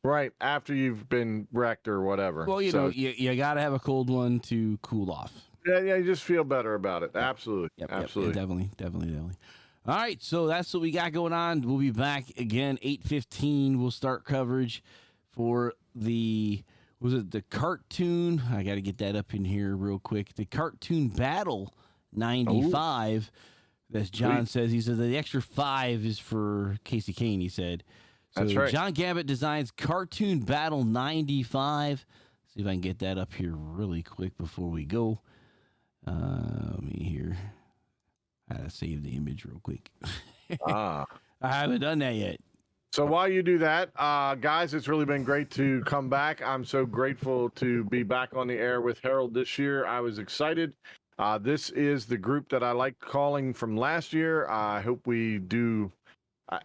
Right, after you've been wrecked or whatever. Well, you know, you got to have a cold one to cool off. Yeah, you just feel better about it. Absolutely. Absolutely. Yep, definitely. All right, so that's what we got going on. We'll be back again, 8:15. We'll start coverage for the cartoon? I got to get that up in here real quick. The Cartoon Battle 95. As John says, he said the extra 5 is for Casey Kane, he said. So that's right. John Gambit designs Cartoon Battle 95. See if I can get that up here really quick before we go. Let me here. I gotta save the image real quick. I haven't done that yet. So while you do that, guys, it's really been great to come back. I'm so grateful to be back on the air with Harold this year. I was excited. This is the group that I like calling from last year. I hope we do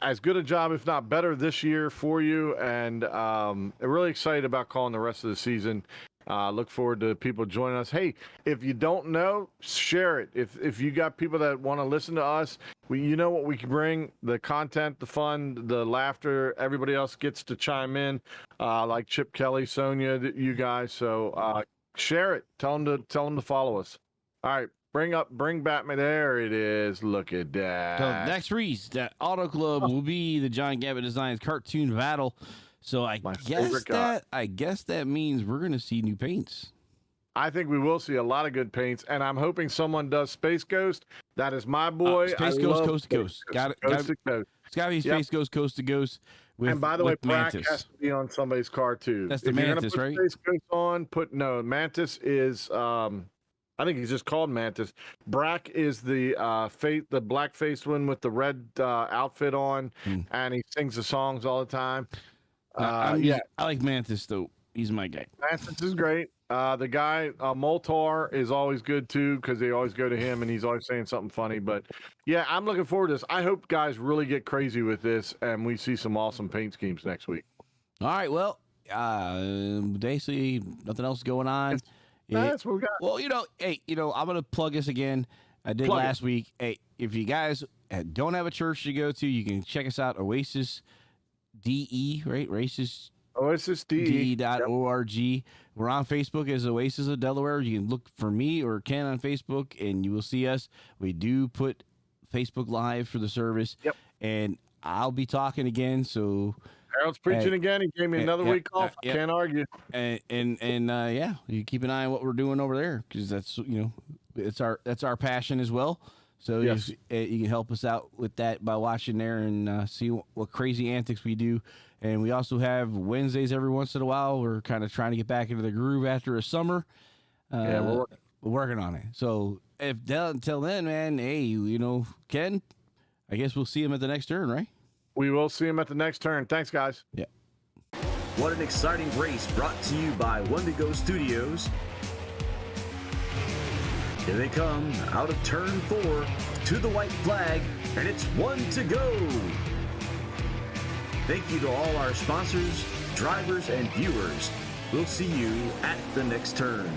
as good a job, if not better, this year for you. And I'm really excited about calling the rest of the season. Look forward to people joining us. Hey, if you don't know, share it. If you got people that want to listen to us, you know what we can bring: the content, the fun, the laughter. Everybody else gets to chime in, like Chip Kelly, Sonia, you guys. So share it. Tell them to follow us. All right, bring Batman. There it is. Look at that. So next race, that Auto Club will be the John Gambit Designs Cartoon Battle. So I guess that means we're going to see new paints. I think we will see a lot of good paints, and I'm hoping someone does Space Ghost. That is my boy. Space Ghost Coast to Coast. Got it. It's got to be Space Ghost Coast to Coast. And by the way, Brack has to be on somebody's car too. That's the Mantis, right? Space Ghost on. Mantis is. I think he's just called Mantis. Brack is the the black-faced one with the red outfit on, and he sings the songs all the time. I like Mantis though. He's my guy. Mantis is great. The guy Moltar is always good too because they always go to him and he's always saying something funny. But yeah, I'm looking forward to this. I hope guys really get crazy with this and we see some awesome paint schemes next week. All right. Well, basically nothing else going on. That's what we got. Well, I'm gonna plug this again. I did last week. Hey, if you guys don't have a church to go to, you can check us out. Oasis DE, right? OasisDE.org. Yep. We're on Facebook as Oasis of Delaware. You can look for me or Ken on Facebook, and you will see us. We do put Facebook Live for the service. Yep. And I'll be talking again. So Harold's preaching again. He gave me another week off. Can't argue. And you keep an eye on what we're doing over there because that's that's our passion as well. So you can help us out with that by watching there and see what crazy antics we do. And we also have Wednesdays every once in a while. We're kind of trying to get back into the groove after a summer. We're working on it. So until then, man, hey, Ken, I guess we'll see him at the next turn, right? We will see him at the next turn. Thanks, guys. Yeah. What an exciting race brought to you by Wendigo Studios. Here they come out of turn 4 to the white flag, and it's 1 to go. Thank you to all our sponsors, drivers, and viewers. We'll see you at the next turn.